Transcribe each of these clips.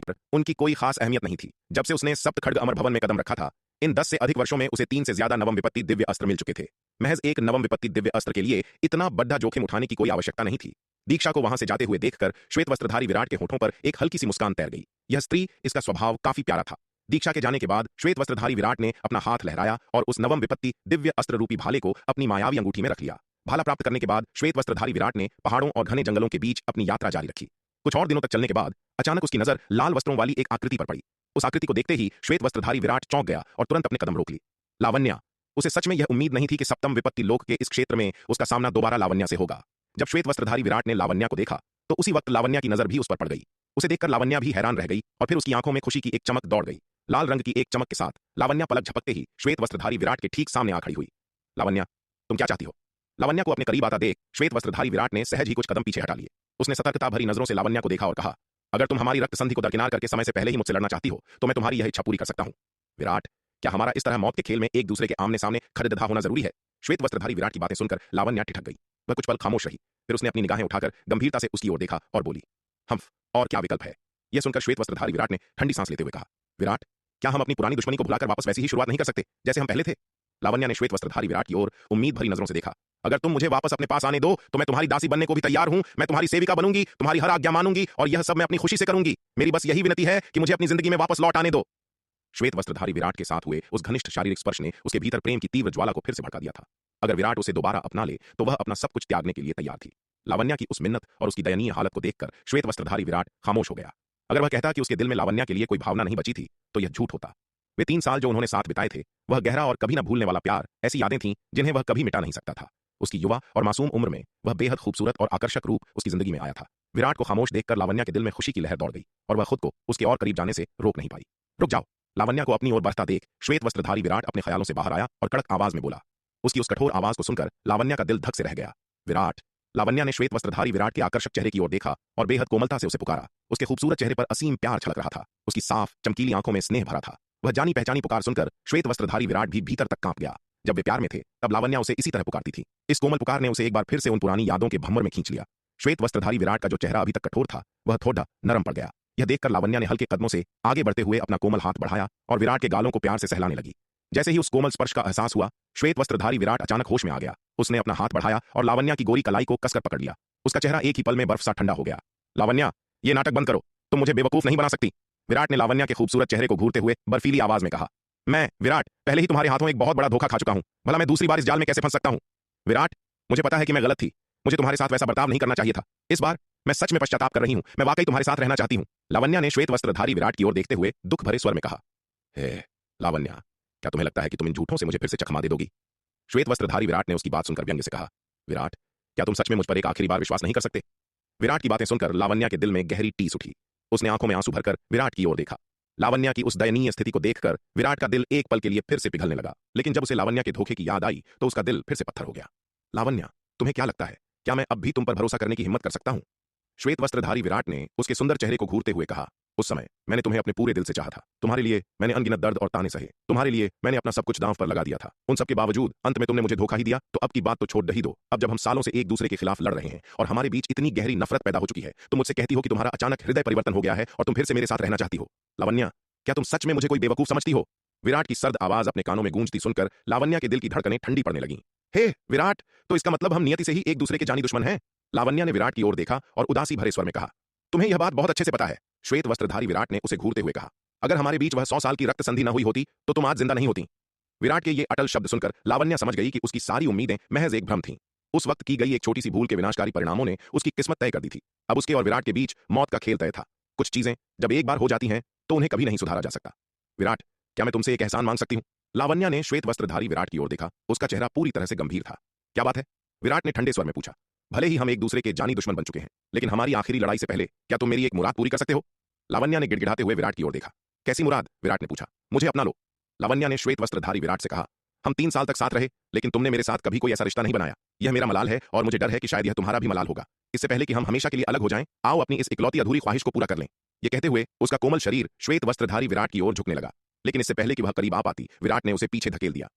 पर उनकी कोई खास अहमियत नहीं थी। जब से उसने सप्त खड्ग अमर भवन में कदम रखा था, इन 10 से अधिक वर्षों में उसे 3 से ज्यादा नवम विपत्ति दिव्य अस्त्र मिल चुके थे। महज एक नवम विपत्ति दिव्य अस्त्र के लिए इतना बड़ा जोखिम उठाने की कोई आवश्यकता नहीं थी। दीक्षा को वहां से जाते हुए देखकर श्वेत वस्त्रधारी विराट के होठों पर एक हल्की सी मुस्कान तैर गई। यह स्त्री, इसका स्वभाव काफी प्यारा था। दीक्षा के जाने के बाद श्वेत वस्त्रधारी विराट ने अपना हाथ लहराया और उस नवम विपत्ति दिव्य अस्त्र रूपी भाले को अपनी मायावी अंगूठी में रख लिया। भाला प्राप्त करने के बाद श्वेत वस्त्रधारी विराट ने पहाड़ों और घने जंगलों के बीच अपनी यात्रा जारी रखी। कुछ और दिनों तक चलने के बाद अचानक उसकी नजर लाल वस्त्रों वाली एक आकृति पर पड़ी। उस आकृति को देखते ही श्वेत वस्त्रधारी विराट चौंक गया और तुरंत अपने कदम रोक ली। लावण्या। उसे सच में यह उम्मीद नहीं थी कि सप्तम विपत्ति लोक के इस क्षेत्र में उसका सामना दोबारा लावण्या से होगा। जब श्वेत वस्त्रधारी विराट ने लावण्या को देखा तो उसी वक्त लावण्या की नजर भी उस पर पड़ गई। उसे देखकर लावण्या भी हैरान रह गई और फिर उसकी आंखों में खुशी की एक चमक दौड़ गई। लाल रंग की एक चमक के साथ लावण्या पलक झपकते ही श्वेत वस्त्रधारी विराट के ठीक सामने आ खड़ी हुई। लावण्या, तुम क्या चाहती हो? लावण्या को अपने करीब आता देख श्वेत वस्त्रधारी विराट ने सहज ही कुछ कदम पीछे हटा लिए। उसने सतर्कता भरी नजरों से लावण्या को देखा और कहा, अगर तुम हमारी रक्त संधि को दरकिनार करके समय से पहले ही मुझसे लड़ना चाहती हो तो मैं तुम्हारी यह इच्छा पूरी कर सकता हूं। विराट, क्या हमारा इस तरह मौत के खेल में एक दूसरे के आमने सामने खड़े होना जरूरी है? श्वेत वस्त्रधारी विराट की बातें सुनकर लावण्या ठिठक गई। वह कुछ पल खामोश रही, फिर उसने अपनी निगाहें उठाकर गंभीरता से उसकी ओर देखा और बोली, हम्फ, और क्या विकल्प है? यह सुनकर श्वेत वस्त्रधारी विराट ने ठंडी सांस लेते हुए कहा, विराट, क्या हम अपनी पुरानी दुश्मनी को भुलाकर वापस वैसी ही शुरुआत नहीं कर सकते जैसे हम पहले थे? लावण्या ने श्वेत वस्त्रधारी विराट की ओर उम्मीद भरी नजरों से देखा। अगर तुम मुझे वापस अपने पास आने दो तो मैं तुम्हारी दासी बनने को भी तैयार हूं। मैं तुम्हारी सेविका बनूंगी, तुम्हारी हर आज्ञा मानूंगी और यह सब मैं अपनी खुशी से करूंगी। मेरी बस यही विनती है कि मुझे अपनी जिंदगी में वापस लौट आने दो। श्वेत वस्त्रधारी विराट के साथ हुए उस घनिष्ठ शारीरिक स्पर्श ने उसके भीतर प्रेम की तीव्र ज्वाला को फिर से भड़का दिया था। अगर विराट उसे दोबारा अपना ले तो वह अपना सब कुछ त्यागने के लिए तैयार थी। लावण्या की उस मिन्नत और उसकी दयनीय हालत को देखकर श्वेत वस्त्रधारी विराट खामोश हो गया। अगर वह कहता कि उसके दिल में लावण्या के लिए कोई भावना नहीं बची थी तो यह झूठ होता। वे 3 साल जो उन्होंने साथ बिताए थे, वह गहरा और कभी न भूलने वाला प्यार, ऐसी यादें थीं जिन्हें वह कभी मिटा नहीं सकता था। उसकी युवा और मासूम उम्र में वह बेहद खूबसूरत और आकर्षक रूप उसकी जिंदगी में आया था। विराट को खामोश देखकर लावण्या के दिल में खुशी की लहर दौड़ गई और वह खुद को उसके और करीब जाने से रोक नहीं पाई। रुक जाओ। लावण्या को अपनी ओर बढ़ता देख श्वेत वस्त्रधारी विराट अपने ख्यालों से बाहर आया और कड़क आवाज में बोला। उसकी उस कठोर आवाज को सुनकर लावण्या का दिल धक से रह गया। विराट। लावण्या ने श्वेत वस्त्रधारी विराट के आकर्षक चेहरे की ओर देखा और बेहद कोमलता से उसे पुकारा। उसके खूबसूरत चेहरे पर असीम प्यार छलक रहा था। उसकी साफ चमकीली आंखों में स्नेह भरा था। वह जानी पहचानी पुकार सुनकर श्वेत वस्त्रधारी विराट भी भीतर तक कांप गया। जब वे प्यार में थे तब लावण्या उसे इसी तरह पुकारती थी। इस कोमल पुकार ने उसे एक बार फिर से उन पुरानी यादों के भंवर में खींच लिया। श्वेत वस्त्रधारी विराट का जो चेहरा अभी तक कठोर था वह थोड़ा नरम पड़ गया। यह देखकर लावण्या ने हल्के कदमों से आगे बढ़ते हुए अपना कोमल हाथ बढ़ाया और विराट के गालों को प्यार से सहलाने लगी। जैसे ही उस कोमल स्पर्श का एहसास हुआ, श्वेत वस्त्रधारी विराट अचानक होश में आ गया। उसने अपना हाथ बढ़ाया और लावण्या की गोरी कलाई को कसकर पकड़ लिया। उसका चेहरा एक ही पल में बर्फ सा ठंडा हो गया। लावण्या, ये नाटक बंद करो, तुम मुझे बेवकूफ नहीं बना सकती। विराट ने लावण्या के खूबसूरत चेहरे को घूरते हुए बर्फीली आवाज में कहा। मैं, विराट, पहले ही तुम्हारे हाथों एक बहुत बड़ा धोखा खा चुका हूं। भला मैं दूसरी बार इस जाल में कैसे फंस सकता हूं? विराट, मुझे पता है कि मैं गलत थी। मुझे तुम्हारे साथ वैसा बर्ताव नहीं करना चाहिए था। इस बार मैं सच में पश्चाताप कर रही हूं। मैं वाकई तुम्हारे साथ रहना चाहती हूं। लावण्या ने श्वेत वस्त्रधारी विराट की ओर देखते हुए दुख भरे स्वर में कहा। हे लावण्या, क्या तुम्हें लगता है कि तुम इन झूठों से मुझे फिर से चकमा दे दोगी? श्वेत वस्त्रधारी विराट ने उसकी बात सुनकर व्यंग्य से कहा। विराट, क्या तुम सच में मुझ पर एक आखिरी बार विश्वास नहीं कर सकते? विराट की बातें सुनकर लावण्या के दिल में गहरी टीस उठी। उसने आंखों में आंसू भरकर विराट की ओर देखा। लावण्या की उस दयनीय स्थिति को देखकर विराट का दिल एक पल के लिए फिर से पिघलने लगा, लेकिन जब उसे लावण्या के धोखे की याद आई तो उसका दिल फिर से पत्थर हो गया। लावण्या, तुम्हें क्या लगता है, क्या मैं अब भी तुम पर भरोसा करने की हिम्मत कर सकता हूं? श्वेत वस्त्रधारी विराट ने उसके सुंदर चेहरे को घूरते हुए कहा। उस समय मैंने तुम्हें अपने पूरे दिल से चाहा था। तुम्हारे लिए मैंने अनगिनत दर्द और ताने सहे। तुम्हारे लिए मैंने अपना सब कुछ दांव पर लगा दिया था। उन सब के बावजूद अंत में तुमने मुझे धोखा ही दिया। तो अब की बात तो छोड़ ही दो। अब जब हम सालों से एक दूसरे के खिलाफ लड़ रहे हैं और हमारे बीच इतनी गहरी नफरत पैदा हो चुकी है, तो मुझसे कहती हो कि तुम्हारा अचानक हृदय परिवर्तन हो गया है और तुम फिर से मेरे साथ रहना चाहती हो। लावण्या, क्या तुम सच में मुझे कोई बेवकूफ समझती हो? विराट की सर्द आवाज अपने कानों में गूंजती सुनकर लावण्या के दिल की धड़कनें ठंडी पड़ने लगीं। हे विराट, तो इसका मतलब हम नियति से ही एक दूसरे के जानी दुश्मन हैं? लावण्या ने विराट की ओर देखा और उदासी भरे स्वर में कहा। तुम्हें यह बात बहुत अच्छे से पता है। श्वेत वस्त्रधारी विराट ने उसे घूरते हुए कहा। अगर हमारे बीच वह 100 साल की रक्त संधि न हुई होती तो तुम आज जिंदा नहीं होती। विराट के ये अटल शब्द सुनकर लावण्या समझ गई कि उसकी सारी उम्मीदें महज एक भ्रम थीं। उस वक्त की गई एक छोटी सी भूल के विनाशकारी परिणामों ने उसकी किस्मत तय कर दी थी। अब उसके और विराट के बीच मौत का खेल तय था। कुछ चीजें जब एक बार हो जाती हैं तो उन्हें कभी नहीं सुधारा जा सकता। विराट, क्या मैं तुमसे एक एहसान मांग सकती हूँ? लावण्या ने श्वेत वस्त्रधारी विराट की ओर देखा। उसका चेहरा पूरी तरह से गंभीर था। क्या बात है? विराट ने ठंडे स्वर में पूछा। भले ही हम एक दूसरे के जानी दुश्मन बन चुके हैं, लेकिन हमारी आखिरी लड़ाई से पहले क्या तुम मेरी एक मुराद पूरी कर सकते हो? लावण्या ने गिड़गिड़ाते हुए विराट की ओर देखा। कैसी मुराद? विराट ने पूछा। मुझे अपना लो। लावण्या ने श्वेत वस्त्रधारी विराट से कहा। हम 3 साल तक साथ रहे, लेकिन तुमने मेरे साथ कभी कोई ऐसा रिश्ता नहीं बनाया। यह मेरा मलाल है और मुझे डर है कि शायद यह तुम्हारा भी मलाल होगा। इससे पहले कि हम हमेशा के लिए अलग हो जाएं, आओ अपनी इस इकलौती अधूरी ख्वाहिश को पूरा कर लें। यह कहते हुए उसका कोमल शरीर श्वेत वस्त्रधारी विराट की ओर झुकने लगा, लेकिन इससे पहले कि वह करीब आ पाती, विराट ने उसे पीछे धकेल दिया।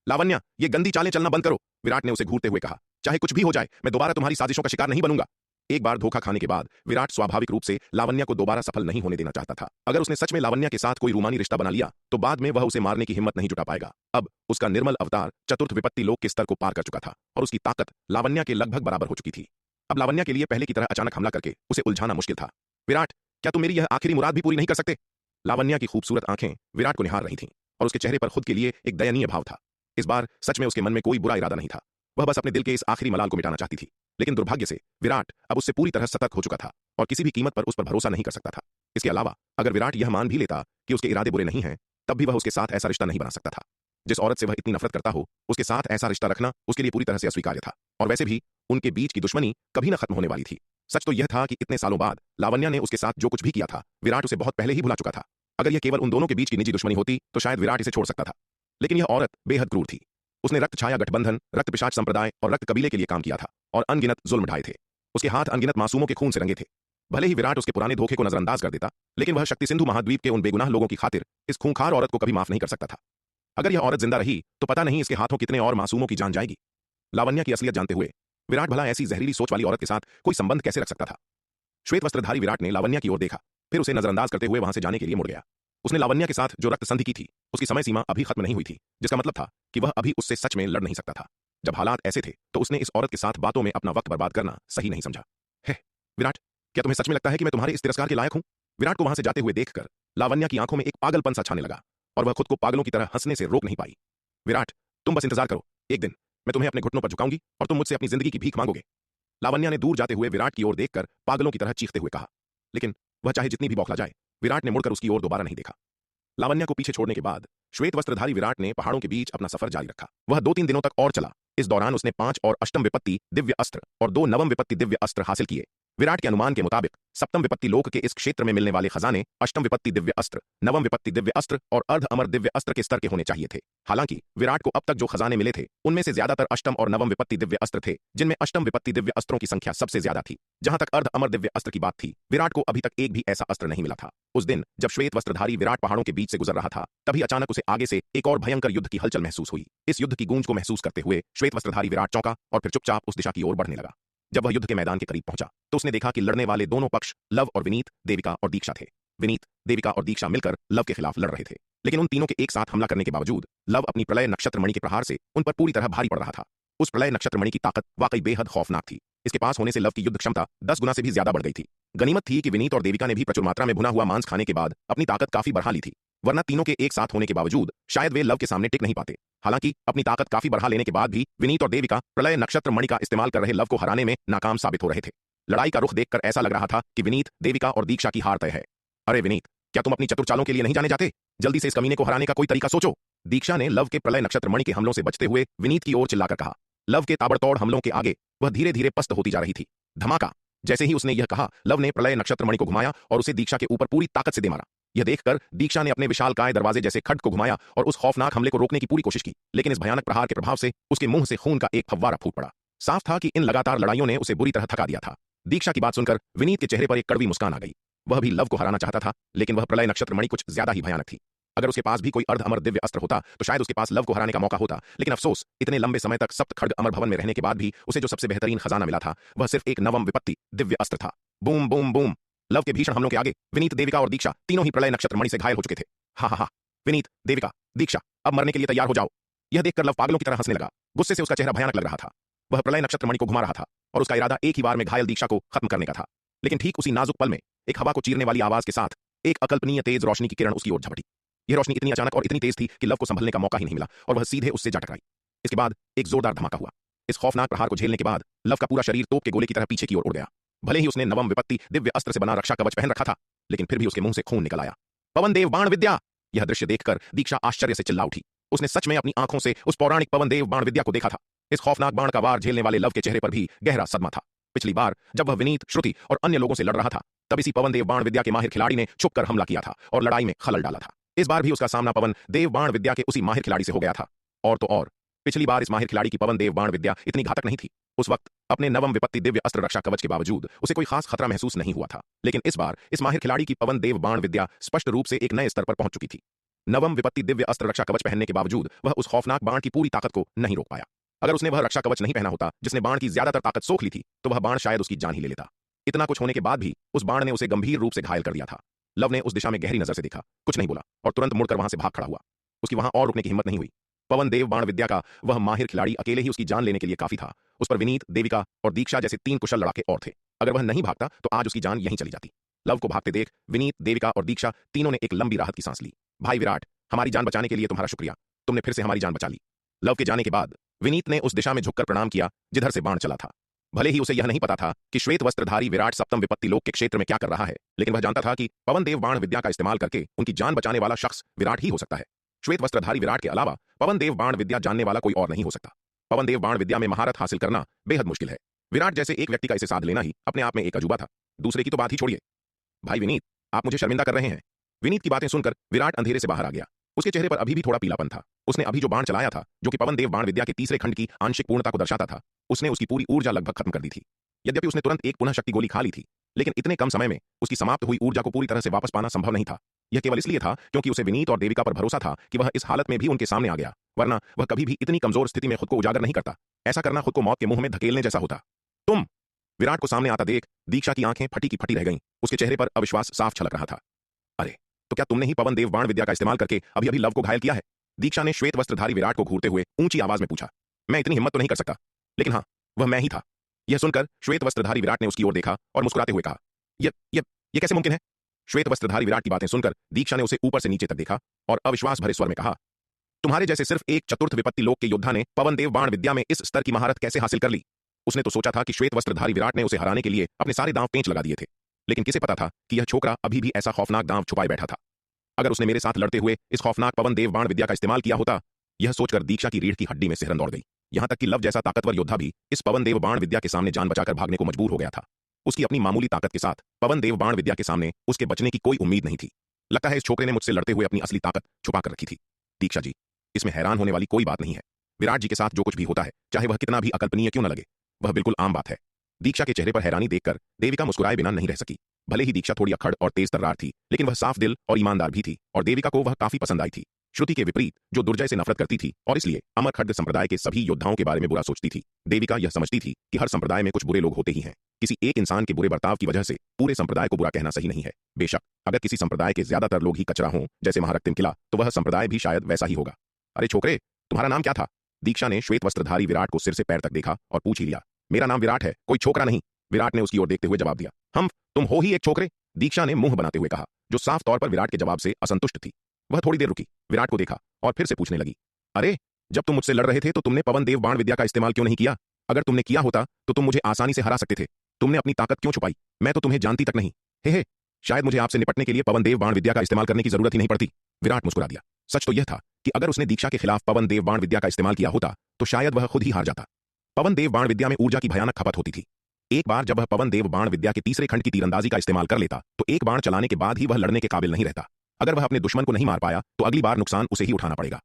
लावण्या, ये गंदी चालें चलना बंद करो, विराट ने उसे घूरते हुए कहा। चाहे कुछ भी हो जाए, मैं दोबारा तुम्हारी साजिशों का शिकार नहीं बनूंगा। एक बार धोखा खाने के बाद विराट स्वाभाविक रूप से लावण्या को दोबारा सफल नहीं होने देना चाहता था। अगर उसने सच में लावण्या के साथ कोई रूमानी रिश्ता बना लिया तो बाद में वह उसे मारने की हिम्मत नहीं जुटा पाएगा। अब उसका निर्मल अवतार चतुर्थ विपत्ति लोक के स्तर को पार कर चुका था और उसकी ताकत लावण्या के लगभग बराबर हो चुकी थी। अब लावण्या के लिए पहले की तरह अचानक हमला करके उसे उलझाना मुश्किल था। विराट, क्या तुम मेरी यह आखिरी मुराद भी पूरी नहीं कर सकते? लावण्या की खूबसूरत आंखें विराट को निहार रही थीं और उसके चेहरे पर खुद के लिए एक दयनीय भाव था। इस बार सच में उसके मन में कोई बुरा इरादा नहीं था। वह बस अपने दिल के इस आखिरी मलाल को मिटाना चाहती थी। लेकिन दुर्भाग्य से विराट अब उससे पूरी तरह सतर्क हो चुका था और किसी भी कीमत पर उस पर भरोसा नहीं कर सकता था। इसके अलावा अगर विराट यह मान भी लेता कि उसके इरादे बुरे नहीं हैं, तब भी वह उसके साथ ऐसा रिश्ता नहीं बना सकता था। जिस औरत से वह इतनी नफरत करता हो, उसके साथ ऐसा रिश्ता रखना उसके लिए पूरी तरह से अस्वीकार्य था। और वैसे भी उनके बीच की दुश्मनी कभी न खत्म होने वाली थी। सच तो यह था कि इतने सालों बाद लावण्या ने उसके साथ जो कुछ भी किया था, विराट उसे बहुत पहले ही भुला चुका था। अगर यह केवल उन दोनों के बीच की निजी दुश्मनी होती तो शायद विराट इसे छोड़ सकता था। लेकिन यह औरत बेहद क्रूर थी। उसने रक्त छाया गठबंधन, रक्त पिशाच संप्रदाय और रक्त कबीले के लिए काम किया था और अनगिनत जुल्म ढाए थे। उसके हाथ अनगिनत मासूमों के खून से रंगे थे। भले ही विराट उसके पुराने धोखे को नजरअंदाज कर देता, लेकिन वह शक्ति सिंधु महाद्वीप के उन बेगुनाह लोगों की खातिर इस खूंखार औरत को कभी माफ नहीं कर सकता था। अगर यह औरत जिंदा रही तो पता नहीं इसके हाथों कितने और मासूमों की जान जाएगी। लावण्या की असलियत जानते हुए विराट भला ऐसी जहरीली सोच वाली औरत के साथ कोई संबंध कैसे रख सकता था? श्वेत वस्त्रधारी विराट ने लावण्या की ओर देखा, फिर उसे नजरअंदाज करते हुए वहां से जाने के लिए मुड़ गया। उसने लावण्या के साथ जो रक्त संधि की थी, उसकी समय सीमा अभी खत्म नहीं हुई थी, जिसका मतलब था कि वह अभी उससे सच में लड़ नहीं सकता था। जब हालात ऐसे थे तो उसने इस औरत के साथ बातों में अपना वक्त बर्बाद करना सही नहीं समझा। है विराट, क्या तुम्हें सच में लगता है कि मैं तुम्हारे इस तिरस्कार के लायक हूं? विराट को वहां से जाते हुए देखकर लावण्या की आंखों में एक पागलपन सा छाने लगा और वह खुद को पागलों की तरह हंसने से रोक नहीं पाई। विराट, तुम बस इंतजार करो, एक दिन मैं तुम्हें अपने घुटनों पर झुकाऊंगी और तुम मुझसे अपनी जिंदगी की भीख मांगोगे। लावण्या ने दूर जाते हुए विराट की ओर देखकर पागलों की तरह चीखते हुए कहा। लेकिन वह चाहे जितनी भी बौखला जाए, विराट ने मुड़कर उसकी ओर दोबारा नहीं देखा। लावण्या को पीछे छोड़ने के बाद श्वेत वस्त्रधारी विराट ने पहाड़ों के बीच अपना सफर जारी रखा। वह 2-3 दिनों तक और चला। इस दौरान उसने 5 और अष्टम विपत्ति दिव्य अस्त्र और 2 नवम विपत्ति दिव्य अस्त्र हासिल किए। विराट के अनुमान के मुताबिक सप्तम विपत्ति लोक के इस क्षेत्र में मिलने वाले खजाने अष्टम विपत्ति दिव्य अस्त्र, नवम विपत्ति दिव्य अस्त्र और अर्ध अमर दिव्य अस्त्र के स्तर के होने चाहिए थे। हालांकि विराट को अब तक जो खजाने मिले थे, उनमें से ज्यादातर अष्टम और नवम विपत्ति दिव्य अस्त्र थे, जिनमें अष्टम विपत्ति दिव्य अस्त्रों की संख्या सबसे ज्यादा थी। जहां तक अर्ध अमर दिव्य अस्त्र की बात थी, विराट को अभी तक एक भी ऐसा अस्त्र नहीं मिला था। उस दिन जब श्वेत वस्त्रधारी विराट पहाड़ों के बीच से गुजर रहा था, तभी अचानक उसे आगे से एक और भयंकर युद्ध की हलचल महसूस हुई। इस युद्ध की गूंज को महसूस करते हुए श्वेत वस्त्रधारी विराट चौंका और फिर चुपचाप उस दिशा की ओर बढ़ने लगा। जब वह युद्ध के मैदान के करीब पहुंचा तो उसने देखा कि लड़ने वाले दोनों पक्ष लव और विनीत, देविका और दीक्षा थे। विनीत, देविका और दीक्षा मिलकर लव के खिलाफ लड़ रहे थे, लेकिन उन तीनों के एक साथ हमला करने के बावजूद लव अपनी प्रलय नक्षत्र मणि के प्रहार से उन पर पूरी तरह भारी पड़ रहा था। उस प्रलय नक्षत्र मणि की ताकत वाकई बेहद खौफनाक थी। इसके पास होने से लव की युद्ध क्षमता 10 गुना से भी ज्यादा बढ़ गई थी। गनीमत थी कि विनीत और देविका ने भी प्रचुर मात्रा में भुना हुआ मांस खाने के बाद अपनी ताकत काफी बढ़ा ली थी, वरना तीनों के एक साथ होने के बावजूद शायद वे लव के सामने टिक नहीं पाते। हालांकि अपनी ताकत काफी बढ़ा लेने के बाद भी विनीत और देविका प्रलय नक्षत्र मणि का इस्तेमाल कर रहे लव को हराने में नाकाम साबित हो रहे थे। लड़ाई का रुख देखकर ऐसा लग रहा था कि विनीत, देविका और दीक्षा की हार तय है। अरे विनीत, क्या तुम अपनी चतुर चालों के लिए नहीं जाने जाते? जल्दी से इस कमीने को हराने का कोई तरीका सोचो। दीक्षा ने लव के प्रलय नक्षत्र मणि के हमलों से बचते हुए विनीत की ओर चिल्लाकर कहा। लव के ताबड़तोड़ हमलों के आगे वह धीरे धीरे पस्त होती जा रही थी। धमाका! जैसे ही उसने यह कहा, लव ने प्रलय नक्षत्र मणि को घुमाया और उसे दीक्षा के ऊपर पूरी ताकत से दे मारा। यह देखकर दीक्षा ने अपने विशालकाय दरवाजे जैसे खड्ग को घुमाया और उस खौफनाक हमले को रोकने की पूरी कोशिश की, लेकिन इस भयानक प्रहार के प्रभाव से उसके मुंह से खून का एक फव्वारा फूट पड़ा। साफ था कि इन लगातार लड़ाइयों ने उसे बुरी तरह थका दिया था। दीक्षा की बात सुनकर विनीत के चेहरे पर एक कड़वी मुस्कान आ गई। वह भी लव को हराना चाहता था, लेकिन वह प्रलय नक्षत्र मणि कुछ ज्यादा ही भयानक थी। अगर उसके पास भी कोई अर्ध अमर दिव्य अस्त्र होता तो शायद उसके पास लव को हराने का मौका होता, लेकिन अफसोस, इतने लंबे समय तक सप्त खड्ग अमर भवन में रहने के बाद भी उसे जो सबसे बेहतरीन खजाना मिला था, वह सिर्फ एक नवम विपत्ति दिव्य अस्त्र था। Boom boom boom! लव के भीषण हमलों के आगे विनीत, देविका और दीक्षा तीनों ही प्रलय नक्षत्र मणि से घायल हो चुके थे। हा हा हा! विनीत, देविका, दीक्षा, अब मरने के लिए तैयार हो जाओ। यह देखकर लव पागलों की तरह हंसने लगा। गुस्से से उसका चेहरा भयानक लग रहा था। वह प्रलय नक्षत्र मणि को घुमा रहा था और उसका इरादा एक ही बार में घायल दीक्षा को खत्म करने का था। लेकिन ठीक उसी नाजुक पल में एक हवा को चीरने वाली आवाज के साथ एक अकल्पनीय तेज रोशनी की किरण उसकी ओर झपटी। यह रोशनी इतनी अचानक और इतनी तेज थी कि लव को संभलने का मौका ही नहीं मिला और वह सीधे उससे जा टकराई। इसके बाद एक जोरदार धमाका हुआ। इस खौफनाक प्रहार को झेलने के बाद लव का पूरा शरीर तोप के गोले की तरह पीछे की ओर उड़ गया। भले ही उसने नवम विपत्ति दिव्य अस्त्र से बना रक्षा कवच पहन रखा था, लेकिन फिर भी उसके मुंह से खून निकल आया। पवन देव बाण विद्या! यह दृश्य देखकर दीक्षा आश्चर्य से चिल्ला उठी। उसने सच में अपनी आंखों से उस पौराणिक पवन देव बाण विद्या को देखा था। इस खौफनाक बाण का वार झेलने वाले लव के चेहरे पर भी गहरा सदमा था। पिछली बार जब वह विनीत, श्रुति और अन्य लोगों से लड़ रहा था, तब इसी पवन देव बाण विद्या के माहिर खिलाड़ी ने छुपकर हमला किया था और लड़ाई में खलल डाला था। इस बार भी उसका सामना पवन देव बाण विद्या के उसी माहिर खिलाड़ी से हो गया था। और तो और, पिछली बार इस माहिर खिलाड़ी की पवन देव बाण विद्या इतनी घातक नहीं थी। उस वक्त अपने नवम विपत्ति दिव्य अस्त्र रक्षा कवच के बावजूद उसे कोई खास खतरा महसूस नहीं हुआ था, लेकिन इस बार इस माहिर खिलाड़ी की पवन देव बाण विद्या स्पष्ट रूप से एक नए स्तर पर पहुंच चुकी थी। नवम विपत्ति दिव्य अस्त्र रक्षा कवच पहनने के बावजूद वह उस खौफनाक बाण की पूरी ताकत को नहीं रोक पाया। अगर उसने वह रक्षा कवच नहीं पहना होता जिसने बाण की ज्यादातर ताकत सोख ली थी तो वह बाण शायद उसकी जान ही ले लेता। इतना कुछ होने के बाद भी उस बाण ने उसे गंभीर रूप से घायल कर दिया था। लव ने उस दिशा में गहरी नजर से देखा, कुछ नहीं बोला और तुरंत मुड़कर वहां से भाग खड़ा हुआ। उसकी वहां और रुकने की हिम्मत नहीं हुई। पवन देव बाण विद्या का वह माहिर खिलाड़ी अकेले ही उसकी जान लेने के लिए काफी था। उस पर विनीत, देविका और दीक्षा जैसे 3 कुशल लड़ाके और थे। अगर वह नहीं भागता तो आज उसकी जान यहीं चली जाती। लव को भागते देख विनीत, देविका और दीक्षा तीनों ने एक लंबी राहत की सांस ली। भाई विराट, हमारी जान बचाने के लिए तुम्हारा शुक्रिया। तुमने फिर से हमारी जान बचा ली। लव के जाने के बाद विनीत ने उस दिशा में झुककर प्रणाम किया जिधर से बाण चला था। भले ही उसे यह नहीं पता था कि श्वेत वस्त्रधारी विराट सप्तम विपत्ति लोक के क्षेत्र में क्या कर रहा है, लेकिन वह जानता था कि पवन देव बाण विद्या का इस्तेमाल करके उनकी जान बचाने वाला शख्स विराट ही हो सकता है। श्वेत वस्त्रधारी विराट के अलावा पवन देव बाण विद्या जानने वाला कोई और नहीं हो सकता। पवन देव बाण विद्या में महारत हासिल करना बेहद मुश्किल है। विराट जैसे एक व्यक्ति का इसे साध लेना ही अपने आप में एक अजूबा था। दूसरे की तो बात ही छोड़िए। भाई विनीत, आप मुझे शर्मिंदा कर रहे हैं। विनीत की बातें सुनकर विराट अंधेरे से बाहर आ गया। उसके चेहरे पर अभी भी थोड़ा पीलापन था। उसने अभी जो बाण चलाया था, जो कि पवन देव बाण विद्या के तीसरे खंड की आंशिक पूर्णता को दर्शाता था, उसने उसकी पूरी ऊर्जा लगभग खत्म कर दी थी। यद्यपि उसने तुरंत एक पुनः शक्ति गोली खा ली थी, लेकिन इतने कम समय में उसकी समाप्त हुई ऊर्जा को पूरी तरह से वापस पाना संभव नहीं था। यह केवल इसलिए था क्योंकि उसे विनीत और देविका पर भरोसा था कि वह इस हालत में भी उनके सामने आ गया, वरना वह कभी भी इतनी कमजोर स्थिति में खुद को उजागर नहीं करता। ऐसा करना खुद को मौत के मुंह में धकेलने जैसा होता। तुम! विराट को सामने आता देख दीक्षा की आंखें फटी की फटी रह गईं। उसके चेहरे पर अविश्वास साफ छलक रहा था। अरे, तो क्या तुमने ही पवन देव बाण विद्या का इस्तेमाल करके अभी अभी लव को घायल किया है? दीक्षा ने श्वेत वस्त्रधारी विराट को घूरते हुए ऊंची आवाज में पूछा। मैं इतनी हिम्मत तो नहीं कर सकता, लेकिन हाँ, वह मैं ही था। यह सुनकर श्वेत वस्त्रधारी विराट ने उसकी ओर देखा और मुस्कुराते हुए कहा, ये कैसे मुमकिन है? श्वेत वस्त्रधारी विराट की बातें सुनकर दीक्षा ने उसे ऊपर से नीचे तक देखा और अविश्वास भरे स्वर में कहा, तुम्हारे जैसे सिर्फ एक चतुर्थ विपत्ति लोक के योद्धा ने पवन देव बाण विद्या में इस स्तर की महारत कैसे हासिल कर ली? उसने तो सोचा था कि श्वेत वस्त्रधारी विराट ने उसे हराने के लिए अपने सारे दांव पेंच लगा दिए थे, लेकिन किसे पता था कि यह छोकरा अभी भी ऐसा खौफनाक दांव छुपाए बैठा था। अगर उसने मेरे साथ लड़ते हुए इस खौफनाक पवन देव बाण विद्या का इस्तेमाल किया होता। यह सोचकर दीक्षा की रीढ़ की हड्डी में सिहरन दौड़ गई। यहां तक कि लव जैसा ताकतवर योद्धा भी इस पवन देव बाण विद्या के सामने जान बचाकर भागने को मजबूर हो गया था। उसकी अपनी मामूली ताकत के साथ पवन देव बाण विद्या के सामने उसके बचने की कोई उम्मीद नहीं थी। लगता है इस छोकरे ने मुझसे लड़ते हुए अपनी असली ताकत छुपा कर रखी थी। दीक्षा जी, इसमें हैरान होने वाली कोई बात नहीं है। विराट जी के साथ जो कुछ भी होता है, चाहे वह कितना भी अकल्पनीय क्यों न लगे, वह बिल्कुल आम बात है। दीक्षा के चेहरे पर हैरानी देखकर देविका मुस्कुराए बिना नहीं रह सकी। भले ही दीक्षा थोड़ी अखड़ और तेज तर्रार थी, लेकिन वह साफ दिल और ईमानदार भी थी और देविका को वह काफी पसंद आई थी। श्रुति के विपरीत, जो दुर्जय से नफरत करती थी और इसलिए अमर खड्ग संप्रदाय के सभी योद्धाओं के बारे में बुरा सोचती थी, देविका यह समझती थी कि हर संप्रदाय में कुछ बुरे लोग होते ही हैं। किसी एक इंसान के बुरे बर्ताव की वजह से पूरे संप्रदाय को बुरा कहना सही नहीं है। बेशक अगर किसी संप्रदाय के ज्यादातर लोग ही कचरा हों, जैसे महारक्तिम किला, तो वह संप्रदाय भी शायद वैसा ही होगा। अरे छोकरे, तुम्हारा नाम क्या था? दीक्षा ने श्वेत वस्त्रधारी विराट को सिर से पैर तक देखा और पूछ ही लिया। मेरा नाम विराट है, कोई छोकरा नहीं, विराट ने उसकी ओर देखते हुए जवाब दिया। तुम हो ही एक छोकरे, दीक्षा ने मुंह बनाते हुए कहा, जो साफ तौर पर विराट के जवाब से असंतुष्ट थी। वह थोड़ी देर रुकी, विराट को देखा और फिर से पूछने लगी, अरे, जब तुम मुझसे लड़ रहे थे तो तुमने पवन देव बाण विद्या का इस्तेमाल क्यों नहीं किया? अगर तुमने किया होता तो तुम मुझे आसानी से हरा सकते थे। तुमने अपनी ताकत क्यों छुपाई? मैं तो तुम्हें जानती तक नहीं। हे, शायद मुझे आपसे निपटने के लिए पवन देव बाण विद्या का इस्तेमाल करने की जरूरत ही नहीं पड़ती। विराट मुस्कुरा दिया। सच तो यह था कि अगर उसने दीक्षा के खिलाफ पवन देव बाण विद्या का इस्तेमाल किया होता तो शायद वह खुद ही हार जाता। पवन देव बाण विद्या में ऊर्जा की भयानक खपत होती थी। एक बार जब वह पवन देव बाण विद्या के तीसरे खंड की तीरंदाजी का इस्तेमाल कर लेता तो एक बाण चलाने के बाद ही वह लड़ने के काबिल नहीं रहता। अगर वह अपने दुश्मन को नहीं मार पाया तो अगली बार नुकसान उसे ही उठाना पड़ेगा।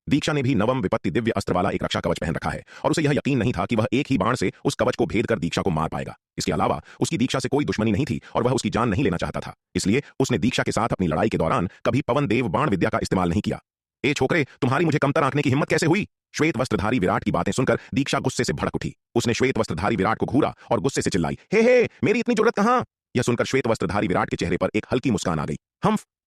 दीक्षा ने भी नवम विपत्ति दिव्य अस्त्र वाला एक रक्षा कवच पहन रखा है और उसे यह यकीन नहीं था कि वह एक ही बाण से उस कवच को भेद कर दीक्षा को मार पाएगा। इसके अलावा उसकी दीक्षा से कोई दुश्मनी नहीं थी और वह उसकी जान नहीं लेना चाहता था, इसलिए उसने दीक्षा के साथ अपनी लड़ाई के दौरान कभी पवन देव बाण विद्या का इस्तेमाल नहीं किया। ए छोकरे, तुम्हारी मुझे कमतर आंकने की हिम्मत कैसे हुई? श्वेत वस्त्रधारी विराट की बातें सुनकर दीक्षा गुस्से से भड़क उठी। उसने श्वेत वस्त्रधारी विराट को घूरा और गुस्से से चिल्लाई, हे, मेरी इतनी जरूरत कहां? यह सुनकर श्वेत वस्त्रधारी विराट के चेहरे पर एक हल्की मुस्कान आ गई।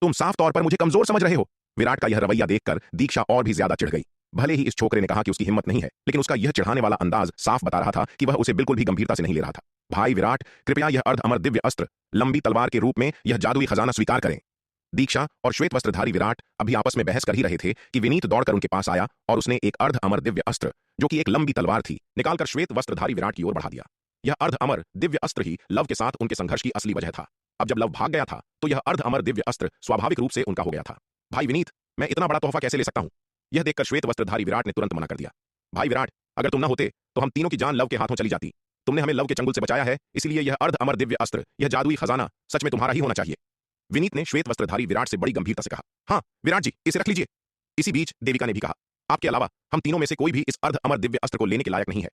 तुम साफ तौर पर मुझे कमजोर समझ रहे हो। विराट का यह रवैया देखकर दीक्षा और भी ज्यादा चिढ़ गई। भले ही इस छोकरे ने कहा कि उसकी हिम्मत नहीं है, लेकिन उसका यह चिढ़ाने वाला अंदाज साफ बता रहा था कि वह उसे बिल्कुल भी गंभीरता से नहीं ले रहा था। भाई विराट, कृपया यह अर्ध अमर दिव्य अस्त्र, लंबी तलवार के रूप में यह जादुई खजाना स्वीकार करें। दीक्षा और श्वेत वस्त्रधारी विराट अभी आपस में बहस कर ही रहे थे कि विनीत दौड़कर उनके पास आया और उसने एक अर्ध अमर दिव्य अस्त्र, जो कि एक लंबी तलवार थी, निकालकर श्वेत वस्त्रधारी विराट की ओर बढ़ा दिया। यह अर्ध अमर दिव्य अस्त्र ही लव के साथ उनके संघर्ष की असली वजह था। अब जब लव भाग गया था तो यह अर्ध अमर दिव्य अस्त्र स्वाभाविक रूप से उनका हो गया था। भाई विनीत, मैं इतना बड़ा तोहफा कैसे ले सकता हूं? यह देखकर श्वेत वस्त्रधारी विराट ने तुरंत मना कर दिया। भाई विराट, अगर तुम न होते तो हम तीनों की जान लव के हाथों चली जाती। तुमने हमें लव के चंगुल से बचाया है, इसलिए यह अर्ध अमर दिव्य अस्त्र, यह जादुई खजाना सच में तुम्हारा ही होना चाहिए। विनीत ने श्वेत वस्त्रधारी विराट से बड़ी गंभीरता से कहा। हाँ विराट जी, इसे रख लीजिए। इसी बीच देविका ने भी कहा, आपके अलावा हम तीनों में से कोई भी इस अर्ध अमर दिव्य अस्त्र को लेने के लायक नहीं है।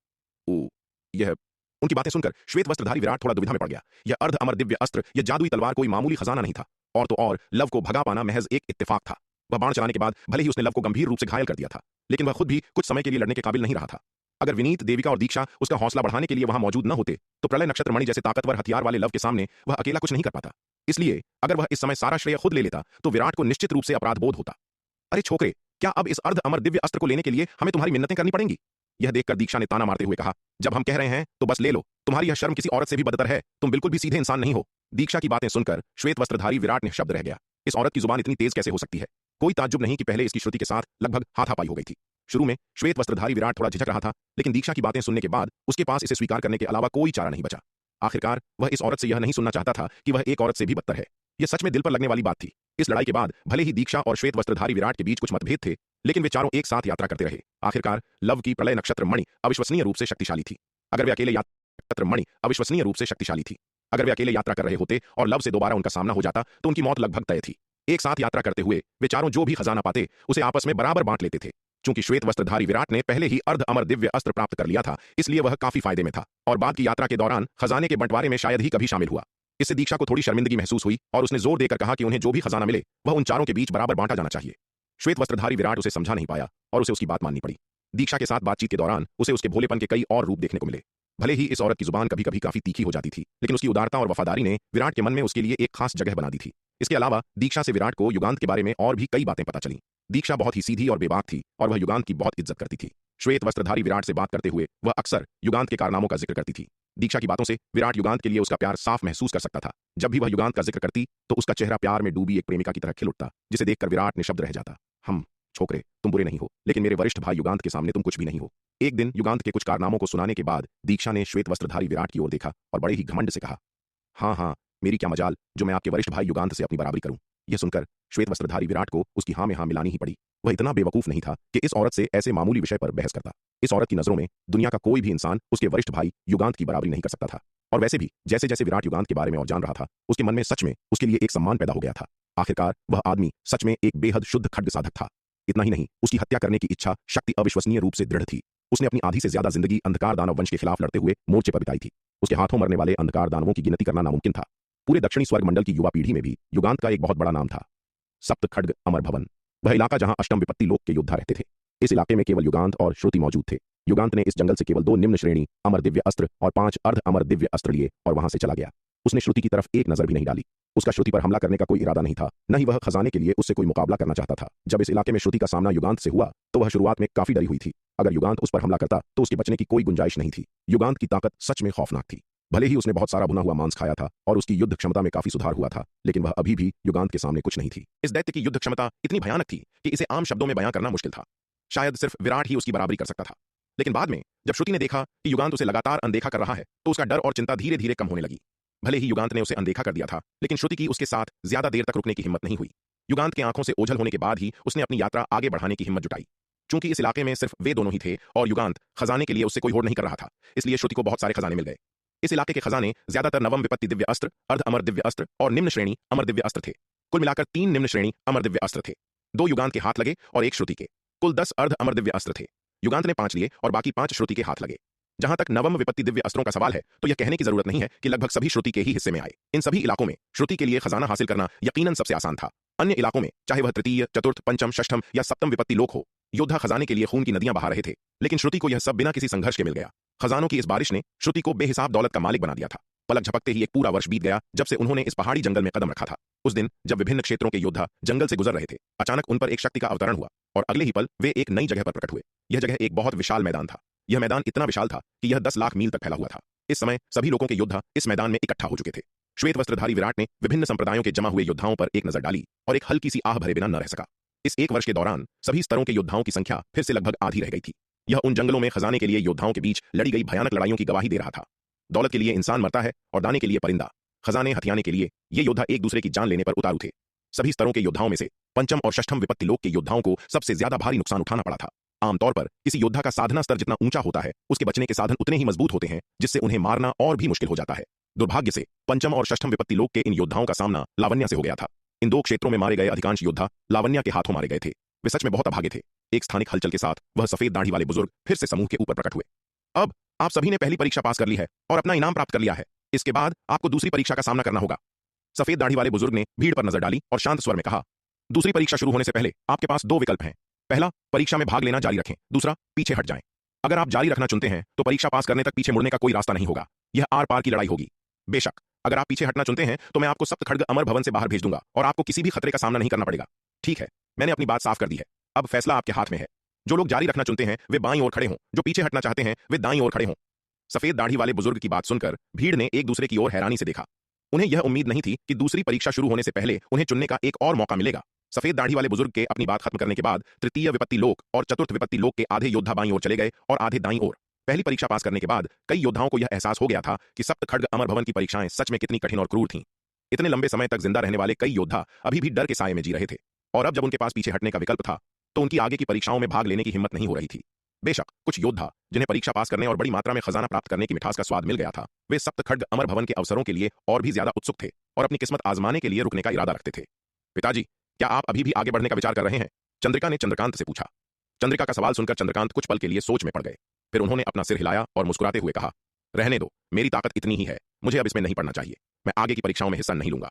यह उनकी बातें सुनकर श्वेत वस्त्रधारी विराट थोड़ा दुविधा में पड़ गया। यह अर्ध अमर दिव्य अस्त्र, यह जादुई तलवार कोई मामूली खजाना नहीं था, और तो और लव को भगा पाना महज एक इत्तेफाक था। वह बाण चलाने के बाद भले ही उसने लव को गंभीर रूप से घायल कर दिया था, लेकिन वह खुद भी कुछ समय के लिए लड़ने के काबिल नहीं रहा था। अगर विनीत, देविका और दीक्षा उसका हौसला बढ़ाने के लिए वहां मौजूद न होते तो प्रलय नक्षत्र मणि जैसे ताकतवर हथियार वाले लव के सामने वह अकेला कुछ नहीं कर पाता। इसलिए अगर वह इस समय सारा श्रेय खुद ले लेता तो विराट को निश्चित रूप से अपराध बोध होता। अरे छोकरे, क्या अब इस अर्ध अमर दिव्य अस्त्र को लेने के लिए हमें तुम्हारी मिन्नतें करनी पड़ेंगी? यह देखकर दीक्षा ने ताना मारते हुए कहा, जब हम कह रहे हैं तो बस ले लो, तुम्हारी यह शर्म किसी औरत से भी बदतर है, तुम बिल्कुल भी सीधे इंसान नहीं हो। दीक्षा की बातें सुनकर श्वेत वस्त्रधारी विराट निःशब्द रह गया। इस औरत की जुबान इतनी तेज कैसे हो सकती है? कोई ताज्जुब नहीं कि पहले इसकी श्रुति के साथ लगभग हाथापाई हो गई थी। शुरू में श्वेत वस्त्रधारी विराट थोड़ा झिझक रहा था, लेकिन दीक्षा की बातें सुनने के बाद उसके पास इसे स्वीकार करने के अलावा कोई चारा नहीं बचा। आखिरकार वह इस औरत से यह नहीं सुनना चाहता था कि वह एक औरत से भी बदतर है। यह सच में दिल पर लगने वाली बात थी। इस लड़ाई के बाद भले ही दीक्षा और श्वेत वस्त्रधारी विराट के बीच कुछ मतभेद थे, लेकिन वे चारों एक साथ यात्रा करते रहे। आखिरकार लव की प्रलय नक्षत्र मणि अविश्वसनीय रूप से शक्तिशाली थी। अगर वे अकेले यात्रा कर रहे होते और लव से दोबारा उनका सामना हो जाता तो उनकी मौत लगभग तय थी। एक साथ यात्रा करते हुए वे चारों जो भी खजाना पाते उसे आपस में बराबर बांट लेते थे। चूंकि श्वेत वस्त्रधारी विराट ने पहले ही अर्ध अमर दिव्य अस्त्र प्राप्त कर लिया था, इसलिए वह काफी फायदे में था और बाद की यात्रा के दौरान खजाने के बंटवारे में शायद ही कभी शामिल हुआ। इससे दीक्षा को थोड़ी शर्मिंदगी महसूस हुई और उसने जोर देकर कहा कि उन्हें जो भी खजाना मिले वह उन चारों के बीच बराबर बांटा जाना चाहिए। श्वेत वस्त्रधारी विराट उसे समझा नहीं पाया और उसे उसकी बात माननी पड़ी। दीक्षा के साथ बातचीत के दौरान उसे उसके भोलेपन के कई और रूप देखने को मिले। भले ही इस औरत की जुबान कभी कभी काफी तीखी हो जाती थी, लेकिन उसकी उदारता और वफादारी ने विराट के मन में उसके लिए एक खास जगह बना दी थी। इसके अलावा दीक्षा से विराट को युगांत के बारे में और भी कई बातें पता चली। दीक्षा बहुत ही सीधी और बेबाक थी और वह युगांत की बहुत इज्जत करती थी। श्वेत वस्त्रधारी विराट से बात करते हुए वह अक्सर युगांत के कारनामों का जिक्र करती थी। दीक्षा की बातों से विराट युगांत के लिए उसका प्यार साफ महसूस कर सकता था। जब भी वह युगांत का जिक्र करती तो उसका चेहरा प्यार में डूबी एक प्रेमिका की तरह खिल उठता, जिसे देखकर विराट निशब्द रह जाता। हम छोकरे, तुम बुरे नहीं हो, लेकिन मेरे वरिष्ठ भाई युगांत के सामने तुम कुछ भी नहीं हो। एक दिन युगांत के कुछ कारनामों को सुनाने के बाद दीक्षा ने श्वेत वस्त्रधारी विराट की ओर देखा और बड़े ही घमंड से कहा, हाँ हाँ, मेरी क्या मजाल जो मैं आपके वरिष्ठ भाई युगांत से अपनी बराबरी करूं। यह सुनकर श्वेत वस्त्रधारी विराट को उसकी हाँ में हाँ मिलानी ही पड़ी। वह इतना बेवकूफ नहीं था कि इस औरत से ऐसे मामूली विषय पर बहस करता। इस औरत की नजरों में दुनिया का कोई भी इंसान उसके वरिष्ठ भाई युगांत की बराबरी नहीं कर सकता था। और वैसे भी जैसे जैसे विराट युगांत के बारे में और जान रहा था, उसके मन में सच में उसके लिए एक सम्मान पैदा हो गया था। आखिरकार वह आदमी सच में एक बेहद शुद्ध खड्ग साधक था। इतना ही नहीं, उसकी हत्या करने की इच्छा शक्ति अविश्वसनीय रूप से दृढ़ थी। उसने अपनी आधी से ज्यादा जिंदगी अंधकार दानव वंश के खिलाफ लड़ते हुए मोर्चे पर बिताई थी। उसके हाथों मरने वाले अंधकार दानवों की गिनती करना नामुमकिन था। पूरे दक्षिणी स्वर्ग मंडल की युवा पीढ़ी में भी युगांत का एक बहुत बड़ा नाम था, सप्त खड्ग अमर भवन। वह इलाका जहां अष्टम विपत्ति लोक के योद्धा रहते थे। इस इलाके में केवल युगांत और श्रुति मौजूद थे। युगांत ने इस जंगल से केवल 2 निम्न श्रेणी अमर दिव्य अस्त्र और 5 अर्ध अमर दिव्य अस्त्र लिए और वहां से चला गया। उसने श्रुति की तरफ एक नजर भी नहीं डाली। उसका श्रुति पर हमला करने का कोई इरादा नहीं था, न ही वह खजाने के लिए उससे कोई मुकाबला करना चाहता था। जब इस इलाके में श्रुति का सामना युगांत से हुआ तो वह शुरुआत में काफी डरी हुई थी। अगर युगांत उस पर हमला करता तो उसके बचने की कोई गुंजाइश नहीं थी। युगांत की ताकत सच में खौफनाक थी। भले ही उसने बहुत सारा भुना हुआ मांस खाया था और उसकी युद्ध क्षमता में काफी सुधार हुआ था, लेकिन वह अभी भी युगांत के सामने कुछ नहीं थी। इस दैत्य की युद्ध क्षमता इतनी भयानक थी कि इसे आम शब्दों में बयां करना मुश्किल था। शायद सिर्फ विराट ही उसकी बराबरी कर सकता था। लेकिन बाद में जब श्रुति ने देखा कि युगांत उसे लगातार अनदेखा कर रहा है तो उसका डर और चिंता धीरे धीरे कम होने लगी। भले ही युगांत ने उसे अनदेखा कर दिया था, लेकिन श्रुति की उसके साथ ज्यादा देर तक रुकने की हिम्मत नहीं हुई। युगांत की आंखों से ओझल होने के बाद ही उसने अपनी यात्रा आगे बढ़ाने की हिम्मत जुटाई। चूंकि इस इलाके में सिर्फ वे दोनों ही थे और युगांत खजाने के लिए उससे कोई होड़ नहीं कर रहा था, इसलिए श्रुति को बहुत सारे खजाने मिल गए। इस इलाके के खजाने ज्यादातर नवम विपत्ति दिव्य अस्त्र, अर्ध अमर दिव्य अस्त्र और निम्न श्रेणी अमर दिव्य अस्त्र थे। कुल मिलाकर 3 निम्न श्रेणी अमर दिव्य अस्त्र थे। 2 युगांत के हाथ लगे और 1 श्रुति के। कुल 10 अर्ध अमर दिव्य अस्त्र थे। युगांत ने 5 लिए और बाकी 5 श्रुति के हाथ लगे। जहां तक नवम विपत्ति दिव्य अस्त्रों का सवाल है तो यह कहने की जरूरत नहीं है कि लगभग सभी श्रुति के ही हिस्से में आए। इन सभी इलाकों में श्रुति के लिए खजाना हासिल करना यकीनन सबसे आसान था। अन्य इलाकों में चाहे वह तृतीय, चतुर्थ, पंचम, षष्ठम या सप्तम विपत्ति लोक हो, योद्धा खजाने के लिए खून की नदियां बहा रहे थे, लेकिन श्रुति को यह सब बिना किसी संघर्ष के मिल गया। खजानों की इस बारिश ने श्रुति को बेहिसाब दौलत का मालिक बना दिया था। पलक झपकते ही एक पूरा वर्ष बीत गया जब से उन्होंने इस पहाड़ी जंगल में कदम रखा था। उस दिन जब विभिन्न क्षेत्रों के योद्धा जंगल से गुजर रहे थे, अचानक उन पर एक शक्ति का अवतरण हुआ और अगले ही पल वे एक नई जगह पर प्रकट हुए। यह जगह एक बहुत विशाल मैदान था। यह मैदान इतना विशाल था कि यह 10 लाख मील तक फैला हुआ था। इस समय सभी लोगों के योद्धा इस मैदान में इकट्ठा हो चुके थे। श्वेत वस्त्रधारी विराट ने विभिन्न संप्रदायों के जमा हुए योद्धाओं पर एक नजर डाली और एक हल्की सी आह भरे बिना न रह सका। इस एक वर्ष के दौरान सभी स्तरों के योद्धाओं की संख्या फिर से लगभग आधी रह गई थी। यह उन जंगलों में खजाने के लिए योद्धाओं के बीच लड़ी गई भयानक लड़ाइयों की गवाही दे रहा था। दौलत के लिए इंसान मरता है और दाने के लिए परिंदा। खजाने हथियाने के लिए ये योद्धा एक दूसरे की जान लेने पर उतारू थे। सभी स्तरों के योद्धाओं में से पंचम और षष्ठम विपत्ति लोक के योद्धाओं को सबसे ज्यादा भारी नुकसान उठाना पड़ा था। आमतौर पर किसी योद्धा का साधना स्तर जितना ऊंचा होता है, उसके बचने के साधन उतने ही मजबूत होते हैं, जिससे उन्हें मारना और भी मुश्किल हो जाता है। दुर्भाग्य से पंचम और षष्ठम विपत्ति लोक के इन योद्धाओं का सामना लावण्या से हो गया था। इन 2 क्षेत्रों में मारे गए अधिकांश योद्धा लावण्या के हाथों मारे गए थे। वे सच में बहुत अभागे थे। एक स्थानिक हलचल के साथ वह सफेद दाढ़ी वाले बुजुर्ग फिर से समूह के ऊपर प्रकट हुए। अब आप सभी ने पहली परीक्षा पास कर ली है और अपना इनाम प्राप्त कर लिया है। इसके बाद आपको दूसरी परीक्षा का सामना करना होगा। सफेद दाढ़ी वाले बुजुर्ग ने भीड़ पर नजर डाली और शांत स्वर में कहा, दूसरी परीक्षा शुरू होने से पहले आपके पास 2 विकल्प हैं। पहला, परीक्षा में भाग लेना जारी रखें। दूसरा, पीछे हट जाएं। अगर आप जारी रखना चुनते हैं तो परीक्षा पास करने तक पीछे मुड़ने का कोई रास्ता नहीं होगा। यह आर पार की लड़ाई होगी। बेशक अगर आप पीछे हटना चुनते हैं तो मैं आपको सप्त खड्ग अमर भवन से बाहर भेज दूंगा और आपको किसी भी खतरे का सामना नहीं करना पड़ेगा। ठीक है, मैंने अपनी बात साफ कर दी है। अब फैसला आपके हाथ में है। जो लोग जारी रखना चुनते हैं वे बाईं ओर खड़े हों, जो पीछे हटना चाहते हैं वे दाईं ओर खड़े हों। सफेद दाढ़ी वाले बुजुर्ग की बात सुनकर भीड़ ने एक दूसरे की ओर हैरानी से देखा। उन्हें यह उम्मीद नहीं थी कि दूसरी परीक्षा शुरू होने से पहले उन्हें चुनने का एक और मौका मिलेगा। सफेद दाढ़ी वाले बुजुर्ग के अपनी बात खत्म करने के बाद तृतीय विपत्ति लोक और चतुर्थ विपत्ति लोक के आधे योद्धा बाईं ओर चले गए और आधे दाईं ओर। पहली परीक्षा पास करने के बाद कई योद्धाओं को यह एहसास हो गया था कि सप्त खड्ग अमर भवन की परीक्षाएं सच में कितनी कठिन और क्रूर थीं। इतने लंबे समय तक जिंदा रहने वाले कई योद्धा अभी भी डर के साए में जी रहे थे, और अब जब उनके पास पीछे हटने का विकल्प था तो उनकी आगे की परीक्षाओं में भाग लेने की हिम्मत नहीं हो रही थी। बेशक कुछ योद्धा जिन्हें परीक्षा पास करने और बड़ी मात्रा में खजाना प्राप्त करने की मिठास का स्वाद मिल गया था, वे सप्त खड्ग अमर भवन के अवसरों के लिए और भी ज्यादा उत्सुक थे और अपनी किस्मत आजमाने के लिए रुकने का इरादा रखते थे। पिताजी, क्या आप अभी भी आगे बढ़ने का विचार कर रहे हैं? चंद्रिका ने चंद्रकांत से पूछा। चंद्रिका का सवाल सुनकर चंद्रकांत कुछ पल के लिए सोच में पड़ गए। फिर उन्होंने अपना सिर हिलाया और मुस्कुराते हुए कहा, रहने दो, मेरी ताकत इतनी ही है, मुझे अब इसमें नहीं पड़ना चाहिए। मैं आगे की परीक्षाओं में हिस्सा नहीं लूंगा।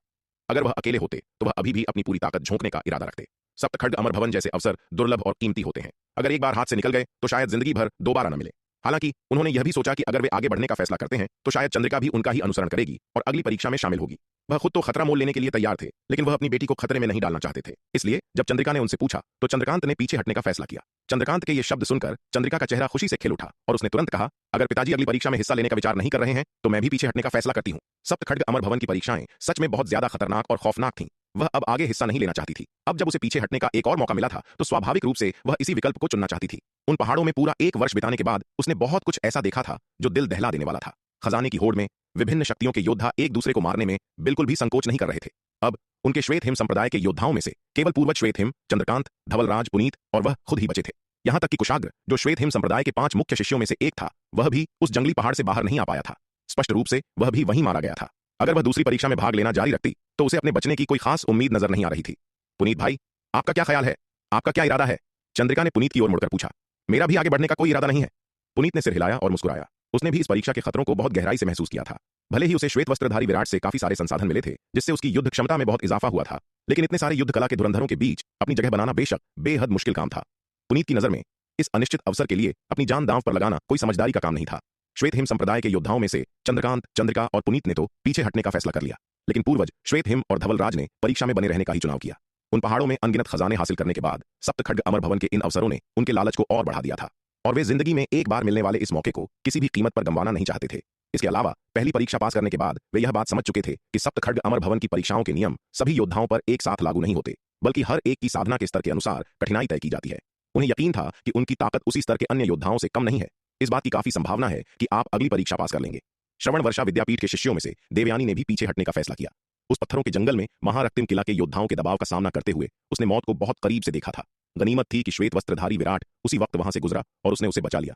अगर वह अकेले होते तो वह अभी भी अपनी पूरी ताकत झोंकने का इरादा रखते। सप्त खड्ग अमर भवन जैसे अवसर दुर्लभ और कीमती होते हैं। अगर एक बार हाथ से निकल गए तो शायद जिंदगी भर दोबारा न मिले। हालांकि उन्होंने यह भी सोचा कि अगर वे आगे बढ़ने का फैसला करते हैं तो शायद चंद्रिका भी उनका ही अनुसरण करेगी और अगली परीक्षा में शामिल होगी। वह खुद तो खतरा मोल लेने के लिए तैयार थे, लेकिन वह अपनी बेटी को खतरे में नहीं डालना चाहते थे। इसलिए जब चंद्रिका ने उनसे पूछा तो चंद्रकांत ने पीछे हटने का फैसला किया। चंद्रकांत के ये शब्द सुनकर चंद्रिका का चेहरा खुशी से खिल उठा और उसने तुरंत कहा, अगर पिताजी अगली परीक्षा में हिस्सा लेने का विचार नहीं कर रहे हैं तो मैं भी पीछे हटने का फैसला करती हूँ। सप्त खड्ग अमर भवन की परीक्षाएं सच में बहुत ज्यादा खतरनाक और खौफनाक थीं। वह अब आगे हिस्सा नहीं लेना चाहती थी। अब जब उसे पीछे हटने का एक और मौका मिला था तो स्वाभाविक रूप से वह इसी विकल्प को चुनना चाहती थी। उन पहाड़ों में पूरा एक वर्ष बिताने के बाद उसने बहुत कुछ ऐसा देखा था जो दिल दहला देने वाला था। खजाने की होड़ में विभिन्न शक्तियों के योद्धा एक दूसरे को मारने में बिल्कुल भी संकोच नहीं कर रहे थे। अब उनके श्वेत हिम संप्रदाय के योद्धाओं में से केवल पूर्वज श्वेत हिम, चंद्रकांत, धवलराज, पुनीत और वह खुद ही बचे थे। यहां तक कि कुशाग्र, जो श्वेत हिम संप्रदाय के 5 मुख्य शिष्यों में से एक था, वह भी उस जंगली पहाड़ से बाहर नहीं आ पाया था। स्पष्ट रूप से वह भी वहीं मारा गया था। अगर वह दूसरी परीक्षा में भाग लेना जारी रखती तो उसे अपने बचने की कोई खास उम्मीद नजर नहीं आ रही थी। पुनीत भाई, आपका क्या ख्याल है? आपका क्या इरादा है? चंद्रिका ने पुनीत की ओर मुड़कर पूछा। मेरा भी आगे बढ़ने का कोई इरादा नहीं है। पुनीत ने सिर हिलाया और मुस्कुराया। उसने भी इस परीक्षा के खतरों को बहुत गहराई से महसूस किया था। भले ही उसे श्वेत वस्त्रधारी विराट से काफी सारे संसाधन मिले थे जिससे उसकी युद्ध क्षमता में बहुत इजाफा हुआ था, लेकिन इतने सारे युद्ध कला के धुरंधरों के बीच अपनी जगह बनाना बेशक बेहद मुश्किल काम था। पुनीत की नजर में इस अनिश्चित अवसर के लिए अपनी जान दांव पर लगाना कोई समझदारी का काम नहीं था। श्वेत हिम संप्रदाय के योद्धाओं में से चंद्रकांत, चंद्रिका और पुनीत ने तो पीछे हटने का फैसला कर लिया, लेकिन पूर्वज श्वेत हिम और धवलराज ने परीक्षा में बने रहने का ही चुनाव किया। उन पहाड़ों में अनगिनत खजाने हासिल करने के बाद सप्त खड्ग अमर भवन के इन अवसरों ने उनके लालच को और बढ़ा दिया था, और वे जिंदगी में एक बार मिलने वाले इस मौके को किसी भी कीमत पर गंवाना नहीं चाहते थे। इसके अलावा पहली परीक्षा पास करने के बाद वे यह बात समझ चुके थे कि सप्त खड्ग अमर भवन की परीक्षाओं के नियम सभी योद्धाओं पर एक साथ लागू नहीं होते, बल्कि हर एक की साधना के स्तर के अनुसार कठिनाई तय की जाती है। उन्हें यकीन था कि उनकी ताकत उसी स्तर के अन्य योद्धाओं से कम नहीं है। इस बात की काफी संभावना है कि आप अगली परीक्षा पास कर लेंगे। श्रवण वर्षा विद्यापीठ के शिष्यों में से देवयानी ने भी पीछे हटने का फैसला किया। उस पत्थरों के जंगल में महारक्तिम किला के योद्धाओं के दबाव का सामना करते हुए उसने मौत को बहुत करीब से देखा था। गनीमत थी कि श्वेत वस्त्रधारी विराट उसी वक्त वहां से गुजरा और उसने उसे बचा लिया,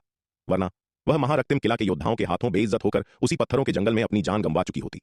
वरना वह महारक्तिम किला के योद्धाओं के हाथों बेइज्जत होकर उसी पत्थरों के जंगल में अपनी जान गंवा चुकी होती।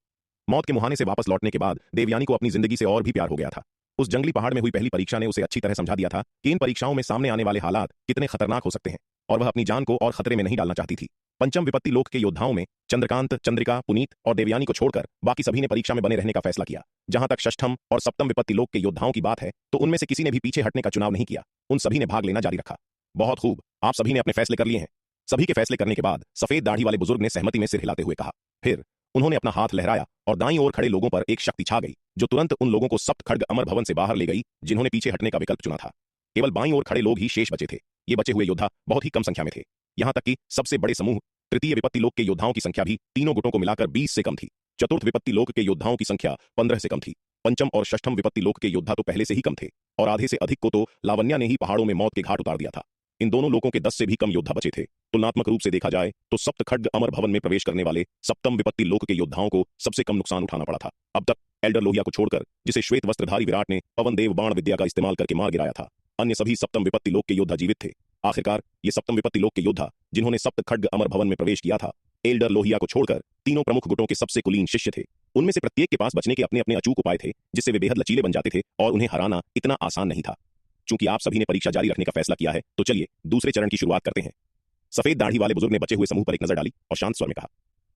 मौत के मुहाने से वापस लौटने के बाद देवयानी को अपनी जिंदगी से और भी प्यार हो गया था। उस जंगली पहाड़ में हुई पहली परीक्षा ने उसे अच्छी तरह समझा दिया था कि इन परीक्षाओं में सामने आने वाले हालात कितने खतरनाक हो सकते हैं, और वह अपनी जान को और खतरे में नहीं डालना चाहती थी। पंचम विपत्ति लोक के योद्धाओं में चंद्रकांत, चंद्रिका, पुनीत और देवयानी को छोड़कर बाकी सभी ने परीक्षा में बने रहने का फैसला किया। जहां तक षष्ठम और सप्तम विपत्ति लोक के योद्धाओं की बात है तो उनमें से किसी ने भी पीछे हटने का चुनाव नहीं किया। उन सभी ने भाग लेना जारी रखा। बहुत खूब, आप सभी ने अपने फैसले कर लिए हैं। सभी के फैसले करने के बाद सफेद दाढ़ी वाले बुजुर्ग ने सहमति में सिर हिलाते हुए कहा। फिर उन्होंने अपना हाथ लहराया और दाईं ओर खड़े लोगों पर एक शक्ति छा गई जो तुरंत उन लोगों को सप्त खड्ग अमर भवन से बाहर ले गई जिन्होंने पीछे हटने का विकल्प चुना था। केवल बाईं ओर खड़े लोग ही शेष बचे थे। ये बचे हुए योद्धा बहुत ही कम संख्या में थे। यहां तक कि सबसे बड़े समूह तृतीय विपत्ति लोक के योद्धाओं की संख्या भी तीनों गुटों को मिलाकर 20 से कम थी। चतुर्थ विपत्ति लोक के योद्धाओं की संख्या 15 से कम थी। पंचम और षष्ठम विपत्ति लोक के योद्धा तो पहले से ही कम थे, और आधे से अधिक को तो लावण्या ने ही पहाड़ों में मौत के घाट उतार दिया था। इन दोनों लोगों के 10 से भी कम योद्धा बचे थे। तुलनात्मक रूप से देखा जाए तो सप्त खड्ग अमर भवन में प्रवेश करने वाले सप्तम विपत्ति लोक के योद्धाओं को सबसे कम नुकसान उठाना पड़ा था। अब तक एल्डर लोहिया को छोड़कर, जिसे श्वेत वस्त्रधारी विराट ने पवन देव बाण विद्या का इस्तेमाल करके मार गिराया था, अन्य सभी सप्तम विपत्ति लोक के योद्धा जीवित थे। आखिरकार ये सप्तम विपत्ति लोक के योद्धा जिन्होंने सप्त खड्ग अमर भवन में प्रवेश किया था, एल्डर लोहिया को छोड़कर तीनों प्रमुख गुटों के सबसे कुलीन शिष्य थे। उनमें से प्रत्येक के पास बचने के अपने अपने अचूक उपाय थे जिससे वे बेहद लचीले बन जाते थे, और उन्हें हराना इतना आसान नहीं था। चूंकि आप सभी ने परीक्षा जारी रखने का फैसला किया है तो चलिए दूसरे चरण की शुरुआत करते हैं। सफेद दाढ़ी वाले बुजुर्ग ने बचे हुए समूह पर एक नजर डाली और शांत स्वर में कहा।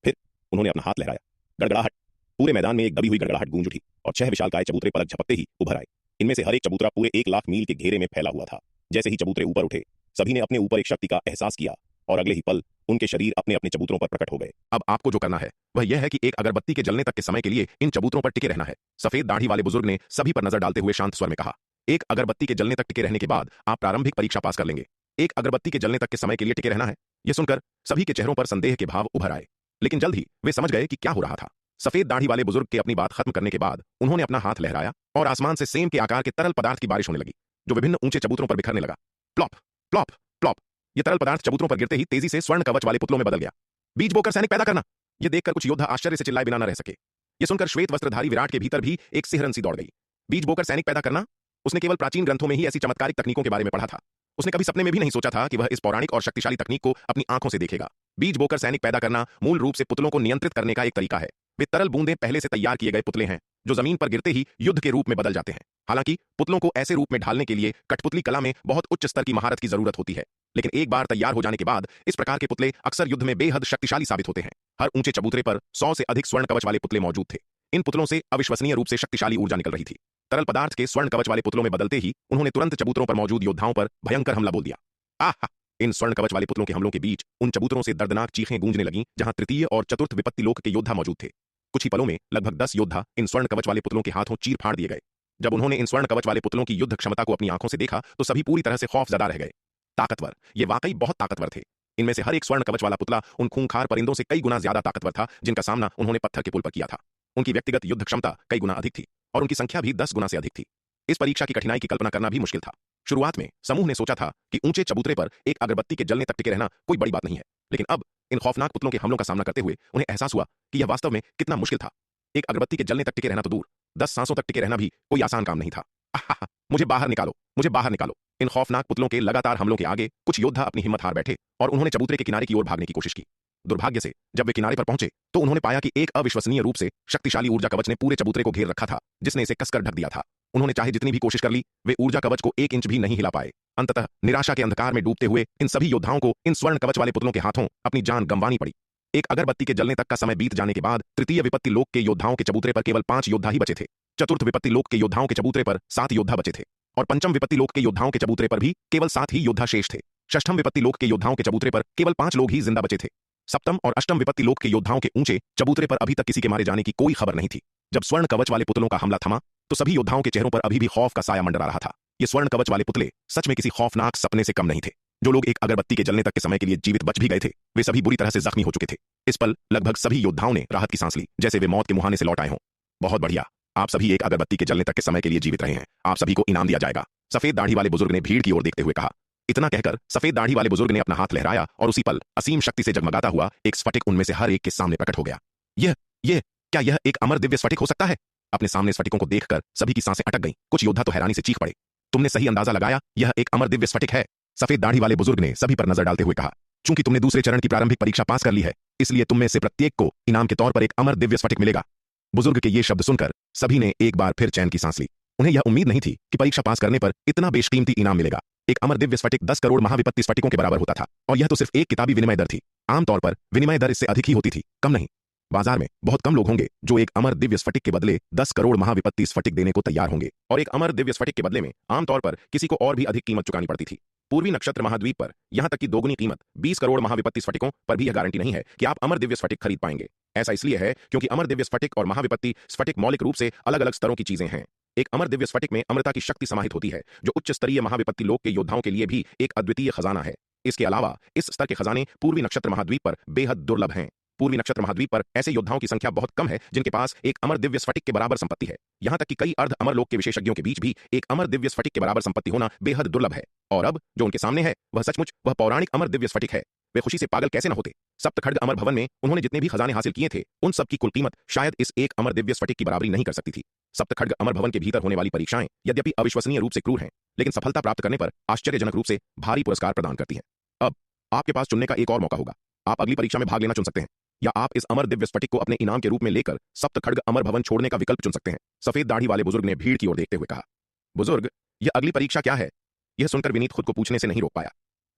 फिर उन्होंने अपना हाथ लहराया। गड़गड़ाहट। पूरे मैदान में एक दबी हुई गड़गड़ाहट गूंज उठी और 6 विशालकाय चबूतरे पलक झपकते ही उभर आए। इनमें से हर एक चबूतरा पूरे 1 लाख मील के घेरे में फैला हुआ था। जैसे ही चबूतरे ऊपर उठे, सभी ने अपने ऊपर एक शक्ति का एहसास किया और अगले ही पल उनके शरीर अपने अपने चबूतरों पर प्रकट हो गए। अब आपको जो करना है वह यह है कि एक अगरबत्ती के जलने तक के समय के लिए इन चबूतरों पर टिके रहना है। सफेद दाढ़ी वाले बुजुर्ग ने सभी पर नजर डालते हुए शांत स्वर में कहा। एक अगरबत्ती के जलने तक टिके रहने के बाद आप प्रारंभिक परीक्षा पास कर लेंगे। एक अगरबत्ती के जलने तक के समय के लिए टिके रहना है। यह सुनकर सभी के चेहरों पर संदेह के भाव उभर आए, लेकिन जल्द ही वे समझ गए कि क्या हो रहा था। सफेद दाढ़ी वाले बुजुर्ग के अपनी बात खत्म करने के बाद उन्होंने अपना हाथ लहराया और आसमान से सेम के आकार के तरल पदार्थ की बारिश होने लगी, जो विभिन्न ऊंचे चबूतरों पर बिखरने लगा। Plop plop plop. यह तरल पदार्थ चबूतरों पर गिरते ही तेजी से स्वर्ण कवच वाले पुतलों में बदल गया। बीज बोकर सैनिक पैदा करना। यह देखकर कुछ योद्धा आश्चर्य से चिल्लाए बिना न रह सके। यह सुनकर श्वेत वस्त्रधारी विराट के भीतर भी एक सिहरन सी दौड़ गई। बीज बोकर सैनिक पैदा करना। उसने केवल प्राचीन ग्रंथों में ही ऐसी चमत्कारिक तकनीकों के बारे में पढ़ा था। उसने कभी सपने में भी नहीं सोचा था कि वह इस पौराणिक और शक्तिशाली तकनीक को अपनी आंखों से देखेगा। बीज बोकर सैनिक पैदा करना मूल रूप से पुतलों को नियंत्रित करने का एक तरीका है। वे तरल बूंदें पहले से तैयार किए गए पुतले हैं जो जमीन पर गिरते ही युद्ध के रूप में बदल जाते हैं। हालांकि पुतलों को ऐसे रूप में ढालने के लिए कठपुतली कला में बहुत उच्च स्तर की महारत की जरूरत होती है, लेकिन एक बार तैयार हो जाने के बाद इस प्रकार के पुतले अक्सर युद्ध में बेहद शक्तिशाली साबित होते हैं। हर ऊंचे चबूतरे पर 100 से अधिक स्वर्ण कवच वाले पुतले मौजूद थे। इन पुतलों से अविश्वसनीय रूप से शक्तिशाली ऊर्जा निकल रही थी। तरल पदार्थ के स्वर्ण कवच वाले पुतलों में बदलते ही उन्होंने तुरंत चबूतरों पर मौजूद योद्धाओं पर भयंकर हमला बोल दिया। आहा! इन स्वर्ण कवच वाले पुतलों के हमलों के बीच उन चबूतरों से दर्दनाक चीखें गूंजने लगीं जहां तृतीय और चतुर्थ विपत्ति लोक के योद्धा मौजूद थे। कुछ ही पलों में लगभग 10 योद्धा इन स्वर्ण कवच वाले पुतलों के हाथों चीर फाड़ दिए गए। जब उन्होंने इन स्वर्ण कवच वाले पुतलों की युद्ध क्षमता को अपनी आंखों से देखा तो सभी पूरी तरह से खौफजदा रह गए। ताकतवर, ये वाकई बहुत ताकतवर थे। इनमें से हर एक स्वर्ण कवच वाला पुतला उन खूंखार परिंदों से कई गुना ज्यादा ताकतवर था जिनका सामना उन्होंने पत्थर के पुल पर किया था। उनकी व्यक्तिगत युद्ध क्षमता कई गुना अधिक थी और उनकी संख्या भी 10 गुना से अधिक थी। इस परीक्षा की कठिनाई की कल्पना करना भी मुश्किल था। शुरुआत में समूह ने सोचा था कि ऊंचे चबूतरे पर एक अगरबत्ती के जलने तक टिके रहना कोई बड़ी बात नहीं है, लेकिन अब इन खौफनाक पुतलों के हमलों का सामना करते हुए उन्हें एहसास हुआ कि यह वास्तव में कितना मुश्किल था। एक अगरबत्ती के जलने तक टिके रहना तो दूर, 10 सांसों तक टिके रहना भी कोई आसान काम नहीं था। आहा! मुझे बाहर निकालो, मुझे बाहर निकालो। इन खौफनाक पुतलों के लगातार हमलों के आगे कुछ योद्धा अपनी हिम्मत हार बैठे और उन्होंने चबूतरे के किनारे की ओर भागने की कोशिश की। दुर्भाग्य से जब वे किनारे पर पहुंचे तो उन्होंने पाया कि एक अविश्वसनीय रूप से शक्तिशाली ऊर्जा कवच ने पूरे चबूतरे को घेर रखा था, जिसने इसे कसकर ढक दिया था। उन्होंने चाहे जितनी भी कोशिश कर ली, वे ऊर्जा कवच को 1 इंच भी नहीं हिला पाए। अंततः निराशा के अंधकार में डूबते हुए इन सभी योद्धाओं को इन स्वर्ण कवच वाले पुतलों के हाथों अपनी जान गंवानी पड़ी। एक अगरबत्ती के जलने तक का समय बीत जाने के बाद तृतीय विपत्ति लोक के योद्धाओं के चबूतरे पर केवल 5 योद्धा ही बचे थे। चतुर्थ विपत्ति लोक के योद्धाओं के चबूतरे पर 7 योद्धा बचे थे और पंचम विपत्ति लोक के योद्धाओं के चबूतरे पर भी केवल 7 ही योद्धा शेष थे। षष्ठम विपत्ति लोक के योद्धाओं के चबूतरे पर केवल 5 लोग ही जिंदा बचे थे। सप्तम और अष्टम विपत्ति लोक के योद्धाओं के ऊंचे चबूतरे पर अभी तक किसी के मारे जाने की कोई खबर नहीं थी। जब स्वर्ण कवच वाले पुतलों का हमला थमा तो सभी योद्धाओं के चेहरों पर अभी भी खौफ का साया मंडरा रहा था। ये स्वर्ण कवच वाले पुतले सच में किसी खौफनाक सपने से कम नहीं थे। जो लोग एक अगरबत्ती के जलने तक के समय के लिए जीवित बच भी गए थे, वे सभी बुरी तरह से जख्मी हो चुके थे। इस पल लगभग सभी योद्धाओं ने राहत की सांस ली, जैसे वे मौत के मुहाने से लौट आए हों। बहुत बढ़िया, आप सभी एक अगरबत्ती के जलने तक के समय के लिए जीवित रहे हैं। आप सभी को इनाम दिया जाएगा। सफेद दाढ़ी वाले बुजुर्ग ने भीड़ की ओर देखते हुए कहा। इतना कहकर सफेद दाढ़ी वाले बुजुर्ग ने अपना हाथ लहराया और उसी पल असीम शक्ति से जगमगाता हुआ एक स्फटिक उनमें से हर एक के सामने प्रकट हो गया। क्या यह एक अमर दिव्य स्फटिक हो सकता है? अपने सामने स्फटिकों को देखकर सभी की सांसें अटक गईं। कुछ योद्धा तो हैरानी से चीख पड़े। तुमने सही अंदाजा लगाया, यह एक अमर दिव्य स्फटिक है। सफेद दाढ़ी वाले बुजुर्ग ने सभी पर नजर डालते हुए कहा। चूंकि तुमने दूसरे चरण की प्रारंभिक परीक्षा पास कर ली है, इसलिए तुम में से प्रत्येक को इनाम के तौर पर एक अमर दिव्य स्फटिक मिलेगा। बुजुर्ग के ये शब्द सुनकर सभी ने एक बार फिर चैन की सांस ली। उन्हें यह उम्मीद नहीं थी कि परीक्षा पास करने पर इतना बेशकीमती इनाम मिलेगा। एक अमर दिव्य स्फटिक 10 करोड़ महाविपत्ति स्फटिकों के बराबर होता था, और यह तो सिर्फ एक किताबी विनिमय दर थी। आमतौर पर विनिमय दर इससे अधिक ही होती थी, कम नहीं। बाजार में बहुत कम लोग होंगे जो एक अमर दिव्य स्फटिक के बदले 10 करोड़ महाविपत्ति स्फटिक देने को तैयार होंगे, और एक अमर दिव्य स्फटिक के बदले में आमतौर पर किसी को और भी अधिक कीमत चुकानी पड़ती थी। पूर्वी नक्षत्र महाद्वीप पर यहां तक कि दोगुनी कीमत 20 करोड़ महाविपत्ति स्फटिकों पर भी यह गारंटी नहीं है कि आप अमर दिव्य स्फटिक खरीद पाएंगे। ऐसा इसलिए है क्योंकि अमर दिव्य स्फटिक और महाविपत्ति स्फटिक मौलिक रूप से अलग अलग स्तरों की चीजें हैं। एक अमर दिव्य स्फटिक में अमरता की शक्ति समाहित होती है, जो उच्च स्तरीय महाविपत्ति लोक के योद्धाओं के लिए भी एक अद्वितीय खजाना है। इसके अलावा इस स्तर के खजाने पूर्वी नक्षत्र महाद्वीप पर बेहद दुर्लभ हैं। पूर्वी नक्षत्र महाद्वीप पर ऐसे योद्धाओं की संख्या बहुत कम है जिनके पास एक अमर दिव्य स्फटिक के बराबर संपत्ति है। यहां तक कि कई अर्ध अमर लोक के विशेषज्ञों के बीच भी एक अमर दिव्य स्फटिक के बराबर संपत्ति होना बेहद दुर्लभ है। और अब जो उनके सामने है वह सचमुच वह पौराणिक अमर दिव्य स्फटिक है। वे खुशी से पागल कैसे न होते। सप्त खड्ग अमर भवन में उन्होंने जितने भी खजाने हासिल किए थे, उन सब की कुल कीमत शायद इस एक अमर दिव्य स्फटिक की बराबरी नहीं कर सकती थी। सप्त खड्ग अमर भवन के भीतर होने वाली परीक्षाएं यद्यपि अविश्वसनीय रूप से क्रूर हैं, लेकिन सफलता प्राप्त करने पर आश्चर्यजनक रूप से भारी पुरस्कार प्रदान करती हैं। अब आपके पास चुनने का एक और मौका होगा। आप अगली परीक्षा में भाग लेना चुन सकते हैं, या आप इस अमर दिव्य स्फटिक को अपने इनाम के रूप में लेकर सप्त खड्ग अमर भवन छोड़ने का विकल्प चुन सकते हैं। सफेद दाढ़ी वाले बुजुर्ग ने भीड़ की ओर देखते हुए कहा। बुजुर्ग, यह अगली परीक्षा क्या है? यह सुनकर विनीत खुद को पूछने से नहीं रोक पाया।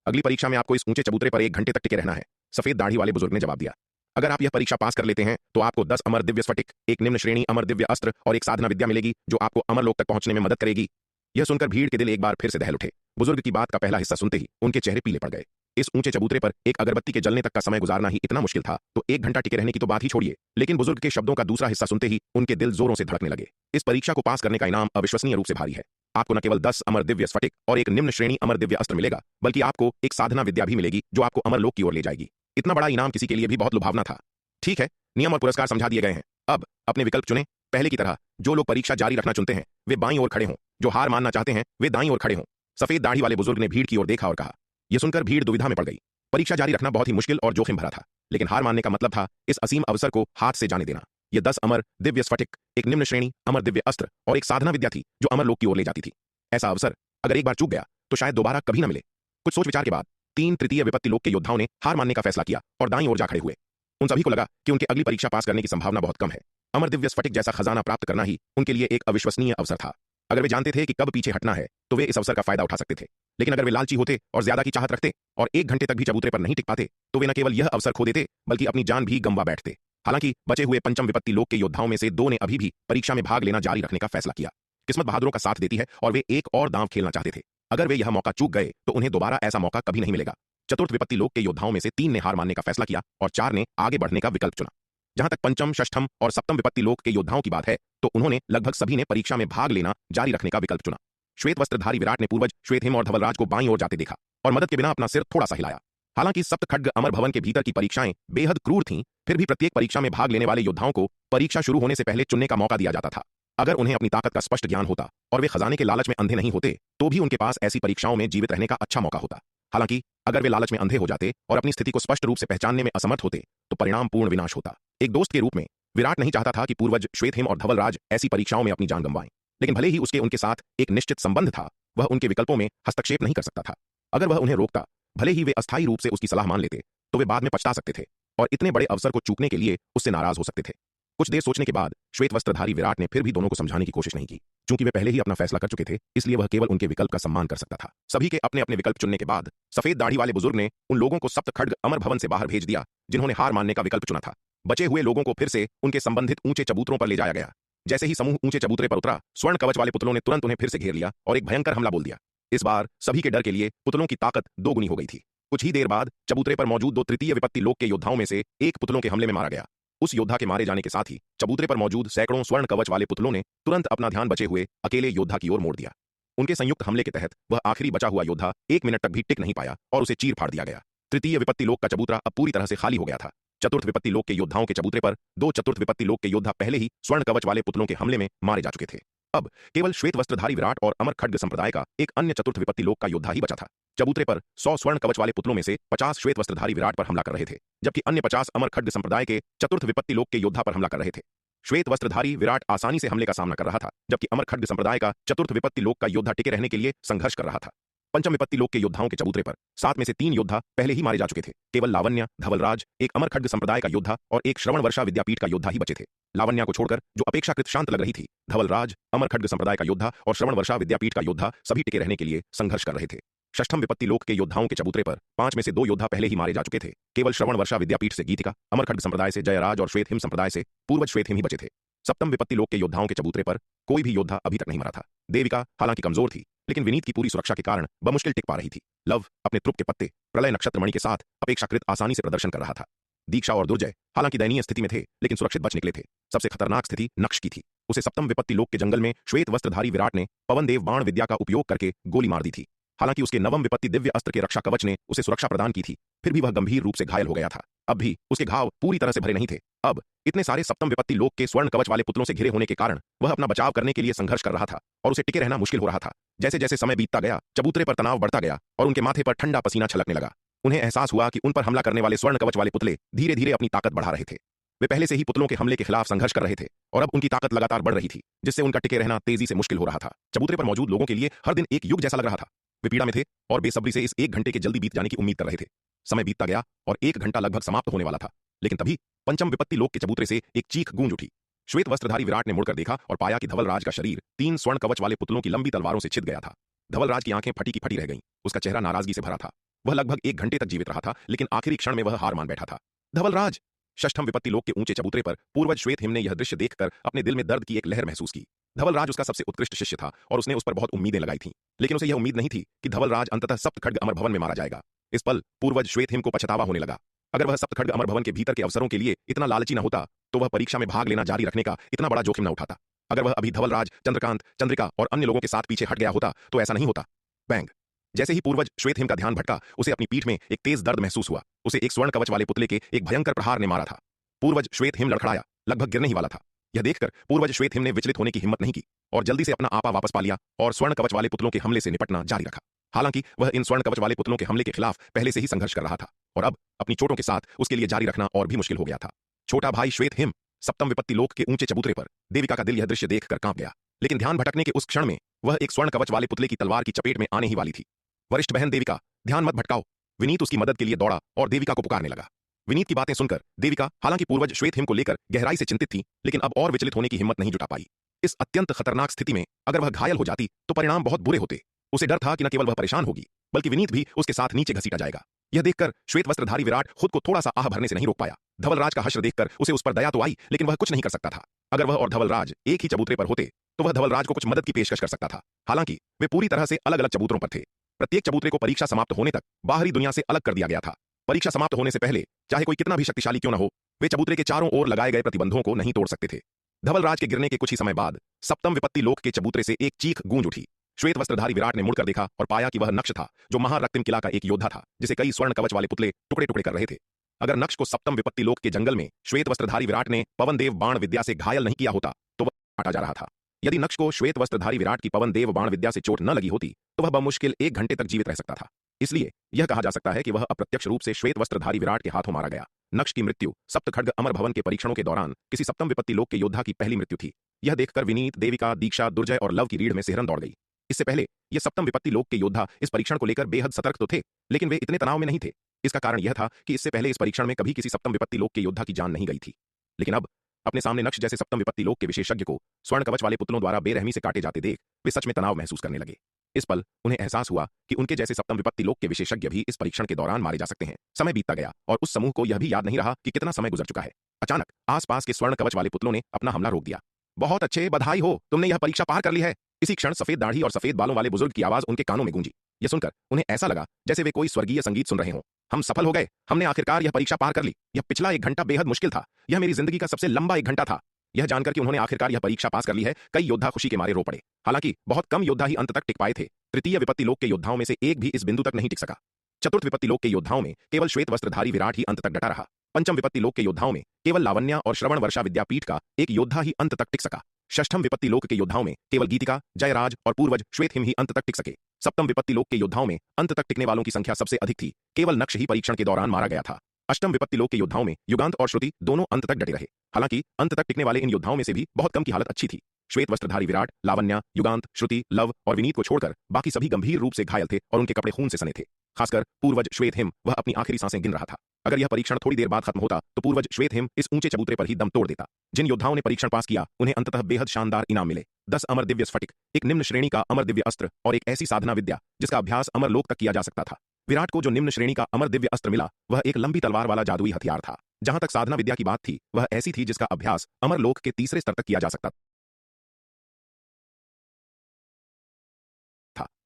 अगली परीक्षा में आपको इस ऊंचे चबूतरे पर 1 घंटे तक टिके रहना है। सफेद दाढ़ी वाले बुजुर्ग ने जवाब दिया। अगर आप यह परीक्षा पास कर लेते हैं तो आपको 10 अमर दिव्य स्फटिक, एक निम्न श्रेणी अमर दिव्य अस्त्र और एक साधना विद्या मिलेगी जो आपको अमर लोक तक पहुंचने में मदद करेगी। यह सुनकर भीड़ के दिल एक बार फिर से दहल उठे। बुजुर्ग की बात का पहला हिस्सा सुनते ही उनके चेहरे पीले पड़ गए। इस ऊंचे चबूतरे पर एक अगरबत्ती के जलने तक का समय गुजारना ही इतना मुश्किल था तो 1 घंटा टिके रहने की तो बात ही छोड़िए, लेकिन बुजुर्ग के शब्दों का दूसरा हिस्सा सुनते ही उनके दिल जोरों से धड़कने लगे। इस परीक्षा को पास करने का इनाम अविश्वसनीय रूप से भारी है। आपको न केवल 10 अमर दिव्य स्फटिक और एक निम्न श्रेणी अमर दिव्य अस्त्र मिलेगा, बल्कि आपको एक साधना विद्या भी मिलेगी जो आपको अमरलोक की ओर ले जाएगी। इतना बड़ा इनाम किसी के लिए भी बहुत लुभावना था। ठीक है, नियम और पुरस्कार समझा दिए गए हैं। अब अपने विकल्प चुनें। पहले की तरह जो लोग परीक्षा जारी रखना चुनते हैं वे बाईं ओर खड़े हों, जो हार मानना चाहते हैं वे दाईं ओर खड़े हों। सफेद दाढ़ी वाले बुजुर्ग ने भीड़ की ओर देखा और कहा। यह सुनकर भीड़ दुविधा में पड़ गई। परीक्षा जारी रखना बहुत ही मुश्किल और जोखिम भरा था, लेकिन हार मानने का मतलब था इस असीम अवसर को हाथ से जाने देना। यह 10 अमर दिव्य स्फटिक, एक निम्न श्रेणी अमर दिव्य अस्त्र और एक साधना विद्या थी जो अमरलोक की ओर ले जाती थी। ऐसा अवसर अगर एक बार चूक गया तो शायद दोबारा कभी न मिले। कुछ सोच विचार के बाद 3 तृतीय विपत्ति लोक के योद्धाओं ने हार मानने का फैसला किया और दाईं ओर जा खड़े हुए। उन सभी को लगा कि उनके अगली परीक्षा पास करने की संभावना बहुत कम है। अमर दिव्य स्फटिक जैसा खजाना प्राप्त करना ही उनके लिए एक अविश्वसनीय अवसर था। अगर वे जानते थे कि कब पीछे हटना है तो वे इस अवसर का फायदा उठा सकते थे, लेकिन अगर वे लालची होते और ज्यादा की चाहत रखते और 1 घंटे तक भी चबूतरे पर नहीं टिक पाते तो वे न केवल यह अवसर खो देते बल्कि अपनी जान भी गंवा बैठते। हालांकि बचे हुए पंचम विपत्ति लोक के योद्धाओं में से 2 ने अभी भी परीक्षा में भाग लेना जारी रखने का फैसला किया। किस्मत बहादुरों का साथ देती है और वे एक और दांव खेलना चाहते थे। अगर वे यह मौका चूक गए तो उन्हें दोबारा ऐसा मौका कभी नहीं मिलेगा। चतुर्थ विपत्ति लोक के योद्धाओं में से 3 ने हार मानने का फैसला किया और 4 ने आगे बढ़ने का विकल्प चुना। जहां तक पंचम, षष्ठम और सप्तम विपत्ति लोक के योद्धाओं की बात है तो उन्होंने लगभग सभी ने परीक्षा में भाग लेना जारी रखने का विकल्प चुना। श्वेत वस्त्रधारी विराट ने पूर्वज श्वेतहिम और धवलराज को बाईं ओर जाते देखा और मदद के बिना अपना सिर थोड़ा सा हिलाया। हालांकि सप्त खड्ग अमर भवन के भीतर की परीक्षाएं बेहद क्रूर थीं, फिर भी प्रत्येक परीक्षा में भाग लेने वाले योद्धाओं को परीक्षा शुरू होने से पहले चुनने का मौका दिया जाता था। अगर उन्हें अपनी ताकत का स्पष्ट ज्ञान होता और वे खजाने के लालच में अंधे नहीं होते तो भी उनके पास ऐसी परीक्षाओं में जीवित रहने का अच्छा मौका होता। हालांकि अगर वे लालच में अंधे हो जाते और अपनी स्थिति को स्पष्ट रूप से पहचानने में असमर्थ होते तो परिणाम पूर्ण विनाश होता। एक दोस्त के रूप में विराट नहीं चाहता था कि पूर्वज श्वेतहिम और धवलराज ऐसी परीक्षाओं में अपनी जान गंवाएं, लेकिन भले ही उसके उनके साथ एक निश्चित संबंध था, वह उनके विकल्पों में हस्तक्षेप नहीं कर सकता था। अगर वह उन्हें रोकता, भले ही वे अस्थायी रूप से उसकी सलाह मान लेते, तो वे बाद में पछता सकते थे और इतने बड़े अवसर को चूकने के लिए उससे नाराज हो सकते थे। कुछ देर सोचने के बाद श्वेत वस्त्रधारी विराट ने फिर भी दोनों को समझाने की कोशिश नहीं की। चूंकि वे पहले ही अपना फैसला कर चुके थे, इसलिए वह केवल उनके विकल्प का सम्मान कर सकता था। सभी के अपने अपने विकल्प चुनने के बाद सफेद दाढ़ी वाले बुजुर्ग ने उन लोगों को सप्त खड्ग अमर भवन से बाहर भेज दिया जिन्होंने हार मानने का विकल्प चुना था। बचे हुए लोगों को फिर से उनके संबंधित ऊंचे चबूतरों पर ले जाया गया। जैसे ही समूह ऊंचे चबूतरे पर उतरा, स्वर्ण कवच वाले पुतलों ने तुरंत उन्हें फिर से घेर लिया और एक भयंकर हमला बोल दिया। इस बार सभी के डर के लिए पुतलों की ताकत दोगुनी हो गई थी। कुछ ही देर बाद चबूतरे पर मौजूद 2 तृतीय विपत्ति लोक के योद्धाओं में से एक पुतलों के हमले में मारा गया। उस योद्धा के मारे जाने के साथ ही चबूतरे पर मौजूद सैकड़ों स्वर्ण कवच वाले पुतलों ने तुरंत अपना ध्यान बचे हुए अकेले योद्धा की ओर मोड़ दिया। उनके संयुक्त हमले के तहत वह आखिरी बचा हुआ योद्धा 1 मिनट तक भी टिक नहीं पाया और उसे चीर फाड़ दिया गया। तृतीय विपत्ति लोक का चबूतरा अब पूरी तरह से खाली हो गया था। चतुर्थ विपत्ति लोक के योद्धाओं के चबूतरे पर 2 चतुर्थ विपत्ति लोक के योद्धा पहले ही स्वर्ण कवच वाले पुतलों के हमले में मारे जा चुके थे। अब केवल श्वेत वस्त्रधारी विराट और अमर खड्ग संप्रदाय का एक अन्य चतुर्थ विपत्ति लोक का योद्धा ही बचा था। चबूतरे पर 100 स्वर्ण कवच वाले पुतलों में से 50 श्वेत वस्त्रधारी विराट पर हमला कर रहे थे, जबकि अन्य 50 अमर खड्ग संप्रदाय के चतुर्थ विपत्ति लोक के योद्धा पर हमला कर रहे थे। श्वेत वस्त्रधारी विराट आसानी से हमले का सामना कर रहा था, जबकि अमर खड्ग संप्रदाय का चतुर्थ विपत्ति लोक का योद्धा टिके रहने के लिए संघर्ष कर रहा था। पंचम विपत्ति लोक के योद्धाओं के चबूतरे पर 7 में से 3 योद्धा पहले ही मारे जा चुके थे। केवल लावण्य, धवलराज, एक अमर खड्ग संप्रदाय का योद्धा और एक श्रवण वर्षा विद्यापीठ का योद्धा ही बचे थे। लावण्या को छोड़कर जो अपेक्षाकृत शांत लग रही थी, धवलराज, अमर खड्ग संप्रदाय का योद्धा और श्रवण वर्षा विद्यापीठ का योद्धा सभी टिके रहने के लिए संघर्ष कर रहे थे। षष्ठम विपत्ति लोक के योद्धाओं के चबूतरे पर 5 में से 2 योद्धा पहले ही मारे जा चुके थे। केवल श्रवण वर्षा विद्यापीठ से गीतिका, अमर खड्ग संप्रदाय से जयराज और श्वेतहिम संप्रदाय से पूर्वज श्वेतहिम ही बचे थे। सप्तम विपत्ति लोक के योद्धाओं के चबूतरे पर कोई भी योद्धा अभी तक नहीं मरा था। देविका हालांकि कमजोर थी, लेकिन विनीत की पूरी सुरक्षा के कारण बमुश्किल टिक पा रही थी। लव अपने त्रुप के पत्ते प्रलय नक्षत्र मणि के साथ अपेक्षाकृत आसानी से प्रदर्शन कर रहा था। दीक्षा और दुर्जय हालांकि दयनीय स्थिति में थे, लेकिन सुरक्षित बच निकले थे। सबसे खतरनाक स्थिति नक्श की थी। उसे सप्तम विपत्ति लोक के जंगल में श्वेत वस्त्रधारी विराट ने पवन देव बाण विद्या का उपयोग करके गोली मार दी थी। हालांकि उसके नवम विपत्ति दिव्य अस्त्र के रक्षा कवच ने उसे सुरक्षा प्रदान की थी, फिर भी वह गंभीर रूप से घायल हो गया था। अब भी उसके घाव पूरी तरह से भरे नहीं थे। अब इतने सारे सप्तम विपत्ति लोक के स्वर्ण कवच वाले पुतलों से घिरे होने के कारण वह अपना बचाव करने के लिए संघर्ष कर रहा था और उसे टिके रहना मुश्किल हो रहा था। जैसे जैसे समय बीतता गया, चबूतरे पर तनाव बढ़ता गया और उनके माथे पर ठंडा पसीना छलकने लगा। उन्हें एहसास हुआ कि उन पर हमला करने वाले स्वर्ण कवच वाले पुतले धीरे धीरे अपनी ताकत बढ़ा रहे थे। वे पहले से ही पुतलों के हमले के खिलाफ संघर्ष कर रहे थे और अब उनकी ताकत लगातार बढ़ रही थी, जिससे उनका टिके रहना तेजी से मुश्किल हो रहा था। चबूतरे पर मौजूद लोगों के लिए हर दिन एक युग जैसा लग रहा था। वे पीड़ा में थे और बेसब्री से इस 1 घंटे के जल्दी बीत जाने की उम्मीद कर रहे थे। समय बीतता गया और 1 घंटा लगभग समाप्त होने वाला था, लेकिन तभी पंचम विपत्ति लोक के चबूतरे से एक चीख गूंज उठी। श्वेत वस्त्रधारी विराट ने मुड़कर देखा और पाया कि धवलराज का शरीर 3 स्वर्ण कवच वाले पुतलों की लंबी तलवारों से छिद गया था। धवलराज की आंखें फटी की फटी रह गईं। उसका चेहरा नाराजगी से भरा था। वह लगभग 1 घंटे तक जीवित रहा था, लेकिन आखिरी क्षण में वह हार मान बैठा था। धवलराज! षष्ठम विपत्ति लोक के ऊंचे चबूतरे पर पूर्वज श्वेतहिम ने यह दृश्य देखकर अपने दिल में दर्द की एक लहर महसूस की। धवलराज उसका सबसे उत्कृष्ट शिष्य था और उसने उस पर बहुत उम्मीदें लगाई थीं, लेकिन उसे यह उम्मीद नहीं थी कि धवलराज अंततः सप्त खड्ग अमर भवन में मारा जाएगा। इस पल पूर्वज श्वेतहिम को पछतावा होने लगा। अगर वह सप्तखड्ग अमर भवन के भीतर के अवसरों के लिए इतना लालची न होता तो वह परीक्षा में भाग लेना जारी रखने का इतना बड़ा जोखिम न उठाता। अगर वह अभी धवलराज, चंद्रकांत, चंद्रिका और अन्य लोगों के साथ पीछे हट गया होता तो ऐसा नहीं होता। बैंग! जैसे ही पूर्वज श्वेतहिम का ध्यान भटका, उसे अपनी पीठ में एक तेज दर्द महसूस हुआ। उसे एक स्वर्ण कवच वाले पुतले के एक भयंकर प्रहार ने मारा था। पूर्वज श्वेतहिम लड़खड़ाया, लगभग गिरने ही वाला था। यह देखकर पूर्वज श्वेतहिम ने विचलित होने की हिम्मत नहीं की और जल्दी से अपना आपा वापस पा लिया और स्वर्ण कवच वाले पुतलों के हमले से निपटना जारी रखा। हालांकि वह इन स्वर्ण कवच वाले पुतलों के हमले के खिलाफ पहले से ही संघर्ष कर रहा था और अब अपनी चोटों के साथ उसके लिए जारी रखना और भी मुश्किल हो गया था। छोटा भाई श्वेतहिम! सप्तम विपत्ति लोक के ऊंचे चबूतरे पर देविका का दिल यह दृश्य देखकर कांप गया, लेकिन ध्यान भटकने के उस क्षण में वह एक स्वर्ण कवच वाले पुतले की तलवार की चपेट में आने ही वाली थी। वरिष्ठ बहन देविका, ध्यान मत भटकाओ। विनीत उसकी मदद के लिए दौड़ा और देविका को पुकारने लगा। विनीत की बातें सुनकर देविका, हालांकि पूर्वज श्वेतहिम को लेकर गहराई से चिंतित थी, लेकिन अब और विचलित होने की हिम्मत नहीं जुटा पाई। इस अत्यंत खतरनाक स्थिति में अगर वह घायल हो जाती तो परिणाम बहुत बुरे होते। उसे डर था कि न केवल वह परेशान होगी, बल्कि विनीत भी उसके साथ नीचे घसीटा जाएगा। यह देखकर श्वेत वस्त्रधारी विराट खुद को थोड़ा सा आह भरने से नहीं रोक पाया। धवलराज का हश्र देखकर उसे उस पर दया तो आई, लेकिन वह कुछ नहीं कर सकता था। अगर वह और धवलराज एक ही चबूतरे पर होते तो वह धवलराज को कुछ मदद की पेशकश कर सकता था। हालांकि वे पूरी तरह से अलग अलग चबूतरों पर थे। प्रत्येक चबूतरे को परीक्षा समाप्त होने तक बाहरी दुनिया से अलग कर दिया गया था। परीक्षा समाप्त होने से पहले चाहे कोई कितना भी शक्तिशाली क्यों न हो, वे चबूतरे के चारों ओर लगाए गए प्रतिबंधों को नहीं तोड़ सकते थे। धवलराज के गिरने के कुछ ही समय बाद सप्तम विपत्ति लोक के चबूतरे से एक चीख गूंज उठी। श्वेत वस्त्रधारी विराट ने मुड़कर देखा और पाया कि वह नक्श था, जो महारक्तिम किला का एक योद्धा था, जिसे कई स्वर्ण कवच वाले पुतले टुकड़े टुकड़े कर रहे थे। अगर नक्श को सप्तम विपत्ति लोक के जंगल में श्वेत वस्त्रधारी विराट ने पवन देव बाण विद्या से घायल नहीं किया होता तो वह काटा जा रहा था। यदि नक्श को श्वेत वस्त्रधारी विराट की पवन देव बाण विद्या से चोट न लगी होती तो वह बमुश्किल 1 घंटे तक जीवित रह सकता था। इसलिए यह कहा जा सकता है कि वह अप्रत्यक्ष रूप से श्वेत वस्त्रधारी विराट के हाथों मारा गया। नक्श की मृत्यु सप्तखड्ग अमर भवन के परीक्षणों के दौरान किसी सप्तम विपत्ति लोक के योद्धा की पहली मृत्यु थी। यह देखकर विनीत, देविका, दीक्षा, दुर्जय और लव की रीढ़ में सिहरन दौड़ गई। इससे पहले ये सप्तम विपत्ति लोक के योद्धा इस परीक्षण को लेकर बेहद सतर्क तो थे, लेकिन वे इतने तनाव में नहीं थे। इसका कारण यह था कि इससे पहले इस परीक्षण में कभी किसी सप्तम विपत्ति लोक के योद्धा की जान नहीं गई थी। लेकिन अब अपने सामने नक्श जैसे सप्तम विपत्ति लोक के विशेषज्ञ को स्वर्ण कवच वाले पुतलों द्वारा बेरहमी से काटे जाते देख वे सच में तनाव महसूस करने लगे। इस पल उन्हें एहसास हुआ कि उनके जैसे सप्तम विपत्ति लोक के विशेषज्ञ भी इस परीक्षण के दौरान मारे जा सकते हैं। समय बीतता गया और उस समूह को यह भी याद नहीं रहा कि कितना समय गुजर चुका है। अचानक आसपास के स्वर्ण कवच वाले पुतलों ने अपना हमला रोक दिया। बहुत अच्छे, बधाई हो, तुमने यह परीक्षा पार कर ली है। इसी क्षण सफेद दाढ़ी और सफेद बालों वाले बुजुर्ग की आवाज उनके कानों में गूंजी। यह सुनकर उन्हें ऐसा लगा जैसे वे कोई स्वर्गीय संगीत सुन रहे हों। हम सफल हो गए, हमने आखिरकार यह परीक्षा पार कर ली। यह पिछला 1 घंटा बेहद मुश्किल था। यह मेरी जिंदगी का सबसे लंबा 1 घंटा था। यह जानकर कि उन्होंने आखिरकार यह परीक्षा पास कर ली है, कई योद्धा खुशी के मारे रो पड़े। हालांकि बहुत कम योद्धा ही अंत तक टिक पाए थे। तृतीय विपत्ति लोक के योद्धाओं में से एक भी इस बिंदु तक नहीं टिक सका। चतुर्थ विपत्ति लोक के योद्धाओं में केवल श्वेत वस्त्रधारी विराट ही अंत तक डटा रहा। पंचम विपत्ति लोक के योद्धाओं में केवल लावण्या और श्रवण वर्षा विद्यापीठ का एक योद्धा ही अंत तक टिक सका। षष्ठम विपत्ति लोक के योद्धाओं में केवल गीतिका, जयराज और पूर्वज श्वेतहिम ही अंत तक टिक सके। सप्तम विपत्ति लोक के योद्धाओं में अंत तक टिकने वालों की संख्या सबसे अधिक थी। केवल नक्श ही परीक्षण के दौरान मारा गया था। अष्टम विपत्ति लोक के योद्धाओं में युगांत और श्रुति दोनों अंत तक डटे रहे। हालांकि अंत तक टिकने वाले इन योद्धाओं में से भी बहुत कम की हालत अच्छी थी। श्वेत वस्त्रधारी विराट, लावण्या, युगांत, श्रुति, लव और विनीत को छोड़कर बाकी सभी गंभीर रूप से घायल थे और उनके कपड़े खून से सने थे। खासकर पूर्वज श्वेतहिम, वह अपनी आखिरी सांसें गिन रहा था। अगर यह परीक्षण थोड़ी देर बाद खत्म होता तो पूर्वज श्वेतहिम इस ऊंचे चबूतरे पर ही दम तोड़ देता। जिन योद्धाओं ने परीक्षण पास किया उन्हें अंततः बेहद शानदार इनाम मिले। 10 अमर दिव्य स्फटिक, एक निम्न श्रेणी का अमर दिव्य अस्त्र और एक ऐसी साधना विद्या जिसका अभ्यास अमर लोक तक किया जा सकता था। विराट को जो निम्न श्रेणी का अमर दिव्य अस्त्र मिला वह एक लंबी तलवार वाला जादुई हथियार था। जहां तक साधना विद्या की बात थी, वह ऐसी थी जिसका अभ्यास अमर लोक के तीसरे स्तर तक किया जा सकता था।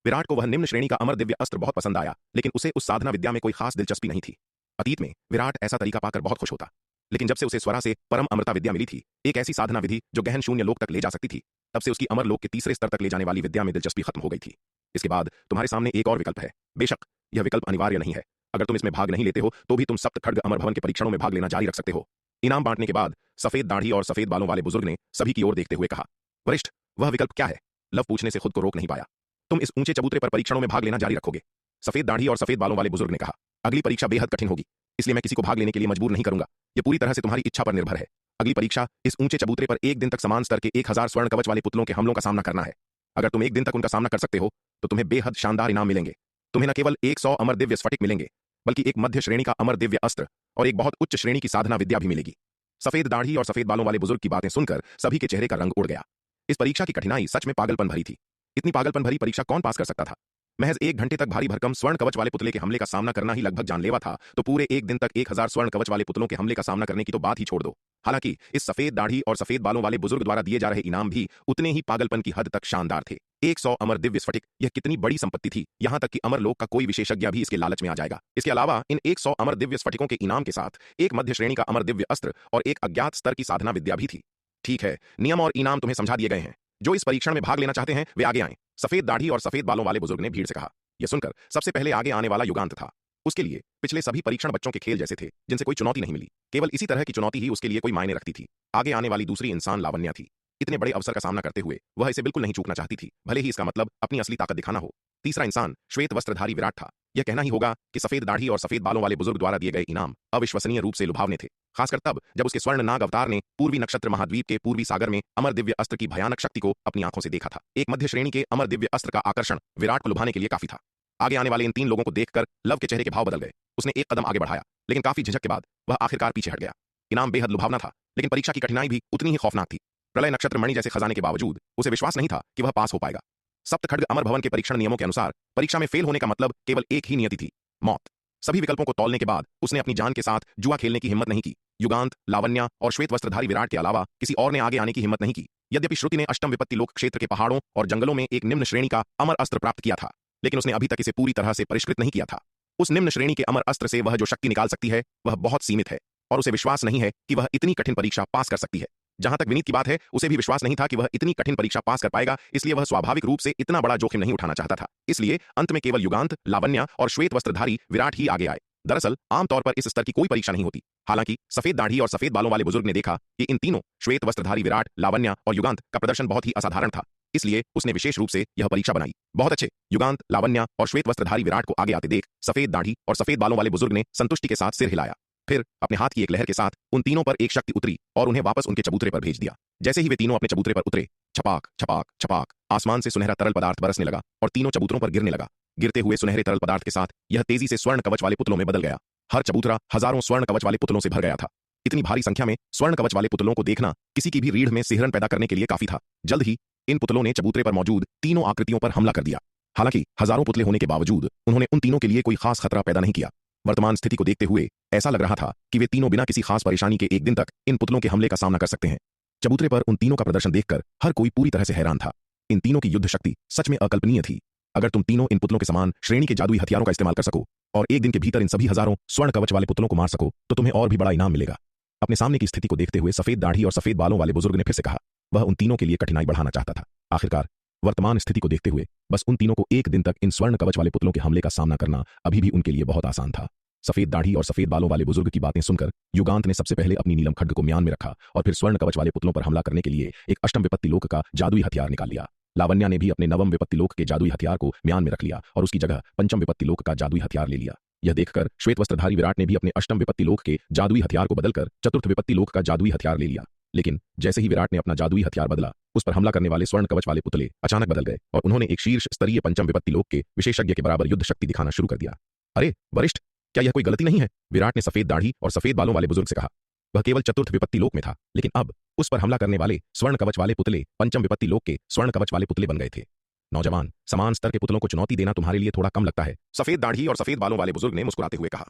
विराट को वह निम्न श्रेणी का अमर दिव्य अस्त्र बहुत पसंद आया, लेकिन उसे उस साधना विद्या में कोई खास दिलचस्पी नहीं थी। अतीत में विराट ऐसा तरीका पाकर बहुत खुश होता, लेकिन जब से उसे स्वरा से परम अमृता विद्या मिली थी, एक ऐसी साधना विधि जो गहन शून्य लोक तक ले जा सकती थी, तब से उसकी अमर लोक के तीसरे स्तर तक ले जाने वाली विद्या में दिलचस्पी खत्म हो गई थी। इसके बाद तुम्हारे सामने एक और विकल्प है। बेशक यह विकल्प अनिवार्य नहीं है। अगर तुम इसमें भाग नहीं लेते हो तो भी तुम सप्तखड्ग अमर भवन के परीक्षणों में भाग लेना जारी रख सकते हो। इनाम बांटने के बाद सफेद दाढ़ी और सफेद बालों वाले बुजुर्ग ने सभी की ओर देखते हुए कहा, वरिष्ठ, वह विकल्प क्या है? लव पूछने से खुद को रोक नहीं पाया। तुम इस ऊंचे चबूतरे पर परीक्षणों में भाग लेना जारी रखोगे? सफेद दाढ़ी और सफेद बालों वाले बुजुर्ग ने कहा, अगली परीक्षा बेहद कठिन होगी, इसलिए मैं किसी को भाग लेने के लिए मजबूर नहीं करूंगा। यह पूरी तरह से तुम्हारी इच्छा पर निर्भर है। अगली परीक्षा इस ऊंचे चबूतरे पर एक दिन तक समान स्तर के 1000 स्वर्ण कवच वाले पुतलों के हमलों का सामना करना है। अगर तुम एक दिन तक उनका सामना कर सकते हो तो तुम्हें बेहद शानदार इनाम मिलेंगे। तुम्हें न केवल 100 अमर दिव्य स्फटिक मिलेंगे, बल्कि एक मध्य श्रेणी का अमर दिव्य अस्त्र और एक बहुत उच्च श्रेणी की साधना विद्या भी मिलेगी। सफेद दाढ़ी और सफेद बालों वाले बुजुर्ग की बातें सुनकर सभी के चेहरे का रंग उड़ गया। इस परीक्षा की कठिनाई सच में पागलपन भरी थी। इतनी पागलपन भरी परीक्षा कौन पास कर सकता था? महज 1 घंटे तक भारी भरकम स्वर्ण कवच वाले पुतले के हमले का सामना करना ही लगभग जानलेवा था, तो पूरे एक दिन तक 1000 स्वर्ण कवच वाले पुतलों के हमले का सामना करने की तो बात ही छोड़ दो। हालांकि इस सफेद दाढ़ी और सफेद बालों वाले बुजुर्ग द्वारा दिए जा रहे इनाम भी उतने ही पागलपन की हद तक शानदार थे। 100 अमर दिव्य स्फटिक, यह कितनी बड़ी संपत्ति थी, यहां तक कि अमरलोक का कोई विशेषज्ञ भी इसके लालच में आ जाएगा। इसके अलावा इन 100 अमर दिव्य स्फटिकों के इनाम के साथ एक मध्य श्रेणी का अमर दिव्य अस्त्र और एक अज्ञात स्तर की साधना विद्या भी थी। ठीक है, नियम और इनाम तुम्हें समझा दिए गए हैं। जो इस परीक्षण में भाग लेना चाहते हैं वे आगे आएं। सफेद दाढ़ी और सफेद बालों वाले बुजुर्ग ने भीड़ से कहा। यह सुनकर सबसे पहले आगे आने वाला युगांत था। उसके लिए पिछले सभी परीक्षण बच्चों के खेल जैसे थे, जिनसे कोई चुनौती नहीं मिली। केवल इसी तरह की चुनौती ही उसके लिए कोई मायने रखती थी। आगे आने वाली दूसरी इंसान लावण्या थी। इतने बड़े अवसर का सामना करते हुए वह इसे बिल्कुल नहीं चूकना चाहती थी, भले ही इसका मतलब अपनी असली ताकत दिखाना हो। तीसरा इंसान श्वेत वस्त्रधारी विराट था। यह कहना ही होगा कि सफेद दाढ़ी और सफेद बालों वाले बुजुर्ग द्वारा दिए गए इनाम अविश्वसनीय रूप से लुभावने थे, खासकर तब जब उसके स्वर्ण नाग अवतार ने पूर्वी नक्षत्र महाद्वीप के पूर्वी सागर में अमर दिव्य अस्त्र की भयानक शक्ति को अपनी आंखों से देखा था। एक मध्य श्रेणी के अमर दिव्य अस्त्र का आकर्षण विराट को लुभाने के लिए काफी था। आगे आने वाले इन 3 लोगों को देखकर लव के चेहरे के भाव बदल गए। उसने एक कदम आगे बढ़ाया, लेकिन काफी झिझक के बाद वह आखिरकार पीछे हट गया। इनाम बेहद लुभावना था, लेकिन परीक्षा की कठिनाई भी उतनी ही खौफनाक थी। प्रलय नक्षत्र मणि जैसे खजाने के बावजूद उसे विश्वास नहीं था कि वह पास हो पाएगा। सप्त खड्ग अमर भवन के परीक्षण नियमों के अनुसार परीक्षा में फेल होने का मतलब केवल एक ही नियति थी, मौत। सभी विकल्पों को तौलने के बाद उसने अपनी जान के साथ जुआ खेलने की हिम्मत नहीं की। युगांत, लावण्या और श्वेत वस्त्रधारी विराट के अलावा किसी और ने आगे आने की हिम्मत नहीं की। यद्यपि श्रुति ने अष्टम विपत्ति लोक क्षेत्र के पहाड़ों और जंगलों में एक निम्न श्रेणी का अमर अस्त्र प्राप्त किया था, लेकिन उसने अभी तक इसे पूरी तरह से परिष्कृत नहीं किया था। उस निम्न श्रेणी के अमर अस्त्र से वह जो शक्ति निकाल सकती है वह बहुत सीमित है, और उसे विश्वास नहीं है कि वह इतनी कठिन परीक्षा पास कर सकती है। जहां तक विनीत की बात है, उसे भी विश्वास नहीं था कि वह इतनी कठिन परीक्षा पास कर पाएगा, इसलिए वह स्वाभाविक रूप से इतना बड़ा जोखिम नहीं उठाना चाहता था। इसलिए अंत में केवल युगांत, लावण्या और श्वेत वस्त्रधारी विराट ही आगे आए। दरअसल आमतौर पर इस स्तर की कोई परीक्षा नहीं होती। हालांकि सफेद दाढ़ी और सफेद बालों वाले बुजुर्ग ने देखा कि इन तीनों श्वेत वस्त्रधारी विराट, लावण्या और युगांत का प्रदर्शन बहुत ही असाधारण था, इसलिए उसने विशेष रूप से यह परीक्षा बनाई। बहुत अच्छे। युगांत, लावण्या और श्वेत वस्त्रधारी विराट को आगे आते देख सफेद दाढ़ी और सफेद बालों वाले बुजुर्ग ने संतुष्टि के साथ सिर हिलाया। फिर अपने हाथ की एक लहर के साथ उन तीनों पर एक शक्ति उतरी और उन्हें वापस उनके चबूतरे पर भेज दिया। जैसे ही वे तीनों अपने चबूतरे पर उतरे, छपाक छपाक छपाक आसमान से सुनहरा तरल पदार्थ बरसने लगा और तीनों चबूतरों पर गिरने लगा। गिरते हुए सुनहरे तरल पदार्थ के साथ यह तेजी से स्वर्ण कवच वाले पुतलों में बदल गया। हर चबूतरा हजारों स्वर्ण कवच वाले पुतलों से भर गया था। इतनी भारी संख्या में स्वर्ण कवच वाले पुतलों को देखना किसी की भी रीढ़ में सिहरन पैदा करने के लिए काफी था। जल्द ही इन पुतलों ने चबूतरे पर मौजूद तीनों आकृतियों पर हमला कर दिया। हालांकि हजारों पुतले होने के बावजूद उन्होंने उन तीनों के लिए कोई खास खतरा पैदा नहीं किया। वर्तमान स्थिति को देखते हुए ऐसा लग रहा था कि वे तीनों बिना किसी खास परेशानी के एक दिन तक इन पुतलों के हमले का सामना कर सकते हैं। चबूतरे पर उन तीनों का प्रदर्शन देखकर हर कोई पूरी तरह से हैरान था। इन तीनों की युद्ध शक्ति सच में अकल्पनीय थी। अगर तुम तीनों इन पुतलों के समान श्रेणी के जादुई हथियारों का इस्तेमाल कर सको और एक दिन के भीतर इन सभी हजारों स्वर्ण कवच वाले पुतलों को मार सको तो तुम्हें और भी बड़ा इनाम मिलेगा। अपने सामने की स्थिति को देखते हुए सफेद दाढ़ी और सफेद बालों वाले बुजुर्ग ने फिर से कहा। वह उन तीनों के लिए कठिनाई बढ़ाना चाहता था। आखिरकार वर्तमान स्थिति को देखते हुए बस उन तीनों को एक दिन तक इन स्वर्ण कवच वाले पुतलों के हमले का सामना करना अभी भी उनके लिए बहुत आसान था। सफेद दाढ़ी और सफेद बालों वाले बुजुर्ग की बातें सुनकर युगांत ने सबसे पहले अपनी नीलम खड्ग को म्यान में रखा और फिर स्वर्ण कवच वाले पुतलों पर हमला करने के लिए एक अष्टम विपत्ति लोक का जादुई हथियार निकाल लिया। लावण्या ने भी अपने नवम विपत्ति लोक के जादुई हथियार को म्यान में रख लिया और उसकी जगह पंचम विपत्ति लोक का जादुई हथियार ले लिया। यह देखकर श्वेत वस्त्रधारी विराट ने भी अपने अष्टम विपत्ति लोक के जादुई हथियार को बदलकर चतुर्थ विपत्ति लोक का जादुई हथियार ले लिया। लेकिन जैसे ही विराट ने अपना जादुई हथियार बदला, उस पर हमला करने वाले स्वर्ण कवच वाले पुतले अचानक बदल गए और उन्होंने एक शीर्ष स्तरीय पंचम विपत्ति लोक के विशेषज्ञ के बराबर युद्ध शक्ति दिखाना शुरू कर दिया। अरे वरिष्ठ, क्या यह कोई गलती नहीं है? विराट ने सफेद दाढ़ी और सफेद बालों वाले बुजुर्ग से कहा। वह केवल चतुर्थ विपत्ति लोक में था, लेकिन अब उस पर हमला करने वाले स्वर्ण कवच वाले पुतले पंचम विपत्ति लोक के स्वर्ण कवच वाले पुतले बन गए थे। नौजवान, समान स्तर के पुतलों को चुनौती देना तुम्हारे लिए थोड़ा कम लगता है, सफेद दाढ़ी और सफेद बालों वाले बुजुर्ग ने मुस्कुराते हुए कहा।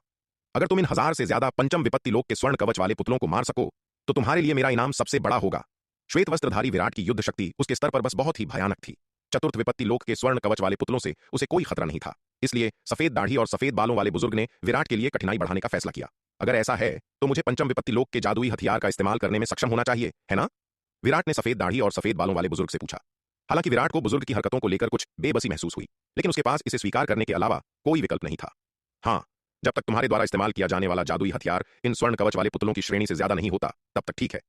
अगर तुम इन 1000 से ज्यादा पंचम विपत्ति लोक के स्वर्ण कवच वाले पुतलों को मार सको तो तुम्हारे लिए मेरा इनाम सबसे बड़ा होगा। श्वेत वस्त्रधारी विराट की युद्ध शक्ति उसके स्तर पर बस बहुत ही भयानक थी। चतुर्थ विपत्ति लोक के स्वर्ण कवच वाले पुतलों से उसे कोई खतरा नहीं था। इसलिए सफेद दाढ़ी और सफेद बालों वाले बुजुर्ग ने विराट के लिए कठिनाई बढ़ाने का फैसला किया। अगर ऐसा है तो मुझे पंचम विपत्ति लोक के जादुई हथियार का इस्तेमाल करने में सक्षम होना चाहिए, है ना? विराट ने सफेद दाढ़ी और सफेद बालों वाले बुजुर्ग से पूछा। हालांकि विराट को बुजुर्ग की हरकतों को लेकर कुछ बेबसी महसूस हुई, लेकिन उसके पास इसे स्वीकार करने के अलावा कोई विकल्प नहीं था। हाँ, जब तक तुम्हारे द्वारा इस्तेमाल किया जाने वाला जादुई हथियार इन स्वर्ण कवच वाले पुतलों की श्रेणी से ज्यादा नहीं होता, तब तक ठीक है।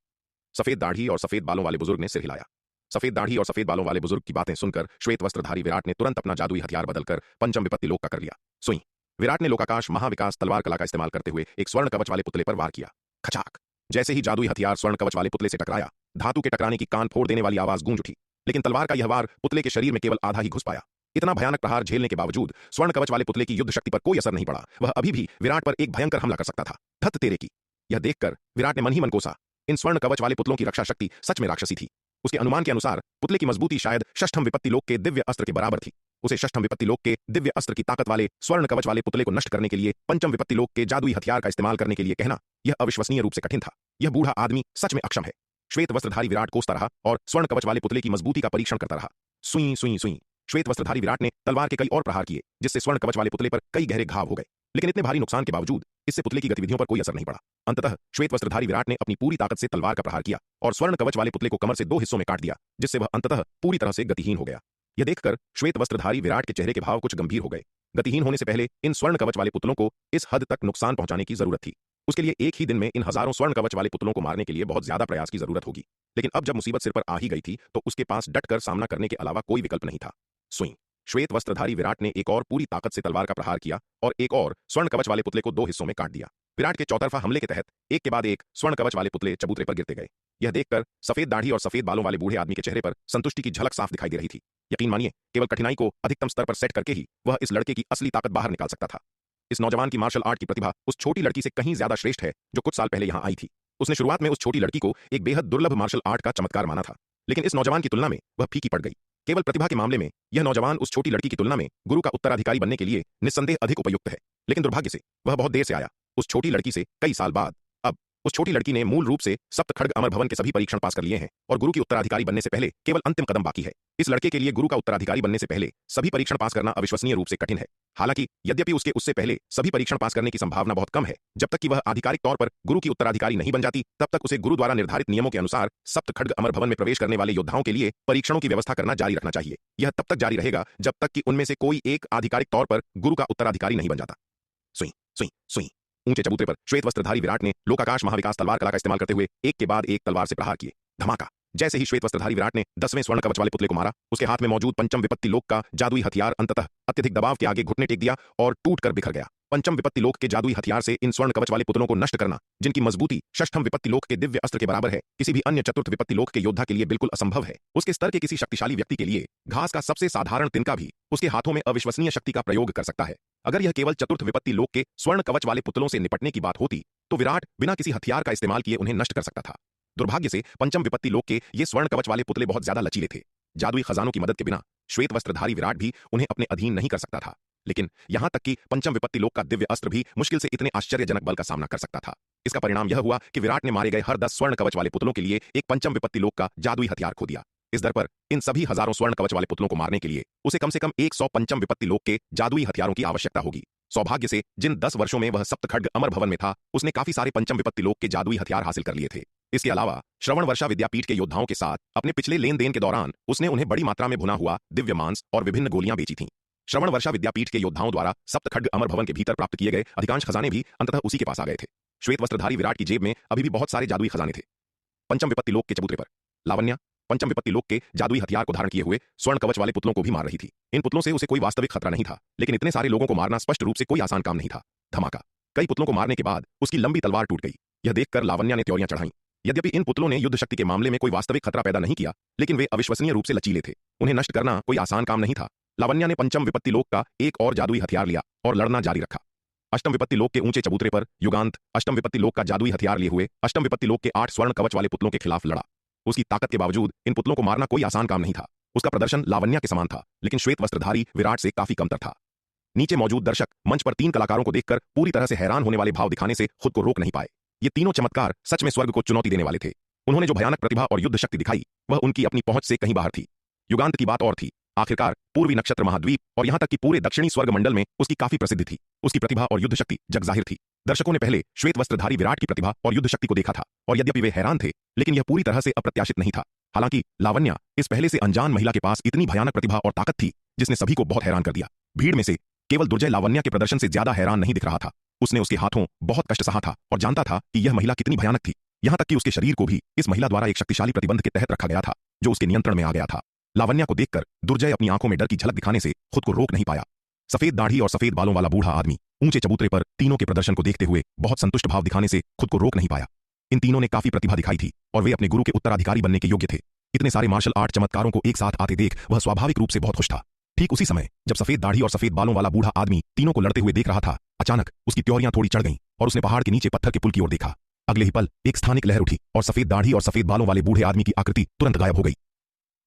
सफेद दाढ़ी और सफेद बालों वाले बुजुर्ग ने सिर हिलाया। सफेद दाढ़ी और सफेद बालों वाले बुजुर्ग की बातें सुनकर श्वेत वस्त्रधारी विराट ने तुरंत अपना जादुई हथियार बदलकर पंचम विपत्ति लोक का कर लिया। सुई। विराट ने लोकाकाश महाविकास तलवार कला का इस्तेमाल करते हुए एक स्वर्ण कवच वाले पुतले पर वार किया। खचाक। जैसे ही जादुई हथियार स्वर्ण कवच वाले पुतले से टकराया, धातु के टकराने की कान फोड़ देने वाली आवाज गूंज उठी, लेकिन तलवार का यह वार पुतले के शरीर में केवल आधा ही घुस पाया। इतना भयानक प्रहार झेलने के बावजूद स्वर्ण कवच वाले पुतले की युद्ध शक्ति पर कोई असर नहीं पड़ा। वह अभी भी विराट पर एक भयंकर हमला कर सकता था। धत तेरे की। यह देखकर विराट ने मन ही मन कोसा। इन स्वर्ण कवच वाले पुतलों की रक्षा शक्ति सच में राक्षसी थी। उसके अनुमान के अनुसार पुतले की मजबूती शायद षष्ठम विपत्ति लोक के दिव्य अस्त्र के बराबर थी। उसे षष्ठम विपत्ति लोक के दिव्य अस्त्र की ताकत वाले स्वर्ण कवच वाले पुतले को नष्ट करने के लिए पंचम विपत्ति लोक के जादुई हथियार का इस्तेमाल करने के लिए कहना यह अविश्वसनीय रूप से कठिन था। यह बूढ़ा आदमी सच में अक्षम है। श्वेत वस्त्रधारी विराट कोसता रहा और स्वर्ण कवच वाले पुतले की मजबूती का परीक्षण करता रहा। सुई सुई सुई। श्वेत वस्त्रधारी विराट ने तलवार के कई और प्रहार किए, जिससे स्वर्ण कवच वाले पुतले पर कई गहरे घाव हो गए। लेकिन इतने भारी नुकसान के बावजूद इससे पुतले की गतिविधियों पर कोई असर नहीं पड़ा। अंततः श्वेत वस्त्रधारी विराट ने अपनी पूरी ताकत से तलवार का प्रहार किया और स्वर्ण कवच वाले पुतले को कमर से 2 हिस्सों में काट दिया, जिससे वह अंततः पूरी तरह से गतिहीन हो गया। यह देखकर श्वेत वस्त्रधारी विराट के चेहरे के भाव कुछ गंभीर हो गए। गतिहीन होने से पहले इन स्वर्ण कवच वाले पुतलों को इस हद तक नुकसान पहुंचाने की जरूरत थी। उसके लिए एक ही दिन में इन हजारों स्वर्ण कवच वाले पुतलों को मारने के लिए बहुत ज्यादा प्रयास की जरूरत होगी। लेकिन अब जब मुसीबत सिर पर आ ही गई थी तो उसके पास डटकर सामना करने के अलावा कोई विकल्प नहीं था। सुई। श्वेत वस्त्रधारी विराट ने एक और पूरी ताकत से तलवार का प्रहार किया और एक और स्वर्ण कवच वाले पुतले को 2 हिस्सों में काट दिया। विराट के चौतरफा हमले के तहत एक के बाद एक स्वर्ण कवच वाले पुतले चबूतरे पर गिरते गए। यह देखकर सफेद दाढ़ी और सफेद बालों वाले बूढ़े आदमी के चेहरे पर संतुष्टि की झलक साफ दिखाई दे रही थी। यकीन मानिए, केवल कठिनाई को अधिकतम स्तर पर सेट करके ही वह इस लड़के की असली ताकत बाहर निकाल सकता था। इस नौजवान की मार्शल आर्ट की प्रतिभा उस छोटी लड़की से कहीं ज्यादा श्रेष्ठ है जो कुछ साल पहले यहां आई थी। उसने शुरुआत में उस छोटी लड़की को एक बेहद दुर्लभ मार्शल आर्ट का चमत्कार माना था, लेकिन इस नौजवान की तुलना में वह फीकी पड़ गई। केवल प्रतिभा के मामले में यह नौजवान उस छोटी लड़की की तुलना में गुरु का उत्तराधिकारी बनने के लिए निस्संदेह अधिक उपयुक्त है। लेकिन दुर्भाग्य से वह बहुत देर से आया। उस छोटी लड़की से कई साल बाद अब उस छोटी लड़की ने मूल रूप से सप्तखड्ग अमर भवन के सभी परीक्षण पास कर लिए हैं और गुरु की उत्तराधिकारी बनने से पहले केवल अंतिम कदम बाकी है। इस लड़के के लिए गुरु का उत्तराधिकारी बनने से पहले सभी परीक्षण पास करना अविश्वसनीय रूप से कठिन है। हालांकि यद्यपि उससे पहले सभी परीक्षण पास करने की संभावना बहुत कम है, जब तक कि वह आधिकारिक तौर पर गुरु की उत्तराधिकारी नहीं बन जाती तब तक उसे गुरु द्वारा निर्धारित नियमों के अनुसार सप्तखड्ग अमर भवन में प्रवेश करने वाले योद्धाओं के लिए परीक्षणों की व्यवस्था करना जारी रखना चाहिए। यह तब तक जारी रहेगा जब तक कि उनमें से कोई एक आधिकारिक तौर पर गुरु का उत्तराधिकारी नहीं बन जाता। सुई सुई सुई। ऊंचे चबूतरे पर श्वेत वस्त्रधारी विराट ने लोकाकाश महाविकास तलवार कला का इस्तेमाल करते हुए एक के बाद एक तलवार से प्रहार किए। धमाका। जैसे ही श्वेत वस्त्रधारी विराट ने 10वें स्वर्ण कवच वाले पुतले को मारा, उसके हाथ में मौजूद पंचम विपत्ति लोक का जादुई हथियार अंततः अत्यधिक दबाव के आगे घुटने टेक दिया और टूटकर बिखर गया। पंचम विपत्ति लोक के जादुई हथियार से इन स्वर्ण कवच वाले पुतलों को नष्ट करना, जिनकी मजबूती षष्ठम विपत्ति लोक के दिव्य अस्त्र के बराबर है, किसी भी अन्य चतुर्थ विपत्ति लोक के योद्धा के लिए बिल्कुल असंभव है। उसके स्तर के किसी शक्तिशाली व्यक्ति के लिए घास का सबसे साधारण तिनका भी उसके हाथों में अविश्वसनीय शक्ति का प्रयोग कर सकता है। अगर यह केवल चतुर्थ विपत्ति लोक के स्वर्ण कवच वाले पुतलों से निपटने की बात होती तो विराट बिना किसी हथियार का इस्तेमाल किए उन्हें नष्ट कर सकता था। दुर्भाग्य से पंचम विपत्ति लोक के ये स्वर्ण कवच वाले पुतले बहुत ज्यादा लचीले थे। जादुई खजानों की मदद के बिना श्वेत वस्त्रधारी विराट भी उन्हें अपने अधीन नहीं कर सकता था। लेकिन यहां तक कि पंचम विपत्ति लोक का दिव्य अस्त्र भी मुश्किल से इतने आश्चर्यजनक बल का सामना कर सकता था। इसका परिणाम यह हुआ कि विराट ने मारे गए हर 10 स्वर्ण कवच वाले पुतलों के लिए एक पंचम विपत्ति लोक का जादुई हथियार खो दिया। इस दर पर इन सभी हजारों स्वर्ण कवच वाले पुतलों को मारने के लिए उसे कम से कम 100 पंचम विपत्ति लोक के जादुई हथियारों की आवश्यकता होगी। सौभाग्य से जिन 10 वर्षों में वह सप्तखड्ग अमर भवन में था, उसने काफी सारे पंचम विपत्ति लोक के जादुई हथियार हासिल कर लिए थे। इसके अलावा श्रवण वर्षा विद्यापीठ के योद्धाओं के साथ अपने पिछले लेन देन के दौरान उसने उन्हें बड़ी मात्रा में भुना हुआ दिव्य मांस और विभिन्न गोलियां बेची थीं। श्रवण वर्षा विद्यापीठ के योद्धाओं द्वारा सप्तखड्ग अमर भवन के भीतर प्राप्त किए गए अधिकांश खजाने भी अंततः उसी के पास आ गए थे। श्वेत वस्त्रधारी विराट की जेब में अभी भी बहुत सारे जादुई खजाने थे। पंचम विपत्ति लोक के चबूतरे पर लावण्या पंचम विपत्ति लोक के जादुई हथियार को धारण किए हुए स्वर्ण कवच वाले पुतलों को भी मार रही थी। इन पुतलों से उसे कोई वास्तविक खतरा नहीं था, लेकिन इतने सारे लोगों को मारना स्पष्ट रूप से कोई आसान काम नहीं था। धमाका। कई पुतलों को मारने के बाद उसकी लंबी तलवार टूट गई। यह देखकर लावण्या ने त्योरियां चढ़ाई। यद्यपि इन पुतलों ने युद्ध शक्ति के मामले में कोई वास्तविक खतरा पैदा नहीं किया, लेकिन वे अविश्वसनीय रूप से लचीले थे। उन्हें नष्ट करना कोई आसान काम नहीं था। लावण्या ने पंचम विपत्ति लोक का एक और जादुई हथियार लिया और लड़ना जारी रखा। अष्टम विपत्ति लोक के ऊंचे चबूतरे पर युगांत अष्टम विपत्ति लोक का जादुई हथियार लिए हुए अष्टम विपत्ति लोक के 8 स्वर्ण कवच वाले पुतलों के खिलाफ लड़ा। उसकी ताकत के बावजूद इन पुतलों को मारना कोई आसान काम नहीं था। उसका प्रदर्शन लावण्या के समान था, लेकिन श्वेत वस्त्रधारी विराट से काफी कमतर था। नीचे मौजूद दर्शक मंच पर 3 कलाकारों को देखकर पूरी तरह से हैरान होने वाले भाव दिखाने से खुद को रोक नहीं पाए। ये तीनों चमत्कार सच में स्वर्ग को चुनौती देने वाले थे। उन्होंने जो भयानक प्रतिभा और युद्ध शक्ति दिखाई वह उनकी अपनी पहुंच से कहीं बाहर थी। युगांत की बात और थी। आखिरकार पूर्वी नक्षत्र महाद्वीप और यहां तक कि पूरे दक्षिणी स्वर्ग मंडल में उसकी काफी प्रसिद्धि थी। उसकी प्रतिभा और युद्ध शक्ति जगजाहिर थी। दर्शकों ने पहले श्वेत वस्त्रधारी विराट की प्रतिभा और युद्ध शक्ति को देखा था और यद्यपि वे हैरान थे, लेकिन यह पूरी तरह से अप्रत्याशित नहीं था। हालांकि लावण्या इस पहले से अनजान महिला के पास इतनी भयानक प्रतिभा और ताकत थी जिसने सभी को बहुत हैरान कर दिया। भीड़ में से केवल दुर्जय लावण्या के प्रदर्शन से ज्यादा हैरान नहीं दिख रहा था। उसने उसके हाथों बहुत कष्ट सहा था और जानता था कि यह महिला कितनी भयानक थी। यहां तक कि उसके शरीर को भी इस महिला द्वारा एक शक्तिशाली प्रतिबंध के तहत रखा गया था जो उसके नियंत्रण में आ गया था। लावण्या को देखकर दुर्जय अपनी आंखों में डर की झलक दिखाने से खुद को रोक नहीं पाया। सफेद दाढ़ी और सफेद बालों वाला बूढ़ा आदमी ऊंचे चबूतरे पर तीनों के प्रदर्शन को देखते हुए बहुत संतुष्ट भाव दिखाने से खुद को रोक नहीं पाया। इन तीनों ने काफी प्रतिभा दिखाई थी और वे अपने गुरु के उत्तराधिकारी बनने के योग्य थे। इतने सारे मार्शल आर्ट चमत्कारों को एक साथ आते देख वह स्वाभाविक रूप से बहुत खुश था। ठीक उसी समय जब सफेद दाढ़ी और सफेद बालों वाला बूढ़ा आदमी तीनों को लड़ते हुए देख रहा था, अचानक उसकी त्योरियां थोड़ी चढ़ गईं और उसने पहाड़ के नीचे पत्थर के पुल की ओर देखा। अगले ही पल एक स्थानिक लहर उठी और सफेद दाढ़ी और सफेद बालों वाले बूढ़े आदमी की आकृति तुरंत गायब हो गई।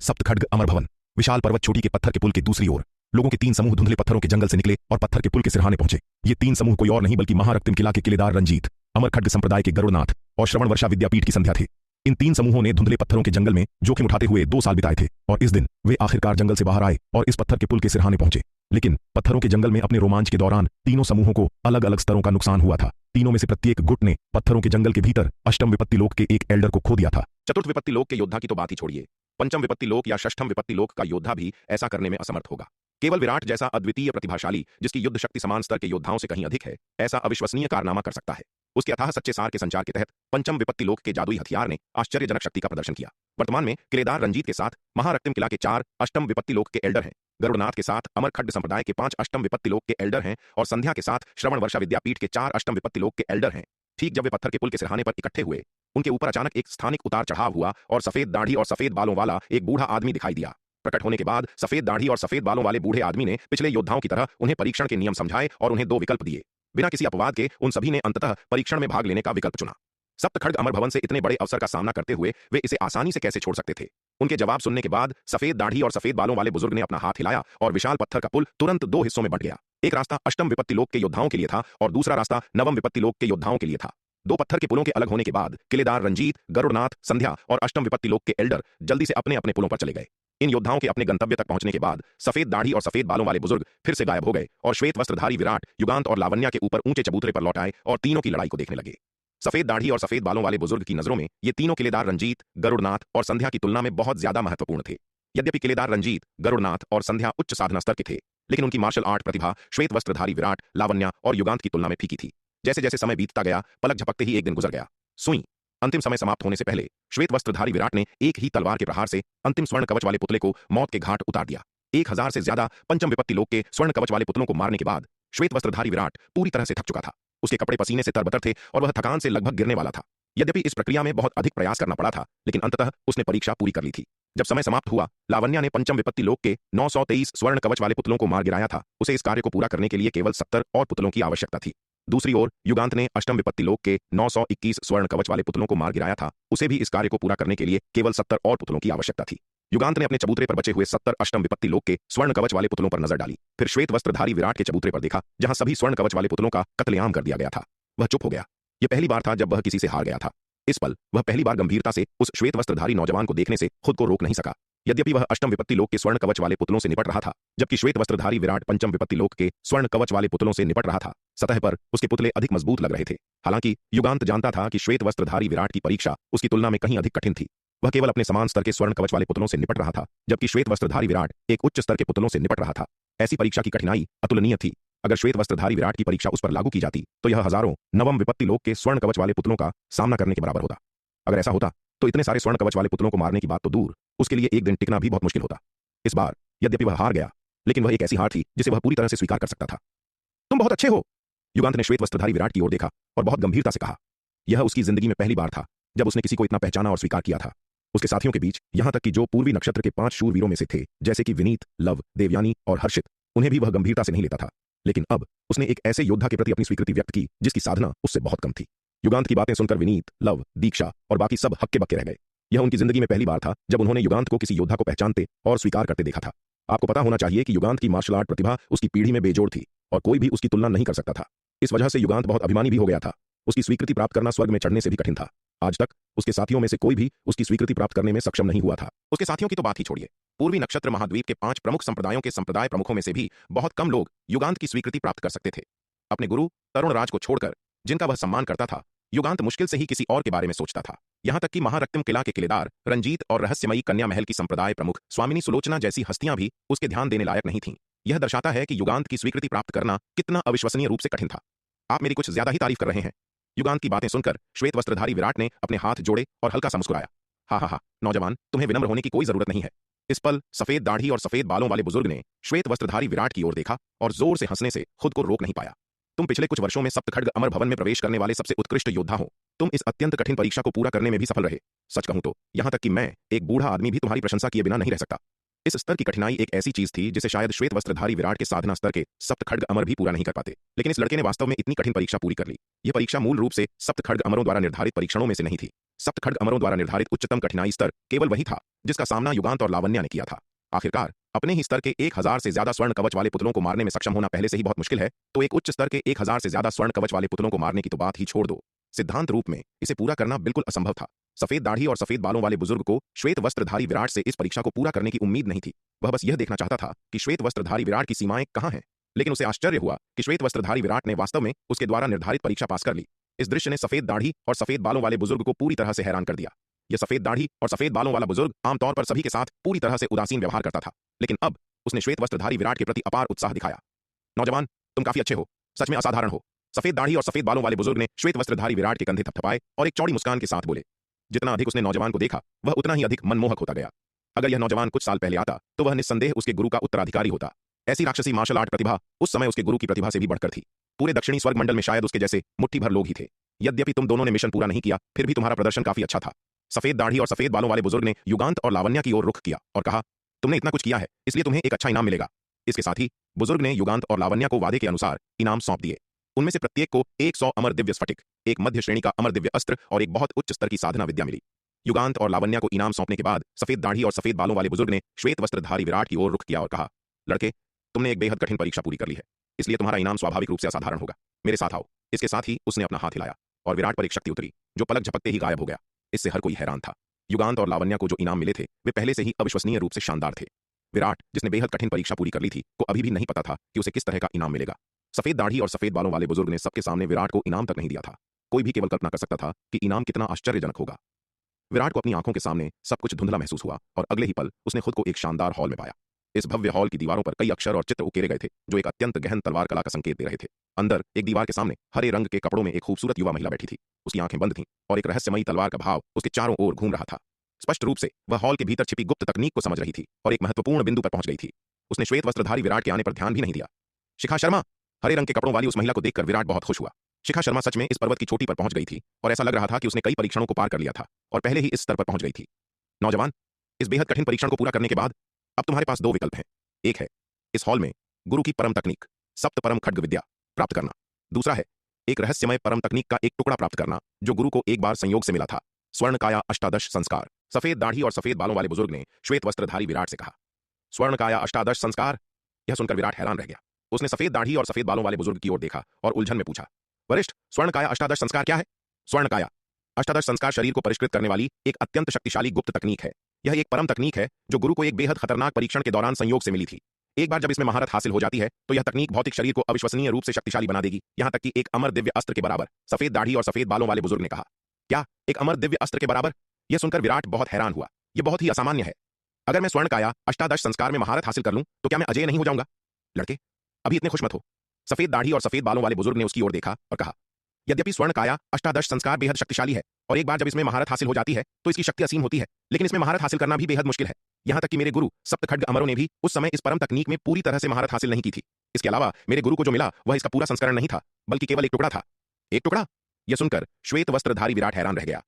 सप्तखड्ग अमर भवन। विशाल पर्वत चोटी के पत्थर के पुल के दूसरी ओर लोगों के 3 समूह धुंधले पत्थरों के जंगल से निकले और पत्थर के पुल के सिरहाने पहुंचे। ये 3 समूह कोई और नहीं बल्कि महारक्तिम किला के किलेदार रंजीत, अमरखड्ग संप्रदाय के गरुड़नाथ और श्रवण वर्षा विद्यापीठ की संध्या थे। इन 3 समूहों ने धुंधले पत्थरों के जंगल में जोखिम उठाते हुए 2 साल बिताए थे और इस दिन वे आखिरकार जंगल से बाहर आए और इस पत्थर के पुल के सिरहाने पहुंचे। लेकिन पत्थरों के जंगल में अपने रोमांच के दौरान तीनों समूहों को अलग अलग स्तरों का नुकसान हुआ था। तीनों में से प्रत्येक गुट ने पत्थरों के जंगल के भीतर अष्टम विपत्ति लोक के एक एल्डर को खो दिया था। चतुर्थ विपत्ति लोक के योद्धा की तो बात ही छोड़िए, पंचम विपत्ति लोक या षष्ठम विपत्ति लोक का योद्धा भी ऐसा करने में असमर्थ होगा। केवल विराट जैसा अद्वितीय प्रतिभाशाली, जिसकी युद्ध शक्ति समान स्तर के योद्धाओं से कहीं अधिक है, ऐसा अविश्वसनीय कारनामा कर सकता है। उसके अथाह सच्चे सार के संचार के तहत पंचम विपत्ति लोक के जादुई हथियार ने आश्चर्यजनक शक्ति का प्रदर्शन किया। वर्तमान में किलेदार रंजीत के साथ महारक्तिम किला के 4 अष्टम विपत्ति लोक के एल्डर हैं, गरुड़नाथ के साथ अमर खड्ड संप्रदाय के 5 अष्टम विपत्ति लोक के एल्डर हैं और संध्या के साथ श्रवण वर्षा विद्यापीठ के 4 अष्टम विपत्ति लोक के एल्डर हैं। ठीक जब वे पत्थर के पुल के सिरहाने पर इकट्ठे हुए, उनके ऊपर अचानक एक स्थानिक उतार चढ़ाव हुआ और सफेद दाढ़ी और सफेद बालों वाला एक बूढ़ा आदमी दिखाई दिया। प्रकट होने के बाद सफेद दाढ़ी और सफेद बालों वाले बूढ़े आदमी ने पिछले योद्धाओं की तरह उन्हें परीक्षण के नियम समझाए और उन्हें 2 विकल्प दिए। बिना किसी अपवाद के उन सभी ने अंततः परीक्षण में भाग लेने का विकल्प चुना। सप्त खड्ग अमर भवन से इतने बड़े अवसर का सामना करते हुए वे इसे आसानी से कैसे छोड़ सकते थे? उनके जवाब सुनने के बाद सफेद दाढ़ी और सफेद बालों वाले बुजुर्ग ने अपना हाथ हिलाया और विशाल पत्थर का पुल तुरंत 2 हिस्सों में बंट गया। एक रास्ता अष्टम विपत्ति लोक के योद्धाओं के लिए था और दूसरा रास्ता नवम विपत्ति लोक के योद्धाओं के लिए था। 2 पत्थर के पुलों के अलग होने के बाद किलेदार रंजीत, गरुड़नाथ, संध्या और अष्टम विपत्ति लोक के एल्डर जल्दी से अपने अपने पुलों पर चले गए। इन योद्धाओं के अपने गंतव्य तक पहुंचने के बाद सफेद दाढ़ी और सफेद बालों वाले बुजुर्ग फिर से गायब हो गए और श्वेत वस्त्रधारी विराट, युगांत और लावण्या के ऊपर ऊंचे चबूतरे पर लौट आए और तीनों की लड़ाई को देखने लगे। सफेद दाढ़ी और सफेद बालों वाले बुजुर्ग की नजरों में ये तीनों किलेदार रंजीत, गरुड़नाथ और संध्या की तुलना में बहुत ज्यादा महत्वपूर्ण थे। यद्यपि किलेदार रंजीत, गरुड़नाथ और संध्या उच्च साधना स्तर के थे, लेकिन उनकी मार्शल आर्ट प्रतिभा श्वेत वस्त्रधारी विराट, लावण्या और युगांत की तुलना में फीकी थी। जैसे जैसे समय बीतता गया, पलक झपकते ही एक दिन गुजर गया। सुई अंतिम समय समाप्त होने से पहले श्वेत वस्त्रधारी विराट ने एक ही तलवार के प्रहार से अंतिम स्वर्ण कवच वाले पुतले को मौत के घाट उतार दिया। 1000 से ज्यादा पंचम विपत्ति लोक के स्वर्ण कवच वाले पुतलों को मारने के बाद श्वेत वस्त्रधारी विराट पूरी तरह से थक चुका था। उसके कपड़े पसीने से तरबतर थे और वह थकान से लगभग गिरने वाला था। यद्यपि इस प्रक्रिया में बहुत अधिक प्रयास करना पड़ा था, लेकिन अंततः उसने परीक्षा पूरी कर ली थी। जब समय समाप्त हुआ, लावण्या ने पंचम विपत्ति लोक के 923 स्वर्ण कवच वाले पुतलों को मार गिराया था। उसे इस कार्य को पूरा करने के लिए केवल 70 और पुतलों की आवश्यकता थी। दूसरी ओर युगांत ने अष्टम विपत्ति लोक के 921 स्वर्ण कवच वाले पुतलों को मार गिराया था। उसे भी इस कार्य को पूरा करने के लिए केवल 70 और पुतलों की आवश्यकता थी। युगांत ने अपने चबूतरे पर बचे हुए 70 अष्टम विपत्ति लोक के स्वर्ण कवच वाले पुतलों पर नजर डाली, फिर श्वेत वस्त्रधारी विराट के चबूतरे पर देखा, जहां सभी स्वर्ण कवच वाले पुतलों का कत्लेआम कर दिया गया था। वह चुप हो गया। यह पहली बार था जब वह किसी से हार गया था। इस पल वह पहली बार गंभीरता से उस श्वेत वस्त्रधारी नौजवान को देखने से खुद को रोक नहीं सका। यद्यपि वह अष्टम विपत्ति लोक के स्वर्ण कवच वाले पुतलों से निपट रहा था, जबकि श्वेत वस्त्रधारी विराट पंचम विपत्ति लोक के स्वर्ण कवच वाले पुतलों से निपट रहा था। सतह पर उसके पुतले अधिक मजबूत लग रहे थे। हालांकि युगांत जानता था कि श्वेत वस्त्रधारी विराट की परीक्षा उसकी तुलना में कहीं अधिक कठिन थी। वह केवल अपने समान स्तर के स्वर्ण कवच वाले पुतलों से निपट रहा था, जबकि श्वेत वस्त्रधारी विराट एक उच्च स्तर के पुतलों से निपट रहा था। ऐसी परीक्षा की कठिनाई अतुलनीय थी। अगर श्वेत वस्त्रधारी विराट की परीक्षा उस पर लागू की जाती तो यह हजारों नवम विपत्ति लोक के स्वर्ण कवच वाले पुतलों का सामना करने के बराबर होता। अगर ऐसा होता तो इतने सारे स्वर्ण कवच वाले पुतलों को मारने की बात तो दूर, उसके लिए एक दिन टिकना भी बहुत मुश्किल होता। इस बार यद्यपि वह हार गया, लेकिन वह एक ऐसी हार थी जिसे वह पूरी तरह से स्वीकार कर सकता था। तुम बहुत अच्छे हो, युगांत ने श्वेत वस्त्रधारी विराट की ओर देखा और बहुत गंभीरता से कहा। यह उसकी जिंदगी में पहली बार था जब उसने किसी को इतना पहचाना और स्वीकार किया था। उसके साथियों के बीच, यहां तक कि जो पूर्वी नक्षत्र के 5 शूरवीरों में से थे, जैसे कि विनीत, लव, देवयानी और हर्षित, उन्हें भी वह गंभीरता से नहीं लेता था। लेकिन अब उसने एक ऐसे योद्धा के प्रति अपनी स्वीकृति व्यक्त की जिसकी साधना उससे बहुत कम थी। युगांत की बातें सुनकर विनीत, लव, दीक्षा और बाकी सब हक्के बक्के रह गए। यह उनकी जिंदगी में पहली बार था जब उन्होंने युगांत को किसी योद्धा को पहचानते और स्वीकार करते देखा था। आपको पता होना चाहिए कि युगांत की मार्शल आर्ट प्रतिभा उसकी पीढ़ी में बेजोड़ थी और कोई भी उसकी तुलना नहीं कर सकता था। इस वजह से युगांत बहुत अभिमानी भी हो गया था। उसकी स्वीकृति प्राप्त करना स्वर्ग में चढ़ने से भी कठिन था। आज तक उसके साथियों में से कोई भी उसकी स्वीकृति प्राप्त करने में सक्षम नहीं हुआ था। उसके साथियों की तो बात ही छोड़िए, पूर्वी नक्षत्र महाद्वीप के 5 प्रमुख संप्रदायों के संप्रदाय प्रमुखों में से भी बहुत कम लोग युगांत की स्वीकृति प्राप्त कर सकते थे। अपने गुरु तरुण राज को छोड़कर, जिनका वह सम्मान करता था, युगांत मुश्किल से ही किसी और के बारे में सोचता था। यहां तक कि महारक्तिम किला के किलेदार रंजीत और रहस्यमयी कन्या महल की संप्रदाय प्रमुख स्वामिनी सुलोचना जैसी हस्तियां भी उसके ध्यान देने लायक नहीं थीं। यह दर्शाता है कि युगांत की स्वीकृति प्राप्त करना कितना अविश्वसनीय रूप से कठिन था। आप मेरी कुछ ज्यादा ही तारीफ कर रहे हैं। युगांत की बातें सुनकर श्वेत वस्त्रधारी विराट ने अपने हाथ जोड़े और हल्का सा मुस्कुराया। हा, नौजवान, तुम्हें विनम्र होने की कोई जरूरत नहीं है। इस पल सफेद दाढ़ी और सफेद बालों वाले बुजुर्ग ने श्वेत वस्त्रधारी विराट की ओर देखा और जोर से हंसने से खुद को रोक नहीं पाया। तुम पिछले कुछ वर्षों में सप्तखड्ग अमर भवन में प्रवेश करने वाले सबसे उत्कृष्ट योद्धा हो। तुम इस अत्यंत कठिन परीक्षा को पूरा करने में भी सफल रहे। सच कहूं तो यहां तक कि मैं, एक बूढ़ा आदमी, भी तुम्हारी प्रशंसा किए बिना नहीं रह सकता। इस स्तर की कठिनाई एक ऐसी चीज थी जिसे शायद श्वेत वस्त्रधारी विराट के साधना स्तर के सप्तखड्ग अमर भी पूरा नहीं कर पाते। लेकिन इस लड़के ने वास्तव में इतनी कठिन परीक्षा पूरी कर ली। यह परीक्षा मूल रूप से सप्तखड्ग अमरों द्वारा निर्धारित परीक्षणों में से नहीं थी। सप्तखड्ग अमरों द्वारा निर्धारित उच्चतम कठिनाई स्तर केवल वही था जिसका सामना युगांत और लावण्या ने किया था। आखिरकार अपने ही स्तर के 1000 से ज्यादा स्वर्ण कवच वाले पुतलों को मारने में सक्षम होना पहले से ही बहुत मुश्किल है, तो एक उच्च स्तर के 1000 से ज्यादा स्वर्ण कवच वाले पुतलों को मारने की तो बात ही छोड़ दो। सिद्धांत रूप में इसे पूरा करना बिल्कुल असंभव था। सफेद दाढ़ी और सफेद बालों वाले बुजुर्ग को श्वेत वस्त्रधारी विराट से इस परीक्षा को पूरा करने की उम्मीद नहीं थी। वह बस यह देखना चाहता था कि श्वेत वस्त्रधारी विराट की सीमाएं कहां हैं। लेकिन उसे आश्चर्य हुआ कि श्वेत वस्त्रधारी विराट ने वास्तव में उसके द्वारा निर्धारित परीक्षा पास कर ली। इस दृश्य ने सफेद दाढ़ी और सफेद बालों वाले बुजुर्ग को पूरी तरह से हैरान कर दिया। यह सफेद दाढ़ी और सफेद बालों वाला बुजुर्ग आमतौर पर सभी के साथ पूरी तरह से उदासीन व्यवहार करता था, लेकिन अब उसने श्वेत वस्त्रधारी विराट के प्रति अपार उत्साह दिखाया। नौजवान, तुम काफी अच्छे हो, सच में असाधारण हो। सफेद दाढ़ी और सफेद बालों वाले बुजुर्ग ने श्वेत वस्त्रधारी विराट के कंधे थपथपाए और एक चौड़ी मुस्कान के साथ बोले। जितना अधिक उसने नौजवान को देखा, वह उतना ही अधिक मनमोहक होता गया। अगर यह नौजवान कुछ साल पहले आता तो वह निस्संदेह उसके गुरु का उत्तराधिकारी होता। ऐसी राक्षसी मार्शल आर्ट प्रतिभा उस समय उसके गुरु की प्रतिभा से भी बढ़कर थी। पूरे दक्षिणी स्वर्ग मंडल में शायद उसके जैसे मुट्ठी भर लोग ही थे। यद्यपि तुम दोनों ने मिशन पूरा नहीं किया, फिर भी तुम्हारा प्रदर्शन काफी अच्छा था। सफेद दाढ़ी और सफेद बालों वाले बुजुर्ग ने युगांत और लावण्या की ओर रुख किया और कहा, तुमने इतना कुछ किया है, इसलिए तुम्हें एक अच्छा इनाम मिलेगा। इसके साथ ही बुजुर्ग ने युगांत और लावण्या को वादे के अनुसार इनाम सौंप दिए। उनमें से प्रत्येक को 100 अमर दिव्य स्फटिक, एक मध्य श्रेणी का अमर दिव्य अस्त्र और एक बहुत उच्च स्तर की साधना विद्या मिली। युगांत और लावण्या को इनाम सौंपने के बाद सफेद दाढ़ी और सफेद बालों वाले बुजुर्ग ने श्वेत वस्त्रधारी विराट की ओर रुख किया और कहा, लड़के, तुमने एक बेहद कठिन परीक्षा पूरी कर ली है, इसलिए तुम्हारा इनाम स्वाभाविक रूप से असाधारण होगा। मेरे साथ आओ। इसके साथ ही उसने अपना हाथ हिलाया और विराट पर एक शक्ति उतरी जो पलक झपकते ही गायब हो गया। इससे हर कोई हैरान था। युगांत और लावण्या को जो इनाम मिले थे वे पहले से ही अविश्वसनीय रूप से शानदार थे। विराट, जिसने बेहद कठिन परीक्षा पूरी कर ली थी, को अभी भी नहीं पता था कि उसे किस तरह का इनाम मिलेगा। सफेद दाढ़ी और सफेद बालों वाले बुजुर्ग ने सबके सामने विराट को इनाम तक नहीं दिया था। कोई भी केवल कल्पना कर सकता था कि इनाम कितना आश्चर्यजनक होगा। विराट को अपनी आंखों के सामने सब कुछ धुंधला महसूस हुआ और अगले ही पल उसने खुद को एक शानदार हॉल में पाया। इस भव्य हॉल की दीवारों पर कई अक्षर और चित्र उकेरे गए थे जो एक अत्यंत गहन तलवार कला का संकेत दे रहे थे। अंदर एक दीवार के सामने हरे रंग के कपड़ों में एक खूबसूरत युवा महिला बैठी थी। उसकी आंखें बंद थीं और एक रहस्यमयी तलवार का भाव उसके चारों ओर घूम रहा था। स्पष्ट रूप से वह हॉल के भीतर छिपी गुप्त तकनीक को समझ रही थी और एक महत्वपूर्ण बिंदु पर पहुंच गई थी। उसने श्वेत वस्त्रधारी विराट के आने पर ध्यान भी नहीं दिया। शिखा शर्मा! हरे रंग के कपड़ों वाली उस महिला को देखकर विराट बहुत खुश हुआ। शिखा शर्मा सच में इस पर्वत की चोटी पर पहुंच गई थी और ऐसा लग रहा था कि उसने कई परीक्षणों को पार कर लिया था और पहले ही इस स्तर पर पहुंच गई थी। नौजवान, इस बेहद कठिन परीक्षण को पूरा करने के बाद अब तुम्हारे पास दो विकल्प हैं। एक है इस हॉल में गुरु की परम तकनीक सप्त परम खड्ग विद्या प्राप्त करना। दूसरा है एक रहस्यमय परम तकनीक का एक टुकड़ा प्राप्त करना जो गुरु को एक बार संयोग से मिला था, स्वर्ण काया अष्टादश संस्कार। सफेद दाढ़ी और सफेद बालों वाले बुजुर्ग ने श्वेत वस्त्रधारी विराट से कहा, स्वर्ण काया अष्टादश संस्कार? यह सुनकर विराट हैरान रह गया। उसने सफेद दाढ़ी और सफेद बालों वाले बुजुर्ग की ओर देखा और उलझन में पूछा, वरिष्ठ, स्वर्ण काया अष्टादश संस्कार क्या है? स्वर्ण काया अष्टादश संस्कार शरीर को परिष्कृत करने वाली एक अत्यंत शक्तिशाली गुप्त तकनीक है। यह एक परम तकनीक है जो गुरु को एक बेहद खतरनाक परीक्षण के दौरान संयोग से मिली थी। एक बार जब इसमें महारत हासिल हो जाती है तो यह तकनीक भौतिक शरीर को अविश्वसनीय रूप से शक्तिशाली बना देगी, यहां तक कि एक अमर दिव्य अस्त्र के बराबर। सफेद दाढ़ी और सफेद बालों वाले बुजुर्ग ने कहा, क्या एक अमर दिव्य अस्त्र के बराबर? यह सुनकर विराट बहुत हैरान हुआ। यह बहुत ही असामान्य है। अगर मैं स्वर्ण काया अष्टादश संस्कार में महारत हासिल कर लूं तो क्या मैं अजय नहीं हो जाऊंगा? लड़के, अभी इतने खुश मत हो। सफेद दाढ़ी और सफेद बालों वाले बुजुर्ग ने उसकी ओर देखा और कहा, यद्यपि स्वर्ण काया अष्टादश संस्कार बेहद शक्तिशाली है और एक बार जब इसमें महारत हासिल हो जाती है तो इसकी शक्ति असीम होती है, लेकिन इसमें महारत हासिल करना भी बेहद मुश्किल है। यहां तक कि मेरे गुरु सप्त खड्ग अमरों ने भी उस समय इस परम तकनीक में पूरी तरह से महारत हासिल नहीं की थी। इसके अलावा मेरे गुरु को जो मिला वह इसका पूरा संस्करण नहीं था, बल्कि केवल एक टुकड़ा था। एक टुकड़ा? यह सुनकर श्वेत वस्त्रधारी विराट हैरान रह गया।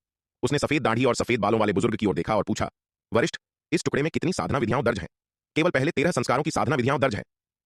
उसने सफेद दाढ़ी और सफेद बालों वाले बुजुर्ग की ओर देखा और पूछा, वरिष्ठ, इस टुकड़े में कितनी साधना विधियां दर्ज हैं? केवल पहले 13 संस्कारों की साधना विधियां दर्ज हैं।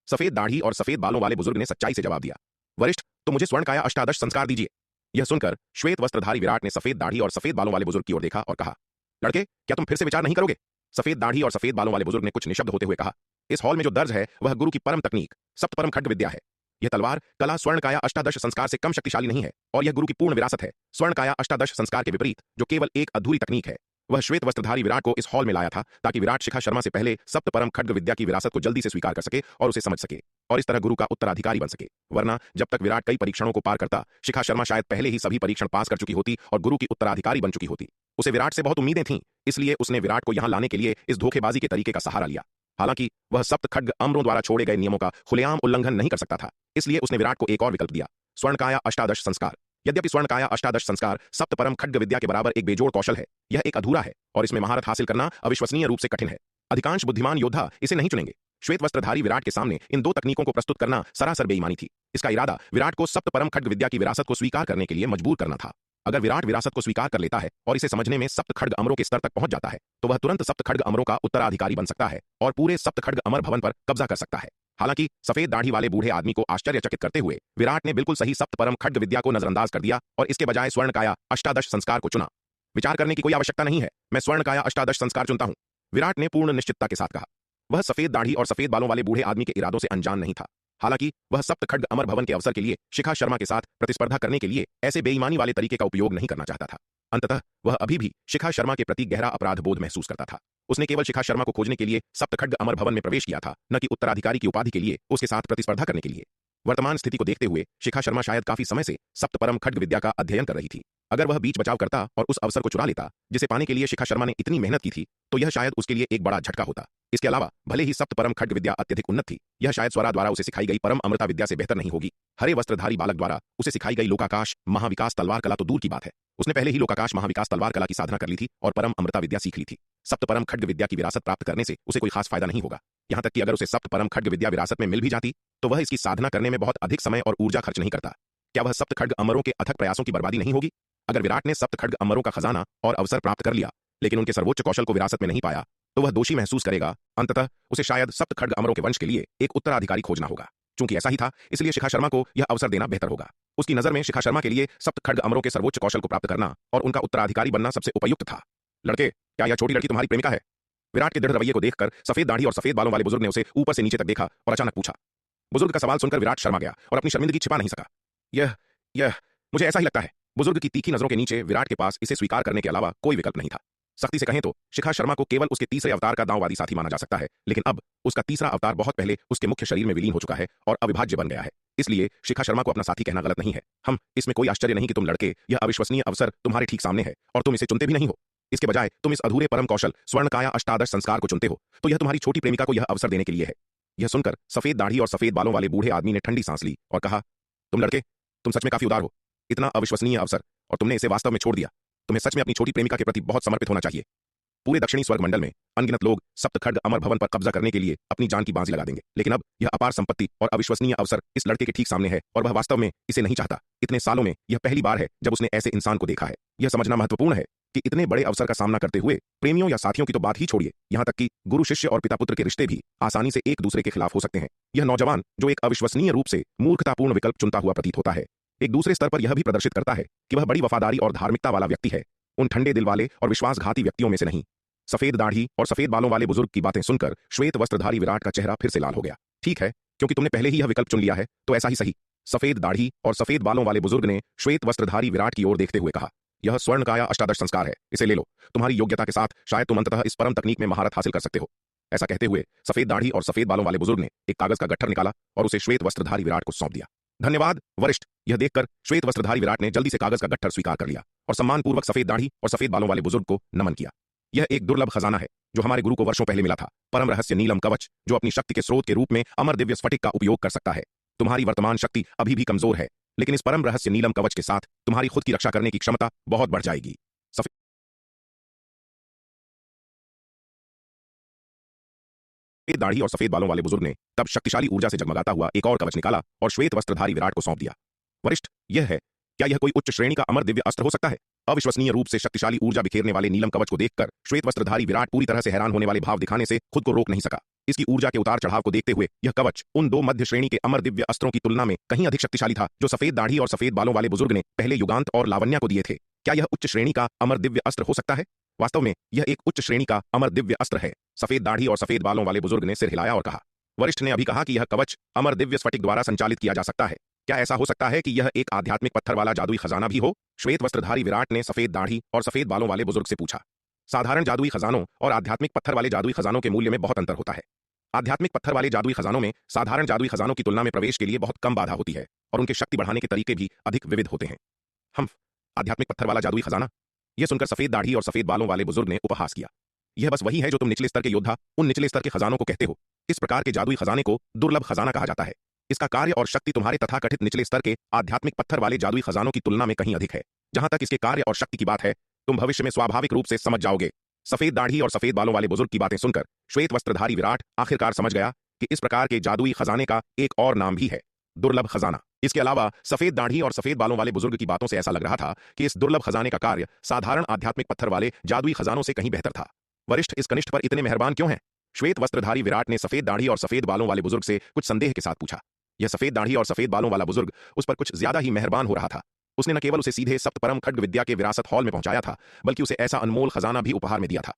सफेद दाढ़ी और सफेद बालों वाले बुजुर्ग ने सच्चाई से जवाब दिया, वरिष्ठ, तो मुझे स्वर्ण काया अष्टादश संस्कार दीजिए। यह सुनकर श्वेत वस्त्रधारी विराट ने सफेद दाढ़ी और सफेद बालों वाले बुजुर्ग की ओर देखा और कहा, लड़के, क्या तुम फिर से विचार नहीं करोगे? सफेद दाढ़ी और सफेद बालों वाले बुजुर्ग ने कुछ निशब्द होते हुए कहा, इस हॉल में जो दर्ज है वह गुरु की परम तकनीक सप्त परम खड्ग विद्या है। यह तलवार कला स्वर्ण काया अष्टादश संस्कार से कम शक्तिशाली नहीं है और यह गुरु की पूर्ण विरासत है। स्वर्ण काया अष्टादश संस्कार के विपरीत जो केवल एक अधूरी तकनीक है, वह श्वेत वस्त्रधारी विराट को इस हॉल में लाया था ताकि विराट शिखा शर्मा से पहले सप्त परम खड्ग विद्या की विरासत को जल्दी से स्वीकार कर सके और उसे समझ सके और इस तरह गुरु का उत्तराधिकारी बन सके। वरना जब तक विराट कई परीक्षणों को पार करता, शिखा शर्मा शायद पहले ही सभी परीक्षण पास कर चुकी होती और गुरु की उत्तराधिकारी बन चुकी होती। उसे विराट से बहुत उम्मीदें थीं, इसलिए उसने विराट को यहां लाने के लिए इस धोखेबाजी के तरीके का सहारा लिया। हालांकि वह सप्त खड्ग अमरों द्वारा छोड़े गए नियमों का खुलेआम उल्लंघन नहीं कर सकता था, इसलिए उसने विराट को एक और विकल्प दिया, स्वर्ण काया अष्टादश संस्कार। यद्यपि स्वर्ण काया अष्टादश संस्कार सप्त परम खड्ग विद्या के बराबर एक बेजोड़ कौशल है, यह एक अधूरा है और इसमें महारत हासिल करना अविश्वसनीय रूप से कठिन है। अधिकांश बुद्धिमान योद्धा इसे नहीं चुनेंगे। श्वेत वस्त्रधारी विराट के सामने इन दो तकनीकों को प्रस्तुत करना सरासर बेईमानी थी। इसका इरादा विराट को सप्त परम खड्ग विद्या की विरासत को स्वीकार करने के लिए मजबूर करना था। अगर विराट विरासत को स्वीकार कर लेता है और इसे समझने में सप्त खड्ग अमरों के स्तर तक पहुंच जाता है तो वह तुरंत सप्त खड्ग अमरों का उत्तराधिकारी बन सकता है और पूरे सप्त खड्ग अमर भवन पर कब्जा कर सकता है। हालांकि सफेद दाढ़ी वाले बूढ़े आदमी को आश्चर्यचकित करते हुए विराट ने बिल्कुल सही सप्त परम खड्ग विद्या को नजरअंदाज कर दिया और इसके बजाय स्वर्ण काया अष्टादश संस्कार को चुना। विचार करने की कोई आवश्यकता नहीं है, मैं स्वर्ण काया अष्टादश संस्कार चुनता हूं, विराट ने पूर्ण निश्चितता के साथ कहा। वह सफेद दाढ़ी और सफेद बालों वाले बूढ़े आदमी के इरादों से अनजान नहीं था। हालांकि वह सप्त खड्ग अमर भवन के अवसर के लिए शिखा शर्मा के साथ प्रतिस्पर्धा करने के लिए ऐसे बेईमानी वाले तरीके का उपयोग नहीं करना चाहता था। अंततः वह अभी भी शिखा शर्मा के प्रति गहरा अपराध बोध महसूस करता था। उसने केवल शिखा शर्मा को खोजने के लिए सप्तखड्ग अमर भवन में प्रवेश किया था, न कि उत्तराधिकारी की उपाधि के लिए उसके साथ प्रतिस्पर्धा करने के लिए। वर्तमान स्थिति को देखते हुए शिखा शर्मा शायद काफी समय से सप्तपरम खड्ग विद्या का अध्ययन कर रही थी। अगर वह बीच बचाव करता और उस अवसर को चुरा लेता जिसे पाने के लिए शिखा शर्मा ने इतनी मेहनत की थी, तो यह शायद उसके लिए एक बड़ा झटका होता। इसके अलावा भले ही सप्तपरम खड्ग विद्या अत्यधिक उन्नत थी, यह शायद स्वरा द्वारा उसे सिखाई गई परम अमृता विद्या से बेहतर नहीं होगी। हरे वस्त्रधारी बालक द्वारा उसे सिखाई गई लोकाकाश महाविकास तलवार कला तो दूर की बात है, उसने पहले ही लोकाकाश महाविकास तलवार कला की साधना कर ली थी और परम अमृता विद्या सीख ली थी। सप्तपरम खड्ग विद्या की विरासत प्राप्त करने से उसे कोई खास फायदा नहीं होगा। यहां तक कि अगर उसे सप्तपरम खड्ग विद्या विरासत में मिल भी जाती, तो वह इसकी साधना करने में बहुत अधिक समय और ऊर्जा खर्च नहीं करता। क्या वह सप्त खड्ग अमरों के अथक प्रयासों की बर्बादी नहीं होगी? अगर विराट ने सप्त खड्ग अमरों का खजाना और अवसर प्राप्त कर लिया, लेकिन उनके सर्वोच्च कौशल को विरासत में नहीं पाया, तो वह दोषी महसूस करेगा। अंततः उसे शायद सप्त खड्ग अमरों के वंश के लिए एक उत्तराधिकारी खोजना होगा। चूंकि ऐसा ही था, इसलिए शिखा शर्मा को यह अवसर देना बेहतर होगा। उसकी नजर में शिखा शर्मा के लिए सप्त खड्ग अमरों के सर्वोच्च कौशल को प्राप्त करना और उनका उत्तराधिकारी बनना सबसे उपयुक्त था। लड़के, क्या यह छोटी लड़की तुम्हारी प्रेमिका है? विराट के दृढ़ रवैये को देखकर सफेद दाढ़ी और सफेद बालों वाले बुजुर्ग ने उसे ऊपर से नीचे तक देखा और अचानक पूछा। बुजुर्ग का सवाल सुनकर विराट शर्मा गया और अपनी शर्मिंदगी छिपा नहीं सका। यह मुझे ऐसा ही लगता है। बुजुर्ग की तीखी नजरों के नीचे विराट के पास इसे स्वीकार करने के अलावा कोई विकल्प नहीं था। सख्ती से कहें तो शिखा शर्मा को केवल उसके तीसरे अवतार का दांववादी साथी माना जा सकता है, लेकिन अब उसका तीसरा अवतार बहुत पहले उसके मुख्य शरीर में विलीन हो चुका है और अविभाज्य बन गया है। इसलिए शिखा शर्मा को अपना साथी कहना गलत नहीं है। इसमें कोई आश्चर्य नहीं कि तुम लड़के, यह अविश्वसनीय अवसर तुम्हारे ठीक सामने है और तुम इसे चुनते भी नहीं हो। इसके बजाय तुम इस अधूरे परम कौशल स्वर्णकाया अष्टादश संस्कार को चुनते हो, तो यह तुम्हारी छोटी प्रेमिका को यह अवसर देने के लिए है। यह सुनकर सफेद दाढ़ी और सफेद बालों वाले बूढ़े आदमी ने ठंडी सांस ली और कहा, तुम लड़के, तुम सच में काफी उदार हो। इतना अविश्वसनीय अवसर और तुमने इसे वास्तव में छोड़ दिया। तुम्हें सच में अपनी छोटी प्रेमिका के प्रति बहुत समर्पित होना चाहिए। पूरे दक्षिणी स्वर्ग मंडल में अनगिनत लोग सप्तखड्ग अमर भवन पर कब्जा करने के लिए अपनी जान की बाजी लगा देंगे, लेकिन अब यह अपार संपत्ति और अविश्वसनीय अवसर इस लड़के के ठीक सामने है और वह वास्तव में इसे नहीं चाहता। इतने सालों में यह पहली बार है जब उसने ऐसे इंसान को देखा है। यह समझना महत्वपूर्ण है कि इतने बड़े अवसर का सामना करते हुए प्रेमियों या साथियों की तो बात ही छोड़िए, यहां तक कि गुरु शिष्य और पिता पुत्र के रिश्ते भी आसानी से एक दूसरे के खिलाफ हो सकते हैं। यह नौजवान, जो एक अविश्वसनीय रूप से मूर्खतापूर्ण विकल्प चुनता हुआ प्रतीत होता है, एक दूसरे स्तर पर यह भी प्रदर्शित करता है कि वह बड़ी वफादारी और धार्मिकता वाला व्यक्ति है, उन ठंडे दिल वाले और विश्वासघाती व्यक्तियों में से नहीं। सफेद दाढ़ी और सफेद बालों वाले बुजुर्ग की बातें सुनकर श्वेत वस्त्रधारी विराट का चेहरा फिर से लाल हो गया। ठीक है, क्योंकि तुमने पहले ही यह विकल्प चुन लिया है, तो ऐसा ही सही। सफेद दाढ़ी और सफेद बालों वाले बुजुर्ग ने श्वेत वस्त्रधारी विराट की ओर देखते हुए कहा, यह स्वर्णकाया अष्टादश संस्कार है, इसे ले लो। तुम्हारी योग्यता के साथ शायद तुम अंततः इस परम तकनीक में महारत हासिल कर सकते हो। ऐसा कहते हुए सफेद दाढ़ी और सफेद बालों वाले बुजुर्ग ने एक कागज का गट्ठर निकाला और उसे श्वेत वस्त्रधारी विराट को सौंप दिया। धन्यवाद वरिष्ठ। यह देखकर श्वेत वस्त्रधारी विराट ने जल्दी से कागज का गट्ठर स्वीकार कर लिया और सम्मानपूर्वक सफेद दाढ़ी और सफेद बालों वाले बुजुर्ग को नमन किया। यह एक दुर्लभ खजाना है जो हमारे गुरु को वर्षों पहले मिला था, परम रहस्य नीलम कवच, जो अपनी शक्ति के स्रोत के रूप में अमर दिव्य स्फटिक का उपयोग कर सकता है। तुम्हारी वर्तमान शक्ति अभी भी कमजोर है, लेकिन इस परम रहस्य नीलम कवच के साथ तुम्हारी खुद की रक्षा करने की क्षमता बहुत बढ़ जाएगी। सफेद दाढ़ी और सफेद बालों वाले बुजुर्ग ने तब शक्तिशाली ऊर्जा से जगमगाता हुआ एक और कवच निकाला और श्वेत वस्त्रधारी विराट को सौंप दिया। वरिष्ठ, यह है, क्या यह कोई उच्च श्रेणी का अमर दिव्य अस्त्र हो सकता है? अविश्वसनीय रूप से शक्तिशाली ऊर्जा बिखेरने वाले नीलम कवच को देखकर श्वेत वस्त्रधारी विराट पूरी तरह से हैरान होने वाले भाव दिखाने से खुद को रोक नहीं सका। इसकी ऊर्जा के उतार चढ़ाव को देखते हुए यह कवच उन दो मध्य श्रेणी के अमर दिव्य अस्त्रों की तुलना में कहीं अधिक शक्तिशाली था, जो सफेद दाढ़ी और सफेद बालों वाले बुजुर्ग ने पहले युगांत और लावण्या को दिए थे। क्या यह उच्च श्रेणी का अमर दिव्य अस्त्र हो सकता है? वास्तव में यह एक उच्च श्रेणी का अमर दिव्य अस्त्र है। सफेद दाढ़ी और सफेद बालों वाले बुजुर्ग ने सिर हिलाया और कहा, वरिष्ठ ने अभी कहा कि यह कवच अमर दिव्य स्फटिक द्वारा संचालित किया जा सकता है। क्या ऐसा हो सकता है कि यह एक आध्यात्मिक पत्थर वाला जादुई खजाना भी हो? श्वेत वस्त्रधारी विराट ने सफेद दाढ़ी और सफेद बालों वाले बुजुर्ग से पूछा। साधारण जादुई खजानों और आध्यात्मिक पत्थर वाले जादुई खजानों के मूल्य में बहुत अंतर होता है। आध्यात्मिक पत्थर वाले जादुई खजानों में साधारण जादुई खजानों की तुलना में प्रवेश के लिए बहुत कम बाधा होती है और उनके शक्ति बढ़ाने के तरीके भी अधिक विविध होते हैं। हम आध्यात्मिक पत्थर वाला जादुई खजाना? यह सुनकर सफेद दाढ़ी और सफेद बालों वाले बुजुर्ग ने उपहास किया। यह बस वही है जो तुम निचले स्तर के योद्धा उन निचले स्तर के खजानों को कहते हो। इस प्रकार के जादुई खजाने को दुर्लभ खजाना कहा जाता है। इसका कार्य और शक्ति तुम्हारे तथाकथित निचले स्तर के आध्यात्मिक पत्थर वाले जादुई खजानों की तुलना में कहीं अधिक है। जहां तक इसके कार्य और शक्ति की बात है, तुम भविष्य में स्वाभाविक रूप से समझ जाओगे। सफेद दाढ़ी और सफेद बालों वाले बुजुर्ग की बातें सुनकर श्वेत वस्त्रधारी विराट आखिरकार समझ गया कि इस प्रकार के जादुई खजाने का एक और नाम भी है, दुर्लभ खजाना। इसके अलावा सफेद दाढ़ी और सफेद बालों वाले बुजुर्ग की बातों से ऐसा लग रहा था कि इस दुर्लभ खजाने का कार्य साधारण आध्यात्मिक पत्थर वाले जादुई खजानों से कहीं बेहतर था। वरिष्ठ इस कनिष्ठ पर इतने मेहरबान क्यों हैं? श्वेत वस्त्रधारी विराट ने सफेद दाढ़ी और सफेद बालों वाले बुजुर्ग से कुछ संदेह के साथ पूछा। यह सफेद दाढ़ी और सफेद बालों वाला बुजुर्ग उस पर कुछ ज्यादा ही मेहरबान हो रहा था। उसने न केवल उसे सीधे सप्तपरम खड्ग विद्या के विरासत हॉल में पहुंचाया था, बल्कि उसे ऐसा अनमोल खजाना भी उपहार में दिया था।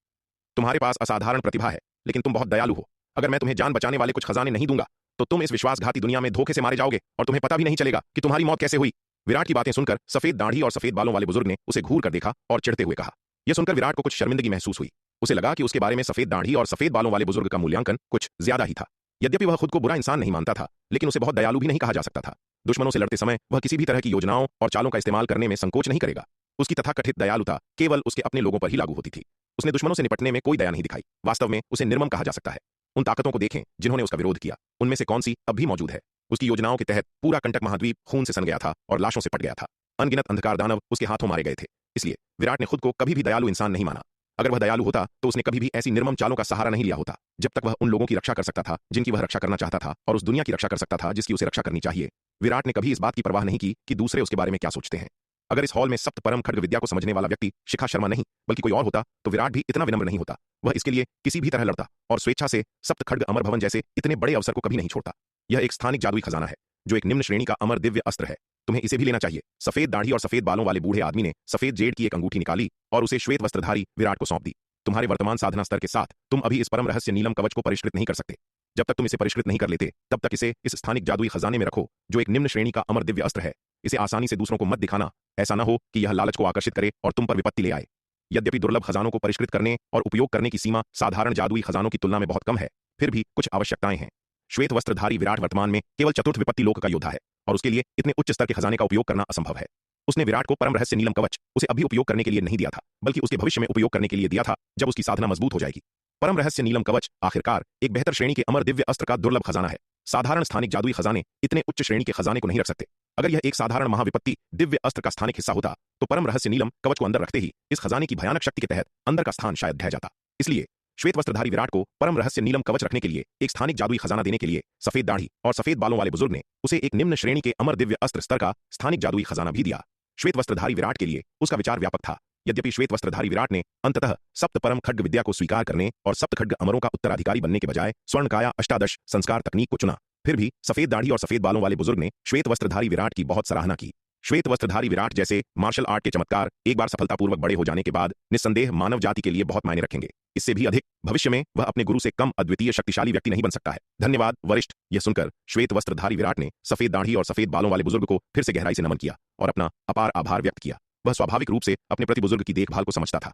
तुम्हारे पास असाधारण प्रतिभा है, लेकिन तुम बहुत दयालु हो। अगर मैं तुम्हें जान बचाने वाले कुछ खजाने नहीं दूंगा, तो तुम इस विश्वासघाती दुनिया में धोखे से मारे जाओगे और तुम्हें पता भी नहीं चलेगा कि तुम्हारी मौत कैसे हुई। विराट की बातें सुनकर सफेद दाढ़ी और सफेद बालों वाले बुजुर्ग ने उसे घूर कर देखा और चिढ़ते हुए कहा। यह सुनकर विराट को कुछ शर्मिंदगी महसूस हुई। उसे लगा कि उसके बारे में सफेद दाढ़ी और सफेद बालों वाले बुजुर्ग का मूल्यांकन कुछ ज्यादा ही था। यद्यपि वह खुद को बुरा इंसान नहीं मानता था, लेकिन उसे बहुत दयालु भी नहीं कहा जा सकता था। दुश्मनों से लड़ते समय वह किसी भी तरह की योजनाओं और चालों का इस्तेमाल करने में संकोच नहीं करेगा। उसकी तथाकथित दयालुता केवल उसके अपने लोगों पर ही लागू होती थी। उसने दुश्मनों से निपटने में कोई दया नहीं दिखाई। वास्तव में उसे निर्मम कहा जा सकता है। उन ताकतों को देखें जिन्होंने उसका विरोध किया, उनमें से कौन सी अब भी मौजूद है। उसकी योजनाओं के तहत पूरा कंटक महाद्वीप खून से सन गया था और लाशों से पट गया था। अनगिनत अंधकार दानव उसके हाथों मारे गए थे। इसलिए विराट ने खुद को कभी भी दयालु इंसान नहीं माना। अगर वह दयालु होता तो उसने कभी भी ऐसी निर्मम चालों का सहारा नहीं लिया होता। जब तक वह उन लोगों की रक्षा कर सकता था जिनकी वह रक्षा करना चाहता था, और उस दुनिया की रक्षा कर सकता था जिसकी उसे रक्षा करनी चाहिए, विराट ने कभी इस बात की परवाह नहीं की कि दूसरे उसके बारे में क्या सोचते हैं। अगर इस हॉल में सप्त परम खड्ग विद्या को समझने वाला व्यक्ति शिखा शर्मा नहीं बल्कि कोई और होता तो विराट भी इतना विनम्र नहीं होता। वह इसके लिए किसी भी तरह लड़ता और स्वेच्छा से सप्त खड्ग अमर भवन जैसे इतने बड़े अवसर को कभी नहीं छोड़ता। यह एक स्थानिक जादुई खजाना है जो एक निम्न श्रेणी का अमर दिव्य अस्त्र है। तुम्हें इसे भी लेना चाहिए। सफेद दाढ़ी और सफेद बालों वाले बूढ़े आदमी ने सफेद जेड की एक अंगूठी निकाली और उसे श्वेत वस्त्रधारी विराट को सौंप दी। तुम्हारे वर्तमान साधना स्तर के साथ तुम अभी इस परम रहस्य नीलम कवच को परिष्कृत नहीं कर सकते। जब तक तुम इसे परिष्कृत नहीं कर लेते तब तक इसे इस स्थानिक जादुई खजाने में रखो जो एक निम्न श्रेणी का अमर दिव्य अस्त्र है। इसे आसानी से दूसरों को मत दिखाना। ऐसा न हो कि यह लालच को आकर्षित करे और तुम पर विपत्ति ले आए। यद्यपि दुर्लभ खजानों को परिष्कृत करने और उपयोग करने की सीमा साधारण जादुई खजानों की तुलना में बहुत कम है, फिर भी कुछ आवश्यकताएं हैं। श्वेत वस्त्रधारी विराट वर्तमान में केवल चतुर्थ विपत्ति लोक का योद्धा है और उसके लिए इतने उच्च स्तर के खजाने का उपयोग करना असंभव है। उसने विराट को परम रहस्य नीलम कवच उसे अभी उपयोग करने के लिए नहीं दिया था, बल्कि उसके भविष्य में उपयोग करने के लिए दिया था जब उसकी साधना मजबूत हो जाएगी। परम रहस्य नीलम कवच आखिरकार एक बेहतर श्रेणी के अमर दिव्य अस्त्र का दुर्लभ खजाना है। साधारण स्थानिक जादुई खजाने इतने उच्च श्रेणी के खजाने को नहीं रख सकते। अगर यह एक साधारण महाविपत्ति दिव्य अस्त्र का स्थानिक हिस्सा होता तो परम रहस्य नीलम कवच को अंदर रखते ही इस खजाने की भयानक शक्ति के तहत अंदर का स्थान शायद ढह जाता। इसलिए श्वेत वस्त्रधारी विराट को परम रहस्य नीलम कवच रखने के लिए एक स्थानिक जादुई खजाना देने के लिए सफेद दाढ़ी और सफेद बालों वाले बुजुर्ग ने उसे एक निम्न श्रेणी के अमर दिव्य अस्त्र स्तर का स्थानिक जादुई खजाना भी दिया। श्वेत वस्त्रधारी विराट के लिए उसका विचार व्यापक था। यद्यपि श्वेत वस्त्रधारी विराट ने अंततः सप्त परम खड्ग विद्या को स्वीकार करने और सप्त खड्ग अमरों का उत्तराधिकारी बनने के बजाय स्वर्णकाया अष्टादश संस्कार तकनीक को चुना, फिर भी सफेद दाढ़ी और सफेद बालों वाले बुजुर्ग ने श्वेत वस्त्रधारी विराट की बहुत सराहना की। श्वेत वस्त्रधारी विराट जैसे मार्शल आर्ट के चमत्कार एक बार सफलतापूर्वक बड़े हो जाने के बाद निस्संदेह मानव जाति के लिए बहुत मायने रखेंगे। इससे भी अधिक भविष्य में वह अपने गुरु से कम अद्वितीय शक्तिशाली व्यक्ति नहीं बन सकता है। धन्यवाद वरिष्ठ। यह सुनकर श्वेत वस्त्रधारी विराट ने सफेद दाढ़ी और सफेद बालों वाले बुजुर्ग को फिर से गहराई से नमन किया और अपना अपार आभार व्यक्त किया। वह स्वाभाविक रूप से अपने प्रति बुजुर्ग की देखभाल को समझता था।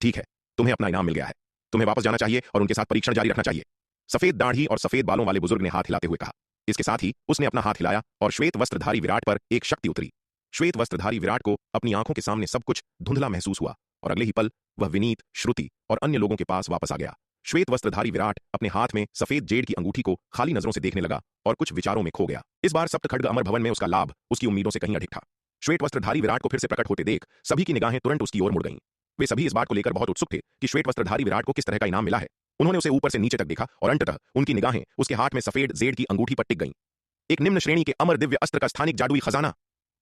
ठीक है, तुम्हें अपना इनाम मिल गया है। तुम्हें वापस जाना चाहिए और उनके साथ परीक्षण जारी रखना चाहिए, सफेद दाढ़ी और सफेद बालों वाले बुजुर्ग ने हाथ हिलाते हुए कहा। इसके साथ ही उसने अपना हाथ हिलाया और श्वेत वस्त्रधारी विराट पर एक शक्ति उतरी। श्वेत वस्त्रधारी विराट को अपनी आंखों के सामने सब कुछ धुंधला महसूस हुआ और अगले ही पल वह विनीत, श्रुति और अन्य लोगों के पास वापस आ गया। श्वेत वस्त्रधारी विराट अपने हाथ में सफेद जेड की अंगूठी को खाली नजरों से देखने लगा और कुछ विचारों में खो गया। इस बार सप्त खड्ग अमर भवन में उसका लाभ उसकी उम्मीदों से कहीं अधिक था। श्वेत वस्त्रधारी विराट को फिर से प्रकट होते देख सभी की निगाहें तुरंत उसकी ओर मुड़ गईं। वे सभी इस बात को लेकर बहुत उत्सुक थे कि श्वेत वस्त्रधारी विराट को किस तरह का इनाम मिला है। उन्होंने उसे ऊपर से नीचे तक देखा और अंततः उनकी निगाहें उसके हाथ में सफेद जेड की अंगूठी पर टिक गईं। एक निम्न श्रेणी के अमर दिव्य अस्त्र का स्थानिक जादुई खजाना।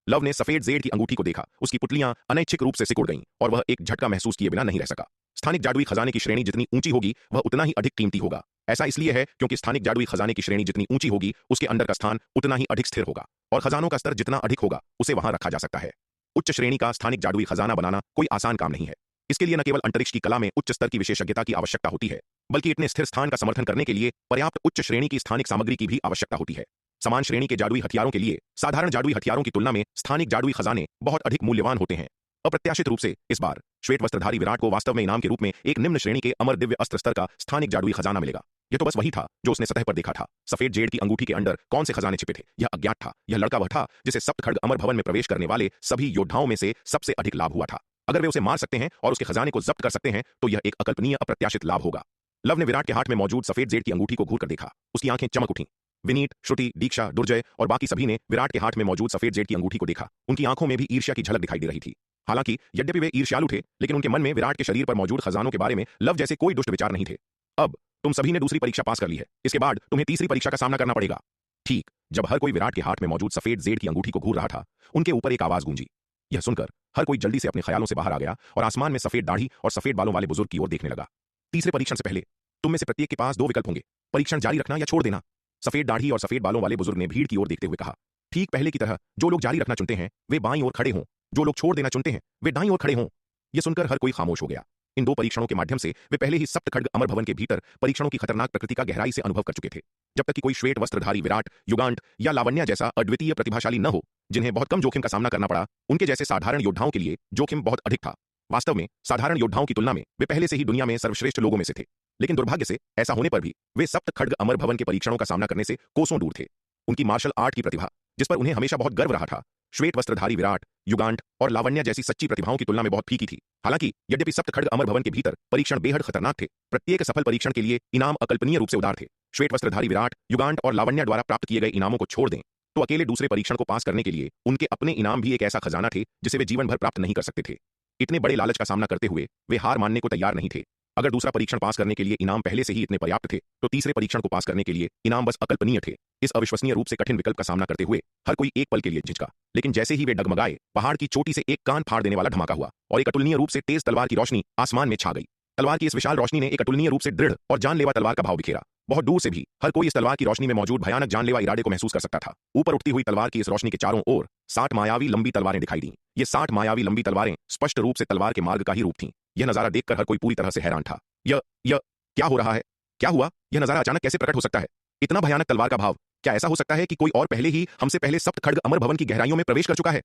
लव ने सफेद जेड की अंगूठी को देखा। उसकी पुतलियां अनैच्छिक रूप से सिकुड़ गईं और वह एक झटका महसूस किए बिना नहीं रह सका। स्थानिक जादुई खजाने की श्रेणी जितनी ऊंची होगी वह उतना ही अधिक कीमती होगा। ऐसा इसलिए है क्योंकि स्थानिक जादुई खजाने की श्रेणी जितनी ऊंची होगी उसके अंदर का स्थान उतना ही अधिक स्थिर होगा और खजानों का स्तर जितना अधिक होगा उसे वहां रखा जा सकता है। उच्च श्रेणी का स्थानिक जादुई खजाना बनाना कोई आसान काम नहीं है। इसके लिए न केवल अंतरिक्ष की कला में उच्च स्तर की विशेषज्ञता की आवश्यकता होती है, बल्कि इतने स्थिर स्थान का समर्थन करने के लिए पर्याप्त उच्च श्रेणी की स्थानिक सामग्री की भी आवश्यकता होती है। समान श्रेणी के जादुई हथियारों के लिए साधारण जादुई हथियारों की तुलना में स्थानिक जादुई खजाने बहुत अधिक मूल्यवान होते हैं। अप्रत्याशित रूप से इस बार श्वेत वस्त्रधारी विराट को वास्तव में इनाम के रूप में एक निम्न श्रेणी के अमर दिव्य अस्त्र स्तर का स्थानिक जादुई खजाना मिलेगा। यह तो बस वही था जो उसने सतह पर देखा था। सफेद जेड की अंगूठी के अंदर कौन से खजाने छिपे थे यह अज्ञात था। यह लड़का वह था जिसे सप्त खड्ग अमर भवन में प्रवेश करने वाले सभी योद्धाओं में से सबसे अधिक लाभ हुआ था। अगर वे उसे मार सकते हैं और उसके खजाने को जब्त कर सकते हैं तो यह एक अकल्पनीय अप्रत्याशित लाभ होगा। लव ने विराट के हाथ में मौजूद सफेद जेड की अंगूठी को घूर कर देखा। उसकी आंखें चमक उठीं। विनीत, श्रुति, दीक्षा, दुर्जय और बाकी सभी ने विराट के हाथ में मौजूद सफेद जेड की अंगूठी को देखा। उनकी आंखों में भी ईर्ष्या की झलक दिखाई दे रही थी। हालांकि यद्यपि वे ईर्ष्यालु थे, लेकिन उनके मन में विराट के शरीर पर मौजूद खजानों के बारे में लव जैसे कोई दुष्ट विचार नहीं थे। अब तुम सभी ने दूसरी परीक्षा पास कर ली है, इसके बाद तुम्हें तीसरी परीक्षा का सामना करना पड़ेगा। ठीक जब हर कोई विराट के हाथ में मौजूद सफेद जेड की अंगूठी को घूर रहा था, उनके ऊपर एक आवाज गूंजी। यह सुनकर हर कोई जल्दी से अपने ख्यालों से बाहर आ गया और आसमान में सफेद दाढ़ी और सफेद बालों वाले बुजुर्ग की ओर देखने लगा। तीसरे परीक्षण से पहले तुम में से प्रत्येक के पास दो विकल्प होंगे, परीक्षण जारी रखना या छोड़ देना। सफेद दाढ़ी और सफेद बालों वाले बुजुर्ग ने भीड़ की ओर देखते हुए कहा। ठीक पहले की तरह जो लोग जारी रखना चुनते हैं वे बाईं ओर खड़े हों, जो लोग छोड़ देना चुनते हैं वे दाईं ओर खड़े हों। यह सुनकर हर कोई खामोश हो गया। इन दो परीक्षणों के माध्यम से वे पहले ही सप्त खड्ग अमर भवन के भीतर परीक्षणों की खतरनाक प्रकृति का गहराई से अनुभव कर चुके थे। जब तक कि कोई श्वेत वस्त्रधारी विराट, युगांट या लावण्य जैसा अद्वितीय प्रतिभाशाली न हो, जिन्हें बहुत कम जोखिम का सामना करना पड़ा, उनके जैसे साधारण योद्धाओं के लिए जोखिम बहुत अधिक था। वास्तव में साधारण योद्धाओं की तुलना में वे पहले से ही दुनिया में सर्वश्रेष्ठ लोगों में से थे, लेकिन दुर्भाग्य से ऐसा होने पर भी वे सप्त खड्ग अमर भवन के परीक्षणों का सामना करने से कोसों दूर थे। उनकी मार्शल आर्ट की प्रतिभा, जिस पर उन्हें हमेशा बहुत गर्व रहा था, श्वेत वस्त्रधारी विराट, युगांट और लावण्य जैसी सच्ची प्रतिभाओं की तुलना में बहुत फीकी थी। हालांकि यद्यपि सप्त खड्ग अमर भवन के भीतर परीक्षण बेहद खतरनाक थे, प्रत्येक सफल परीक्षण के लिए इनाम अकल्पनीय रूप से उदार थे। श्वेत वस्त्रधारी विराट, युगांट और लावण्य द्वारा प्राप्त किए गए इनामों को छोड़ दें तो अकेले दूसरे परीक्षण को पास करने के लिए उनके अपने इनाम भी एक ऐसा खजाना थे जिसे वे जीवन भर प्राप्त नहीं कर सकते थे। इतने बड़े लालच का सामना करते हुए वे हार मानने को तैयार नहीं थे। अगर दूसरा परीक्षण पास करने के लिए इनाम पहले से ही इतने पर्याप्त थे, तो तीसरे परीक्षण को पास करने के लिए इनाम बस अकल्पनीय थे। इस अविश्वसनीय रूप से कठिन विकल्प का सामना करते हुए हर कोई एक पल के लिए झिझका, लेकिन जैसे ही वे डगमगाए, पहाड़ की चोटी से एक कान फाड़ देने वाला धमाका हुआ और एक अतुलनीय रूप से तेज तलवार की रोशनी आसमान में छा गई। तलवार की इस विशाल रोशनी ने एक अतुलनीय रूप से दृढ़ और जानलेवा तलवार का भाव बिखेरा। बहुत दूर से भी हर कोई इस तलवार की रोशनी में मौजूद भयानक जानलेवा इरादे को महसूस कर सकता था। ऊपर उठती हुई तलवार की इस रोशनी के चारों ओर 60 मायावी लंबी तलवारें दिखाई दी। ये 60 मायावी लंबी तलवारें स्पष्ट रूप से तलवार के मार्ग का ही रूप थीं। यह नजारा देखकर हर कोई पूरी तरह से हैरान था। यह क्या हो रहा है? क्या हुआ? यह नजारा अचानक कैसे प्रकट हो सकता है? इतना भयानक तलवार का भाव, क्या ऐसा हो सकता है कि कोई और पहले ही हमसे पहले सप्त खड्ग अमर भवन की गहराइयों में प्रवेश कर चुका है?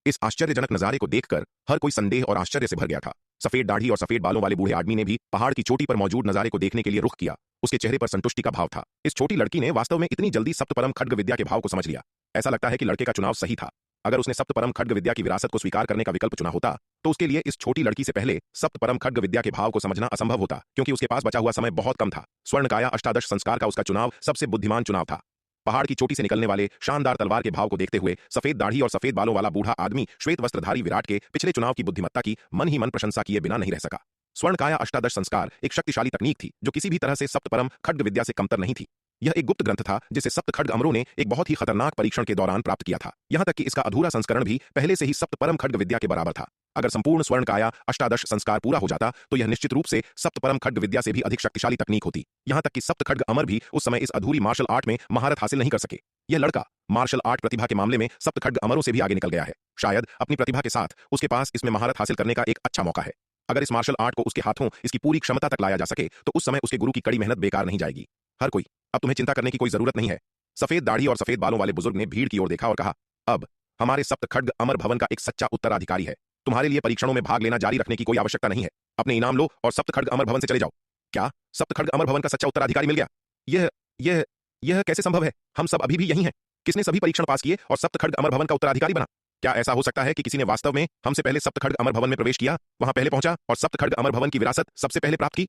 इस आश्चर्यजनक नजारे को देखकर हर कोई संदेह और आश्चर्य से भर गया था। सफेद दाढ़ी और सफेद बालों वाले बूढ़े आदमी ने भी पहाड़ की चोटी पर मौजूद नजारे को देखने के लिए रुख किया। उसके चेहरे पर संतुष्टि का भाव था। इस छोटी लड़की ने वास्तव में इतनी जल्दी सप्तपरम खड्ग विद्या के भाव को समझ लिया। ऐसा लगता है कि लड़के का चुनाव सही था। अगर उसने सप्तपरम खड्ग विद्या की विरासत को स्वीकार करने का विकल्प चुना होता, तो उसके लिए इस छोटी लड़की से पहले सप्तपरम खड्ग विद्या के भाव को समझना असंभव होता, क्योंकि उसके पास बचा हुआ समय बहुत कम था। स्वर्णकाया अष्टादश संस्कार का उसका चुनाव सबसे बुद्धिमान चुनाव था। पहाड़ की चोटी से निकलने वाले शानदार तलवार के भाव को देखते हुए सफेद दाढ़ी और सफेद बालों वाला बूढ़ा आदमी श्वेत वस्त्रधारी विराट के पिछले चुनाव की बुद्धिमत्ता की मन ही मन प्रशंसा किए बिना नहीं रह सका। स्वर्णकाया अष्टादश संस्कार एक शक्तिशाली तकनीक थी जो किसी भी तरह से सप्तपरम खड्ग विद्या से कमतर नहीं थी। यह एक गुप्त ग्रंथ था जिसे सप्त खड्ग अमरों ने एक बहुत ही खतरनाक परीक्षण के दौरान प्राप्त किया था। यहां तक कि इसका अधूरा संस्करण भी पहले से ही सप्तपरम खड्ग विद्या के बराबर था। अगर संपूर्ण स्वर्णकाया अष्टादश संस्कार पूरा हो जाता तो यह निश्चित रूप से सप्तपरम खड्ग विद्या से भी अधिक शक्तिशाली तकनीक होती। यहां तक कि सप्त खड्ग अमर भी उस समय इस अधूरी मार्शल आर्ट में महारत हासिल नहीं कर सके। यह लड़का मार्शल आर्ट प्रतिभा के मामले में सप्त खड्ग अमरों से भी आगे निकल गया है। शायद अपनी प्रतिभा के साथ उसके पास इसमें महारत हासिल करने का एक अच्छा मौका है। अगर इस मार्शल आर्ट को उसके हाथों इसकी पूरी क्षमता तक लाया जा सके तो उस समय उसके गुरु की कड़ी मेहनत बेकार नहीं जाएगी। हर कोई, अब तुम्हें चिंता करने की कोई जरूरत नहीं है। सफेद दाढ़ी और सफेद बालों वाले बुजुर्ग ने भीड़ की ओर देखा और कहा, अब हमारे सप्त खड्ग अमर भवन का एक सच्चा उत्तराधिकारी है। तुम्हारे लिए परीक्षणों में भाग लेना जारी रखने की कोई आवश्यकता नहीं है। अपने इनाम लो और सप्त खड्ग अमर भवन से चले जाओ। क्या सप्त खड्ग अमर भवन का सच्चा उत्तराधिकारी मिल गया? यह यह यह कैसे संभव है? हम सब अभी भी यही हैं। किसने सभी परीक्षण पास किए और सप्त खड्ग अमर भवन का उत्तराधिकारी बना? क्या ऐसा हो सकता है कि किसी ने वास्तव में हमसे पहले सप्त खड्ग अमर भवन में प्रवेश किया, वहां पहले पहुंचा और सप्त खड्ग अमर भवन की विरासत सबसे पहले प्राप्त की?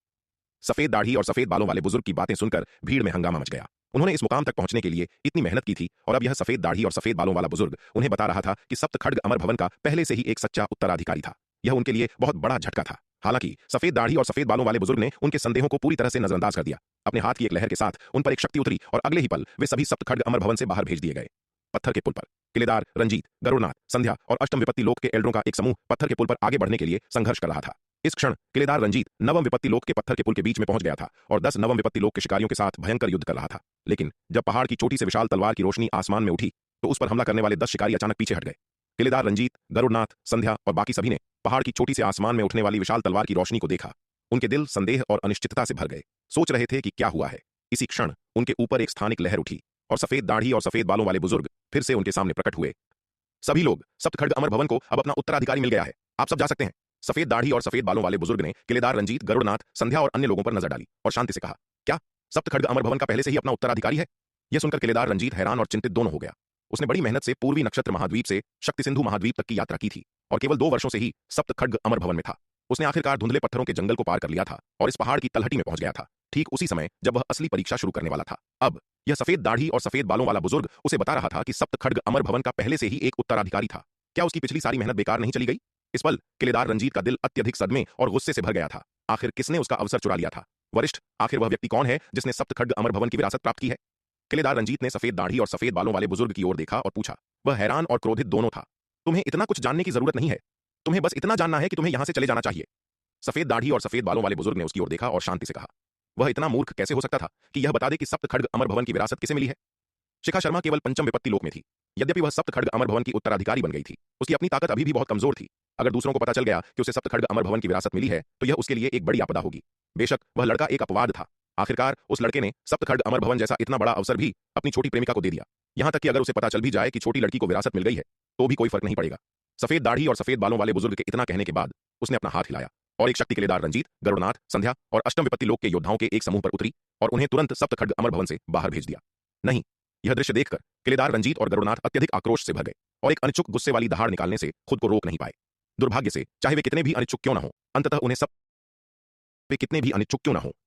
सफेद दाढ़ी और सफेद बालों वाले बुजुर्ग की बातें सुनकर भीड़ में हंगामा मच गया। उन्होंने इस मुकाम तक पहुंचने के लिए इतनी मेहनत की थी और अब यह सफेद दाढ़ी और सफेद बालों वाला बुजुर्ग उन्हें बता रहा था कि सप्त खड्ग अमर भवन का पहले से ही एक सच्चा उत्तराधिकारी था। यह उनके लिए बहुत बड़ा झटका था। हालांकि सफेद दाढ़ी और सफेद बालों वाले बुजुर्ग ने उनके संदेहों को पूरी तरह से नजरअंदाज कर दिया। अपने हाथ की एक लहर के साथ उन पर एक शक्ति उतरी और अगले ही पल वे सभी सप्त खड्ग अमर भवन से बाहर भेज दिए गए। पत्थर के पुल पर किलेदार, रंजीत, गरुड़नाथ, संध्या और अष्टम विपत्ति लोक के एल्डरों का एक समूह पत्थर के पुल पर आगे बढ़ने के लिए संघर्ष कर रहा था। इस क्षण किलेदार रंजीत नवम विपत्ति लोक के पत्थर के पुल के बीच में पहुंच गया था और 10 नवम विपत्ति लोक के शिकारियों के साथ भयंकर युद्ध कर रहा था। लेकिन जब पहाड़ की चोटी से विशाल तलवार की रोशनी आसमान में उठी तो उस पर हमला करने वाले 10 शिकारी अचानक पीछे हट गए। किलेदार रंजीत, गरुड़नाथ, संध्या और बाकी सभी ने पहाड़ की चोटी से आसमान में उठने वाली विशाल तलवार की रोशनी को देखा। उनके दिल संदेह और अनिश्चितता से भर गए। सोच रहे थे कि क्या हुआ है। इसी क्षण उनके ऊपर एक स्थानिक लहर उठी और सफेद दाढ़ी और सफेद बालों वाले बुजुर्ग फिर से उनके सामने प्रकट हुए। सभी लोग, सप्त खड्ग अमर भवन को अब अपना उत्तराधिकारी मिल गया है। आप सब जा सकते हैं। सफेद दाढ़ी और सफेद बालों वाले बुजुर्ग ने किलेदार रंजीत, गरुड़नाथ, संध्या और अन्य लोगों पर नजर डाली और शांति से कहा, क्या सप्त खड्ग अमर भवन का पहले से ही अपना उत्तराधिकारी है? यह सुनकर किलेदार रंजीत हैरान और चिंतित दोनों हो गया। उसने बड़ी मेहनत से पूर्वी नक्षत्र महाद्वीप से शक्ति सिंधु महाद्वीप तक की यात्रा की थी और केवल 2 वर्षों से ही सप्त खड्ग अमर भवन में था। उसने आखिरकार धुंधले पत्थरों के जंगल को पार कर लिया था और इस पहाड़ की तलहटी में पहुंच गया था, ठीक उसी समय जब वह असली परीक्षा शुरू करने वाला था। अब यह सफेद दाढ़ी और सफेद बालों वाला बुजुर्ग उसे बता रहा था कि सप्त खड्ग अमर भवन का पहले से ही एक उत्तराधिकारी था। क्या उसकी पिछली सारी मेहनत बेकार नहीं चली गई? इस पल किलेदार रंजीत का दिल अत्यधिक सदमे और गुस्से से भर गया था। आखिर किसने उसका अवसर चुरा लिया था? वरिष्ठ, आखिर वह व्यक्ति कौन है जिसने सप्त खड्ग अमर भवन की विरासत प्राप्त की है? किलेदार रंजीत ने सफेद दाढ़ी और सफेद बालों वाले बुजुर्ग की ओर देखा और पूछा। वह हैरान और क्रोधित दोनों था। तुम्हें इतना कुछ जानने की जरूरत नहीं है। तुम्हें बस इतना जानना है कि तुम्हें यहां से चले जाना चाहिए। सफेद दाढ़ी और सफेद बालों वाले बुजुर्ग ने उसकी ओर देखा और शांति से कहा। वह इतना मूर्ख कैसे हो सकता था कि यह बता दे कि सप्त खड्ग अमर भवन की विरासत किसे मिली है? शिखा शर्मा केवल पंचम विपत्ति लोक में थी। यद्यपि वह सप्त खड्ग अमर भवन की उत्तराधिकारी बन गई थी, उसकी अपनी ताकत अभी भी बहुत कमजोर थी। अगर दूसरों को पता चल गया कि उसे सप्त खड्ग अमर भवन की विरासत मिली है तो यह उसके लिए एक बड़ी आपदा होगी। बेशक वह लड़का एक अपवाद था, आखिरकार उस लड़के ने सप्तखड्ग अमर भवन जैसा इतना बड़ा अवसर भी अपनी छोटी प्रेमिका को दे दिया। यहां तक कि अगर उसे पता चल भी जाए कि छोटी लड़की को विरासत मिल गई है तो भी कोई फर्क नहीं पड़ेगा। सफेद दाढ़ी और सफेद बालों वाले बुजुर्ग के इतना कहने के बाद उसने अपना हाथ हिलाया और एक शक्ति किलेदार रंजीत, गरुड़नाथ, संध्या और अष्टम विपत्ति लोक के योद्धाओं के एक समूह पर उतरी और उन्हें तुरंत सप्तखड्ग अमर भवन से बाहर भेज दिया। नहीं, यह दृश्य देखकर किलेदार रंजीत और गरुड़नाथ अत्यधिक आक्रोश से भर गए और एक अनिच्छुक गुस्से वाली दहाड़ निकालने से खुद को रोक नहीं पाए। दुर्भाग्य से चाहे वे कितने भी अनिच्छुक क्यों न हो,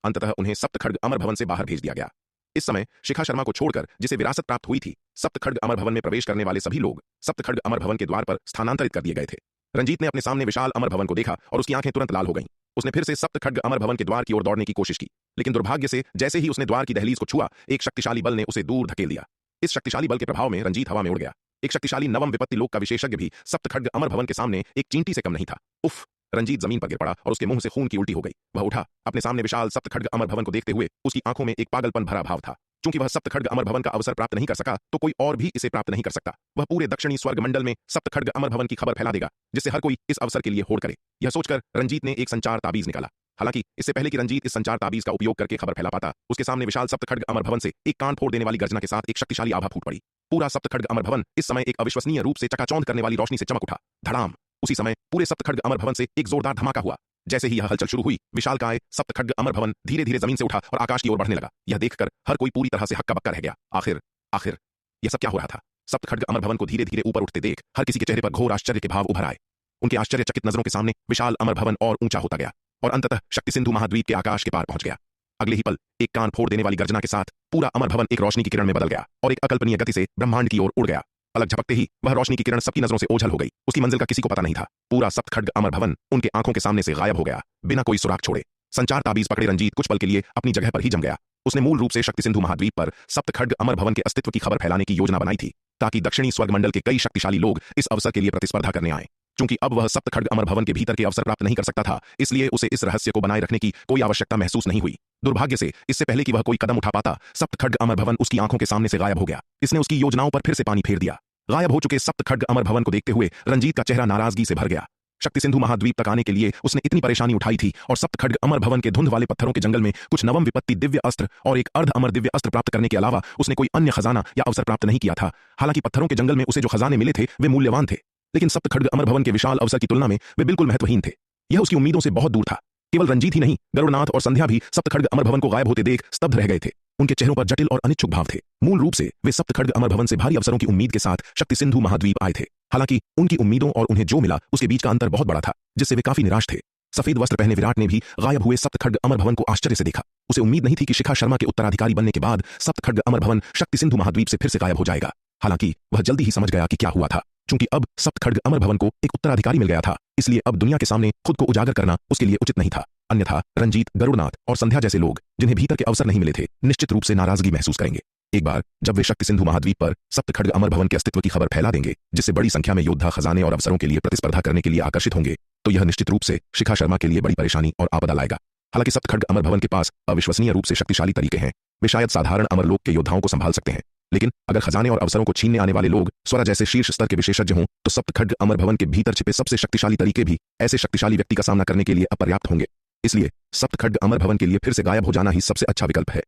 अंततः उन्हें सप्तखड्ग अमर भवन से बाहर भेज दिया गया। इस समय शिखा शर्मा को छोड़कर जिसे विरासत प्राप्त हुई थी, सप्तखड्ग अमर भवन में प्रवेश करने वाले सभी लोग सप्तखड्ग अमर भवन के द्वार पर स्थानांतरित कर दिए गए थे। रंजीत ने अपने सामने विशाल अमर भवन को देखा और उसकी आंखें तुरंत लाल हो गईं। उसने फिर से सप्तखड्ग अमर भवन के द्वार की ओर दौड़ने की कोशिश की, लेकिन दुर्भाग्य से जैसे ही उसने द्वार की दहलीज को छुआ, एक शक्तिशाली बल ने उसे दूर धकेल दिया। इस शक्तिशाली बल के प्रभाव में रंजीत हवा में उड़ गया। एक शक्तिशाली नवम विपत्ति लोक का विशेषज्ञ भी सप्तखड्ग अमर भवन के सामने एक चींटी से कम नहीं था। उफ! रंजीत जमीन पर गिर पड़ा और उसके मुंह से खून की उल्टी हो गई। वह उठा, अपने सामने विशाल सप्तखड्ग अमर भवन को देखते हुए उसकी आंखों में एक पागलपन भरा भाव था। चूंकि वह सप्तखड्ग अमर भवन का अवसर प्राप्त नहीं कर सका तो कोई और भी इसे प्राप्त नहीं कर सकता। वह पूरे दक्षिणी स्वर्ग मंडल में सप्तखड्ग अमर भवन की खबर फैला देगा, जिससे हर कोई इस अवसर के लिए होड़ करे। यह सोचकर रंजीत ने एक संचार ताबीज निकाला। हालांकि इससे पहले कि रंजीत इस संचार ताबीज का उपयोग करके खबर फैला पाता, उसके सामने विशाल सप्तखड्ग अमर भवन से एक कान फोड़ देने वाली गर्जना के साथ एक शक्तिशाली आभा फूट पड़ी। पूरा सप्तखड्ग अमर भवन इस समय एक अविश्वसनीय रूप से चकाचौंध करने वाली रोशनी से चमक उठा। धड़ाम! उसी समय पूरे सप्तखड्ग अमर भवन से एक जोरदार धमाका हुआ। जैसे ही यह हलचल शुरू हुई, विशालकाय सप्तखड्ग अमर भवन धीरे धीरे जमीन से उठा और आकाश की ओर बढ़ने लगा। यह देखकर हर कोई पूरी तरह से हक्का बक्का रह गया। आखिर यह सब क्या हो रहा था? सप्तखड्ग अमर भवन को धीरे धीरे ऊपर उठते देख हर किसी के चेहरे पर घोर आश्चर्य के भाव उभर आए। उनके आश्चर्यचकित नजरों के सामने विशाल अमर भवन और ऊंचा होता गया और अंततः शक्ति सिंधु महाद्वीप के आकाश के पार पहुंच गया। अगले ही पल एक कान फोड़ देने वाली गर्जना के साथ पूरा अमर भवन एक रोशनी की किरण में बदल गया और एक अकल्पनीय गति से ब्रह्मांड की ओर उड़ गया। पलक झपकते ही वह रोशनी की किरण सबकी नजरों से ओझल हो गई। उसकी मंजिल का किसी को पता नहीं था। पूरा सप्तखड्ग अमर भवन उनके आंखों के सामने से गायब हो गया, बिना कोई सुराग छोड़े। संचार ताबीज पकड़े रंजीत कुछ पल के लिए अपनी जगह पर ही जम गया। उसने मूल रूप से शक्ति सिंधु महाद्वीप पर सप्तखड्ग अमर भवन के अस्तित्व की खबर फैलाने की योजना बनाई थी, ताकि दक्षिणी स्वर्ग मंडल के कई शक्तिशाली लोग इस अवसर के लिए प्रतिस्पर्धा करने आए। चूंकि अब वह सप्तखड्ग अमर भवन के भीतर के अवसर प्राप्त नहीं कर सकता था, इसलिए उसे इस रहस्य को बनाए रखने की कोई आवश्यकता महसूस नहीं हुई। दुर्भाग्य से इससे पहले कि वह कोई कदम उठा पाता, सप्तखड्ग अमर भवन उसकी आंखों के सामने से गायब हो गया। इसने उसकी योजनाओं पर फिर से पानी फेर दिया। गायब हो चुके सप्तखड्ग अमर भवन को देखते हुए रंजीत का चेहरा नाराजगी से भर गया। शक्ति सिंधु महाद्वीप तक आने के लिए उसने इतनी परेशानी उठाई थी और सप्तखड्ग अमर भवन के धुंध वाले पत्थरों के जंगल में कुछ नवम विपत्ति दिव्य अस्त्र और एक अर्ध अमर दिव्य अस्त्र प्राप्त करने के अलावा उसने कोई अन्य खजाना या अवसर प्राप्त नहीं किया था। हालांकि पत्थरों के जंगल में उसे जो खजाने मिले थे वे मूल्यवान थे, लेकिन सप्तखड्ग अमर भवन के विशाल अवसर की तुलना में वे बिल्कुल महत्वहीन थे। यह उसकी उम्मीदों से बहुत दूर था। केवल रंजीत ही नहीं, गरुड़नाथ और संध्या भी सप्तखड्ग अमर भवन को गायब होते देख स्तब्ध रह गए थे। उनके चेहरों पर जटिल और अनिच्छुक भाव थे। मूल रूप से वे सप्तखड्ग अमर भवन से भारी अवसरों की उम्मीद के साथ शक्ति सिंधु महाद्वीप आए थे। हालांकि उनकी उम्मीदों और उन्हें जो मिला उसके बीच का अंतर बहुत बड़ा था, जिससे वे काफी निराश थे। सफेद वस्त्र पहने विराट ने भी गायब हुए सप्तखड्ग अमर भवन को आश्चर्य से देखा। उसे उम्मीद नहीं थी कि शिखा शर्मा के उत्तराधिकारी बनने के बाद सप्तखड्ग अमर भवन शक्ति सिंधु महाद्वीप से फिर से गायब हो जाएगा। हालांकि वह जल्दी ही समझ गया कि क्या हुआ था। चूंकि अब सप्तखड्ग अमर भवन को एक उत्तराधिकारी मिल गया था, इसलिए अब दुनिया के सामने खुद को उजागर करना उसके लिए उचित नहीं था। अन्यथा रंजीत, गरुड़नाथ और संध्या जैसे लोग जिन्हें भीतर के अवसर नहीं मिले थे, निश्चित रूप से नाराजगी महसूस करेंगे। एक बार जब वे शक्ति सिंधु महाद्वीप पर सप्तखड्ग अमर भवन के अस्तित्व की खबर फैला देंगे, जिससे बड़ी संख्या में योद्धा खजाने और अवसरों के लिए प्रतिस्पर्धा करने के लिए आकर्षित होंगे, तो यह निश्चित रूप से शिखा शर्मा के लिए बड़ी परेशानी और आपदा लाएगा। हालांकि सप्तखड्ग अमर भवन के पास अविश्वसनीय रूप से शक्तिशाली तरीके हैं। वे शायद साधारण अमरलोक के योद्धाओं को संभाल सकते हैं, लेकिन अगर खजाने और अवसरों को छीनने आने वाले लोग स्वरा जैसे शीर्ष स्तर के विशेषज्ञ हों, तो सप्तखड्ग अमर भवन के भीतर छिपे सबसे शक्तिशाली तरीके भी ऐसे शक्तिशाली व्यक्ति का सामना करने के लिए अपर्याप्त होंगे। इसलिए सप्तखड्ग अमर भवन के लिए फिर से गायब हो जाना ही सबसे अच्छा विकल्प है।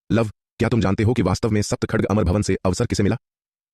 लव, क्या तुम जानते हो कि वास्तव में सप्तखड्ग अमर भवन से अवसर किसे मिला?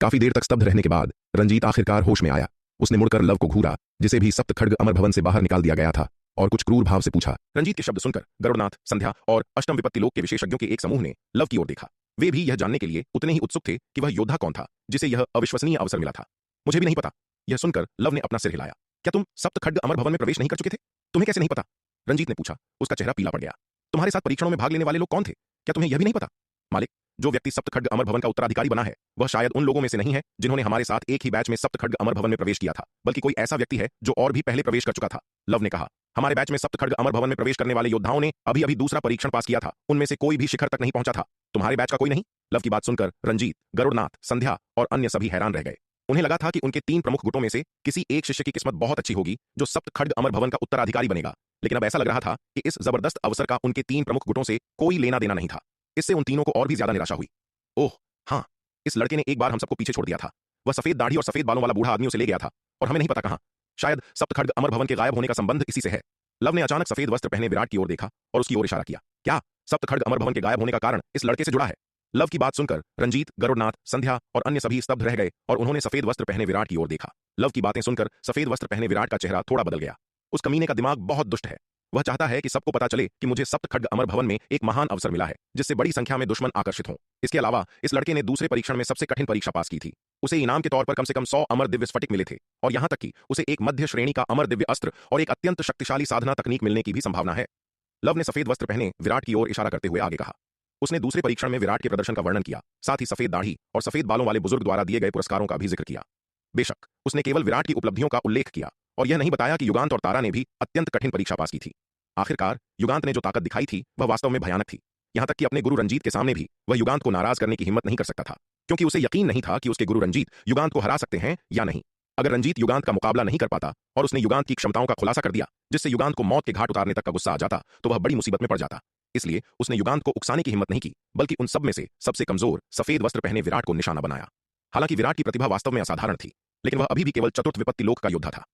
काफी देर तक स्तब्ध रहने के बाद रंजीत आखिरकार होश में आया। उसने मुड़कर लव को घूरा, जिसे भी सप्तखड्ग अमर भवन से बाहर निकाल दिया गया था, और कुछ क्रूर भाव से पूछा। रंजीत के शब्द सुनकर गरुड़नाथ, संध्या और अष्टम विपत्ति लोक के विशेषज्ञों के एक समूह ने लव की ओर देखा। वे भी यह जानने के लिए उतने ही उत्सुक थे कि वह योद्धा कौन था जिसे यह अविश्वसनीय अवसर मिला था। मुझे भी नहीं पता। यह सुनकर लव ने अपना सिर हिलाया। क्या तुम सप्तखड्ग अमर भवन में प्रवेश नहीं कर चुके थे? तुम्हें कैसे नहीं पता? रंजीत ने पूछा। उसका चेहरा पीला पड़ गया। तुम्हारे साथ परीक्षणों में भाग लेने वाले लोग कौन थे? क्या तुम्हें यह भी नहीं पता? मालिक, जो व्यक्ति सप्तखड्ग अमर भवन का उत्तराधिकारी बना है, वह शायद उन लोगों में से नहीं है जिन्होंने हमारे साथ एक ही बैच में सप्तखड्ग अमर भवन में प्रवेश किया था, बल्कि कोई ऐसा व्यक्ति है जो और भी पहले प्रवेश कर चुका था। लव ने कहा। हमारे बैच में सप्तखड्ग अमर भवन में प्रवेश करने वाले योद्धाओं ने अभी अभी दूसरा परीक्षण पास किया था। उनमें से कोई भी शिखर तक नहीं पहुंचा था। तुम्हारे बैच का कोई नहीं? लव की बात सुनकर रंजीत, गरुड़नाथ, संध्या और अन्य सभी हैरान रह गए। उन्हें लगा था कि उनके 3 प्रमुख गुटों में से किसी एक शिष्य की किस्मत बहुत अच्छी होगी जो सप्तखड्ग अमर भवन का उत्तराधिकारी बनेगा, लेकिन अब ऐसा लग रहा था कि इस जबरदस्त अवसर का उनके 3 प्रमुख गुटों से कोई लेना देना नहीं था। इससे उन तीनों को और भी ज्यादा निराशा हुई। ओह हाँ, इस लड़के ने एक बार हम सबको पीछे छोड़ दिया था। वह सफेद दाढ़ी और सफेद बालों वाला बूढ़ा आदमी उसे ले गया था और हमें नहीं पता कहां। शायद सप्तखड्ग अमर भवन के गायब होने का संबंध इसी से है। लव ने अचानक सफेद वस्त्र पहने विराट की ओर देखा और उसकी ओर इशारा किया। क्या सप्तखड्ग अमर भवन के गायब होने का कारण इस लड़के से जुड़ा है? लव की बात सुनकर रंजीत, गरुड़नाथ, संध्या और अन्य सभी स्तब्ध रह गए और उन्होंने सफेद वस्त्र पहने विराट की ओर देखा। लव की बातें सुनकर सफेद वस्त्र पहने विराट का चेहरा थोड़ा बदल गया। उस कमीने का दिमाग बहुत दुष्ट है। वह चाहता है कि सबको पता चले कि मुझे सप्तखड्ग अमर भवन में एक महान अवसर मिला है जिससे बड़ी संख्या में दुश्मन आकर्षित हों। इसके अलावा इस लड़के ने दूसरे परीक्षण में सबसे कठिन परीक्षा पास की थी। उसे इनाम के तौर पर कम से कम 100 अमर दिव्य स्फटिक मिले थे और यहां तक कि उसे एक मध्य श्रेणी का अमर दिव्य अस्त्र और एक अत्यंत शक्तिशाली साधना तकनीक मिलने की भी संभावना है। लव ने सफेद वस्त्र पहने विराट की ओर इशारा करते हुए आगे कहा। उसने दूसरे परीक्षण में विराट के प्रदर्शन का वर्णन किया, साथ ही सफेद दाढ़ी और सफेद बालों वाले बुजुर्ग द्वारा दिए गए पुरस्कारों का भी जिक्र किया। बेशक उसने केवल विराट की उपलब्धियों का उल्लेख किया और यह नहीं बताया कि युगांत और तारा ने भी अत्यंत कठिन परीक्षा पास की थी। आखिरकार युगांत ने जो ताकत दिखाई थी वह वास्तव में भयानक थी। यहां तक कि अपने गुरु रंजीत के सामने भी वह युगांत को नाराज करने की हिम्मत नहीं कर सकता था, क्योंकि उसे यकीन नहीं था कि उसके गुरु रंजीत युगांत को हरा सकते हैं या नहीं। अगर रंजीत युगांत का मुकाबला नहीं कर पाता और उसने युगांत की क्षमताओं का खुलासा कर दिया जिससे युगांत को मौत के घाट उतारने तक का गुस्सा आ जाता, तो वह बड़ी मुसीबत में पड़ जाता। इसलिए उसने युगांत को उकसाने की हिम्मत नहीं की, बल्कि उन सब में से सबसे कमजोर सफेद वस्त्र पहने विराट को निशाना बनाया। हालांकि विराट की प्रतिभा वास्तव में असाधारण थी, लेकिन वह अभी भी केवल चतुर्थ विपत्ति लोक का योद्धा था।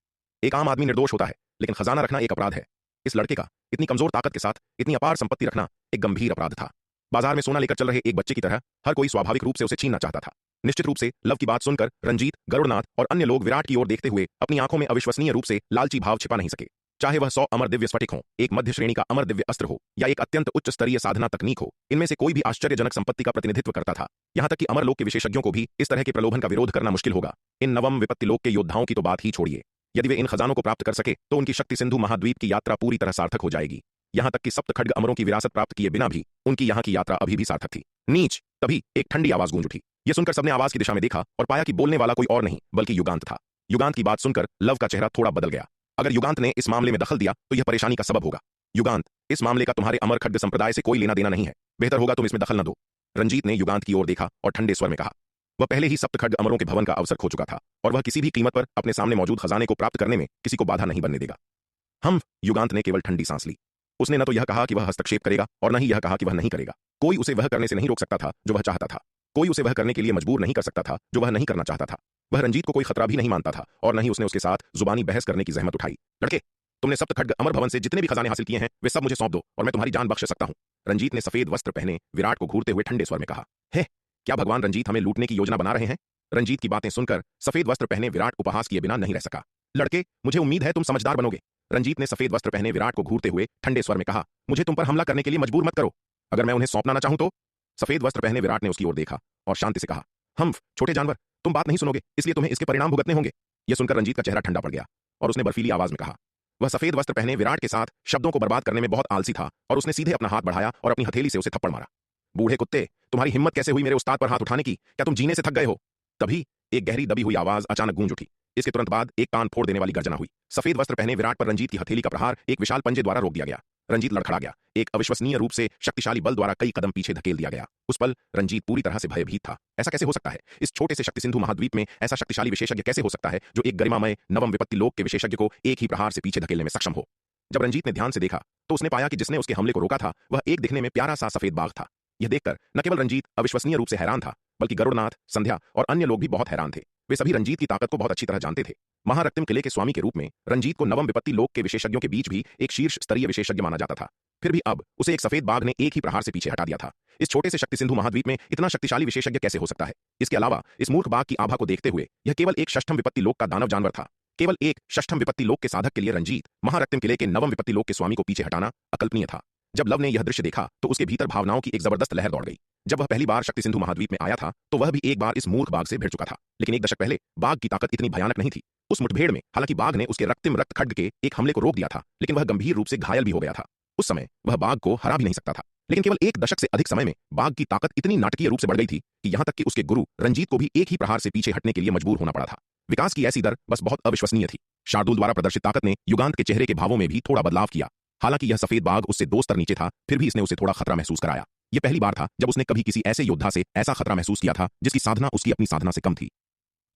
एक आम आदमी निर्दोष होता है, लेकिन खजाना रखना एक अपराध है। इस लड़के का इतनी कमजोर ताकत के साथ इतनी अपार संपत्ति रखना एक गंभीर अपराध था। बाजार में सोना लेकर चल रहे एक बच्चे की तरह हर कोई स्वाभाविक रूप से उसे छीनना चाहता था। निश्चित रूप से लव की बात सुनकर रंजीत, गरुड़नाथ और अन्य लोग विराट की ओर देखते हुए अपनी आंखों में अविश्वसनीय रूप से लालची भाव छिपा नहीं सके। चाहे वह 100 अमर दिव्य स्फटिक हो, एक मध्य श्रेणी का अमर दिव्य अस्त्र हो या एक अत्यंत उच्च स्तरीय साधना तकनीक हो, इनमें से कोई भी आश्चर्यजनक संपत्ति का प्रतिनिधित्व करता था। यहां तक कि अमर लोक के विशेषज्ञों को भी इस तरह के प्रलोभन का विरोध करना मुश्किल होगा। इन नवम विपत्ति लोक के योद्धाओं की तो बात ही छोड़िए, यदि वे इन खजानों को प्राप्त कर सके तो उनकी शक्ति सिंधु महाद्वीप की यात्रा पूरी तरह सार्थक हो जाएगी। यहां तक कि सप्तखड्ग अमरों की विरासत प्राप्त किए बिना भी उनकी यहां की यात्रा अभी भी सार्थक थी। नीच! तभी एक ठंडी आवाज गूंज उठी। यह सुनकर सबने आवाज की दिशा में देखा और पाया कि बोलने वाला कोई और नहीं बल्कि युगांत था। युगांत की बात सुनकर लव का चेहरा थोड़ा बदल गया। अगर युगांत ने इस मामले में दखल दिया तो यह परेशानी का सबब होगा। युगांत, इस मामले का तुम्हारे अमर खड्ग संप्रदाय से कोई लेना देना नहीं है। बेहतर होगा तुम इसमें दखल न दो। रंजीत ने युगांत की ओर देखा और ठंडे स्वर में कहा। वह पहले ही सप्तखड्ग अमरों के भवन का अवसर खो चुका था और वह किसी भी कीमत पर अपने सामने मौजूद खजाने को प्राप्त करने में किसी को बाधा नहीं बनने देगा। युगांत ने केवल ठंडी सांस ली। उसने न तो यह कहा कि वह हस्तक्षेप करेगा और न ही यह कहा कि वह नहीं करेगा। कोई उसे वह करने से नहीं रोक सकता था जो वह चाहता था। कोई उसे वह करने के लिए मजबूर नहीं कर सकता था जो वह नहीं करना चाहता था। वह रंजीत को कोई खतरा भी नहीं मानता था और न ही उसने उसके साथ जुबानी बहस करने की जहमत उठाई। लड़के, तुमने सप्तखड्ग अमर भवन से जितने भी खजाने हासिल किए हैं वे सब मुझे सौंप दो और मैं तुम्हारी जान बख्श सकता हूं। रंजीत ने सफेद वस्त्र पहने विराट को घूरते हुए ठंडे स्वर में कहा। है, क्या भगवान रंजीत हमें लूटने की योजना बना रहे हैं? रंजीत की बातें सुनकर सफेद वस्त्र पहने विराट उपहास किए बिना नहीं रह सका। लड़के, मुझे उम्मीद है तुम समझदार बनोगे। रंजीत ने सफेद वस्त्र पहने विराट को घूरते हुए ठंडे स्वर में कहा। मुझे तुम पर हमला करने के लिए मजबूर मत करो। अगर मैं उन्हें सौंपना ना चाहूं तो? सफेद वस्त्र पहने विराट ने उसकी ओर देखा और शांति से कहा। छोटे जानवर, तुम बात नहीं सुनोगे, इसलिए तुम्हें इसके परिणाम भुगतने होंगे। यह सुनकर रंजीत का चेहरा ठंडा पड़ गया और उसने बर्फीली आवाज में कहा। वह सफेद वस्त्र पहने विराट के साथ शब्दों को बर्बाद करने में बहुत आलसी था और उसने सीधे अपना हाथ बढ़ाया और अपनी हथेली से उसे थप्पड़ मारा। बूढ़े कुत्ते, तुम्हारी हिम्मत कैसे हुई मेरे उस्ताद पर हाथ उठाने की? क्या तुम जीने से थक गए हो? तभी एक गहरी दबी हुई आवाज अचानक गूंज उठी। इसके तुरंत बाद एक कान फोड़ देने वाली गर्जना हुई। सफेद वस्त्र पहने विराट पर रंजीत की हथेली का प्रहार एक विशाल पंजे द्वारा रोक दिया गया। रंजीत लड़खड़ा गया। एक अविश्वसनीय रूप से शक्तिशाली बल द्वारा कई कदम पीछे धकेल दिया गया। उस पल रंजीत पूरी तरह से भयभीत था। ऐसा कैसे हो सकता है? इस छोटे से शक्ति सिंधु महाद्वीप में ऐसा शक्तिशाली विशेषज्ञ कैसे हो सकता है जो एक गरिमामय नवम विपत्ति लोक के विशेषज्ञ को एक ही प्रहार से पीछे धकेलने में सक्षम हो? जब रंजीत ने ध्यान से देखा तो उसने पाया कि जिसने उसके हमले को रोका था वह एक दिखने में प्यारा सा सफेद बाघ था। यह देखकर न केवल रंजीत अविश्वसनीय रूप से हैरान था, बल्कि गरुड़नाथ, संध्या और अन्य लोग भी बहुत हैरान थे। वे सभी रंजीत की ताकत को बहुत अच्छी तरह जानते थे। महारक्तिम किले के स्वामी के रूप में रंजीत को नवम विपत्ति लोक के विशेषज्ञों के बीच भी एक शीर्ष स्तरीय विशेषज्ञ माना जाता था। फिर भी अब उसे एक सफेद बाघ ने एक ही प्रहार से पीछे हटा दिया था। इस छोटे से शक्ति सिंधु महाद्वीप में इतना शक्तिशाली विशेषज्ञ कैसे हो सकता है? इसके अलावा इस मूर्ख बाघ की आभा को देखते हुए यह केवल एक षष्ठम विपत्ति लोक का दानव जानवर था। केवल एक षष्ठम विपत्ति लोक के साधक के लिए रंजीत, महारक्तिम किले के नवम विपत्ति लोक के स्वामी को पीछे हटाना अकल्पनीय था। जब लव ने यह दृश्य देखा तो उसके भीतर भावनाओं की एक जबरदस्त लहर दौड़ गई। जब वह पहली बार शक्ति सिंधु महाद्वीप में आया था तो वह भी एक बार इस मूर्ख बाघ से भिड़ चुका था, लेकिन एक दशक पहले बाघ की ताकत इतनी भयानक नहीं थी। उस मुठभेड़ में हालांकि बाघ ने उसके रक्तिम रक्त खड्ग के एक हमले को रोक दिया था, लेकिन वह गंभीर रूप से घायल भी हो गया था। उस समय वह बाघ को हरा भी नहीं सकता था, लेकिन केवल एक दशक से अधिक समय में बाघ की ताकत इतनी नाटकीय रूप से बढ़ गई थी कि यहां तक कि उसके गुरु रंजीत को भी एक ही प्रहार से पीछे हटने के लिए मजबूर होना पड़ा था। विकास की ऐसी दर बस बहुत अविश्वसनीय थी। शार्दुल द्वारा प्रदर्शित ताकत ने युगांत के चेहरे के भावों में भी थोड़ा बदलाव किया। हालांकि यह सफेद बाघ उससे 2 स्तर नीचे था, फिर भी इसने उसे थोड़ा खतरा महसूस कराया। यह पहली बार था जब उसने कभी किसी ऐसे योद्धा से ऐसा खतरा महसूस किया था जिसकी साधना उसकी अपनी साधना से कम थी।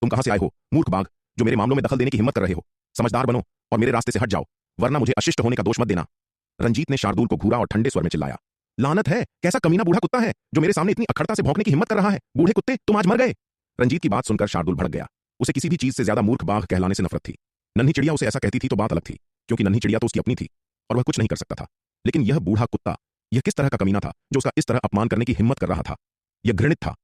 तुम कहां से आए हो, मूर्ख बाघ, जो मेरे मामलों में दखल देने की हिम्मत कर रहे हो? समझदार बनो और मेरे रास्ते से हट जाओ, वरना मुझे अशिष्ट होने का दोष मत देना। रंजीत ने शार्दुल को घूरा और ठंडे स्वर में चिल्लाया। लानत है, कैसा कमीना बूढ़ा कुत्ता है जो मेरे सामने इतनी अखड़ता से भौंकने की हिम्मत कर रहा है? बूढ़े कुत्ते, तुम आज मर गए। रंजीत की बात सुनकर शार्दुल भड़क गया। उसे किसी भी चीज से ज्यादा मूर्ख बाघ कहलाने से नफरत थी। नन्ही चिड़िया उसे ऐसा कहती थी तो बात अलग थी, क्योंकि नन्ही चिड़िया तो उसकी अपनी थी और वह कुछ नहीं कर सकता था, लेकिन यह बूढ़ा कुत्ता यह किस तरह का कमीना था जो उसका इस तरह अपमान करने की हिम्मत कर रहा था? यह घृणित था।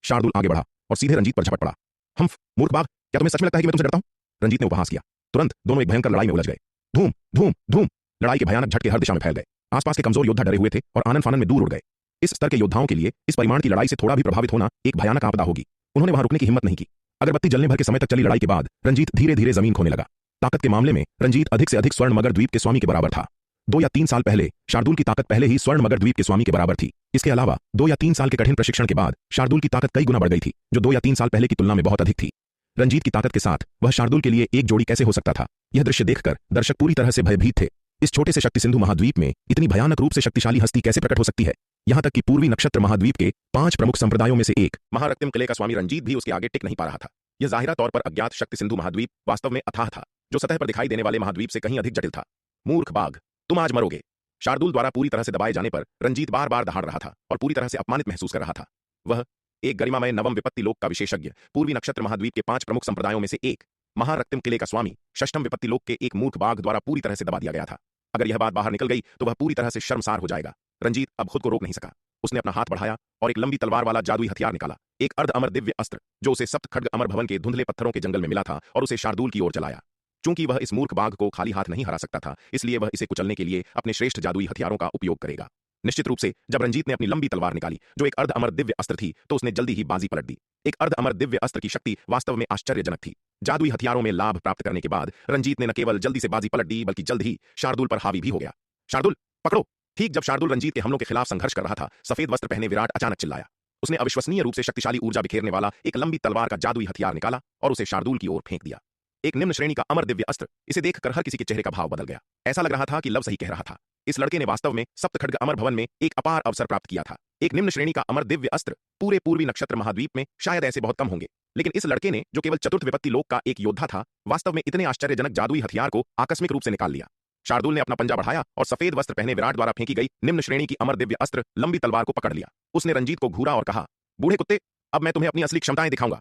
शार्दुल आगे बढ़ा और सीधे रंजीत पर झपट पड़ा। हम्फ, मूर्ख बाघ, क्या तुम्हें सच में लगता है कि मैं तुमसे डरता हूं? रंजीत ने उपहास किया। तुरंत दोनों एक भयंकर लड़ाई में उलझ गए। धूम धूम धूम, लड़ाई के भयानक झटके हर दिशा में फैल गए। आसपास के कमजोर योद्धा डरे हुए थे और आनन फानन में दूर उड़ गए। इस स्तर के योद्धाओं के लिए इस परिमाण की लड़ाई से थोड़ा भी प्रभावित होना एक भयानक आपदा होगी। उन्होंने वहां रुकने की हिम्मत नहीं की। अगरबत्ती जलने भर के समय तक चली लड़ाई के बाद रंजीत धीरे धीरे जमीन खोने लगा। ताकत के मामले में रंजीत अधिक से अधिक स्वर्ण मगर द्वीप के स्वामी के बराबर था। 2 या 3 साल पहले शार्दुल की ताकत पहले ही स्वर्ण मगर द्वीप के स्वामी के बराबर थी। इसके अलावा 2 या 3 साल के कठिन प्रशिक्षण के बाद शार्दुल की ताकत कई गुना बढ़ गई थी, जो 2 या 3 साल पहले की तुलना में बहुत अधिक थी। रंजीत की ताकत के साथ वह शार्दुल के लिए एक जोड़ी कैसे हो सकता था? यह दृश्य देखकर दर्शक पूरी तरह से भयभीत थे। इस छोटे से शक्ति सिंधु महाद्वीप में इतनी भयानक रूप से शक्तिशाली हस्ती कैसे प्रकट हो सकती है? यहां तक कि पूर्वी नक्षत्र महाद्वीप के 5 प्रमुख संप्रदायों में से एक महारक्तिम किले का स्वामी रंजीत भी उसके आगे टिक नहीं पा रहा था। यह जाहिरा तौर पर अज्ञात शक्ति सिंधु महाद्वीप वास्तव में अथाह था, जो सतह पर दिखाई देने वाले महाद्वीप से कहीं अधिक जटिल था। मूर्ख बाघ, तुम आज मरोगे। शार्दुल द्वारा पूरी तरह से दबाए जाने पर रंजीत बार बार दहाड़ रहा था और पूरी तरह से अपमानित महसूस कर रहा था। वह एक गरिमामय नवम विपत्ति लोक का विशेषज्ञ, पूर्वी नक्षत्र महाद्वीप के 5 प्रमुख संप्रदायों में से एक महारक्तिम किले का स्वामी, षष्ठम विपत्ति लोक के एक मूर्ख बाघ द्वारा पूरी तरह से दबा दिया गया था। अगर यह बात बाहर निकल गई तो वह पूरी तरह से शर्मसार हो जाएगा। रंजीत अब खुद को रोक नहीं सका। उसने अपना हाथ बढ़ाया और एक लंबी तलवार वाला जादुई हथियार निकाला, एक अर्ध अमर दिव्य अस्त्र जो उसे सप्त खड्ग अमर भवन के धुंधले पत्थरों के जंगल में मिला था, और उसे शार्दुल की ओर चलाया। चूंकि वह इस मूर्ख बाघ को खाली हाथ नहीं हरा सकता था, इसलिए वह इसे कुचलने के लिए अपने श्रेष्ठ जादुई हथियारों का उपयोग करेगा। निश्चित रूप से जब रंजीत ने अपनी लंबी तलवार निकाली जो एक अर्ध अमर दिव्य अस्त्र थी, तो उसने जल्दी ही बाजी पलट दी। एक अर्ध अमर दिव्य अस्त्र की शक्ति वास्तव में आश्चर्यजनक थी। जादुई हथियारों में लाभ प्राप्त करने के बाद रंजीत ने न केवल जल्दी से बाजी पलट दी, बल्कि जल्द ही शार्दुल पर हावी भी हो गया। शार्दुल, पकड़ो! ठीक जब शार्दुल रंजीत के हमलों के खिलाफ संघर्ष कर रहा था, सफेद वस्त्र पहने विराट अचानक चिल्लाया। उसने अविश्वसनीय रूप से शक्तिशाली ऊर्जा बिखेरने वाला एक लंबी तलवार का जादुई हथियार निकाला और उसे शार्दुल की ओर फेंक दिया। एक निम्न श्रेणी का अमर दिव्य अस्त्र। इसे देखकर हर किसी के चेहरे का भाव बदल गया। ऐसा लग रहा था कि लव सही कह रहा था। इस लड़के ने वास्तव में सप्तखड्ग अमर भवन में एक अपार अवसर प्राप्त किया था। एक निम्न श्रेणी का अमर दिव्य अस्त्र पूरे पूर्वी नक्षत्र महाद्वीप में शायद ऐसे बहुत कम होंगे, लेकिन इस लड़के ने, जो केवल चतुर्थ विपत्ति लोक का एक योद्धा था, वास्तव में इतने आश्चर्यजनक जादुई हथियार को आकस्मिक रूप से निकाल लिया। शार्दुल ने अपना पंजा बढ़ाया और सफेद वस्त्र पहने विराट द्वारा फेंकी गई निम्न श्रेणी की अमर दिव्य अस्त्र लंबी तलवार को पकड़ लिया। उसने रंजीत को घूरा और कहा, बूढ़े कुत्ते, अब मैं तुम्हें अपनी असली क्षमताएं दिखाऊंगा।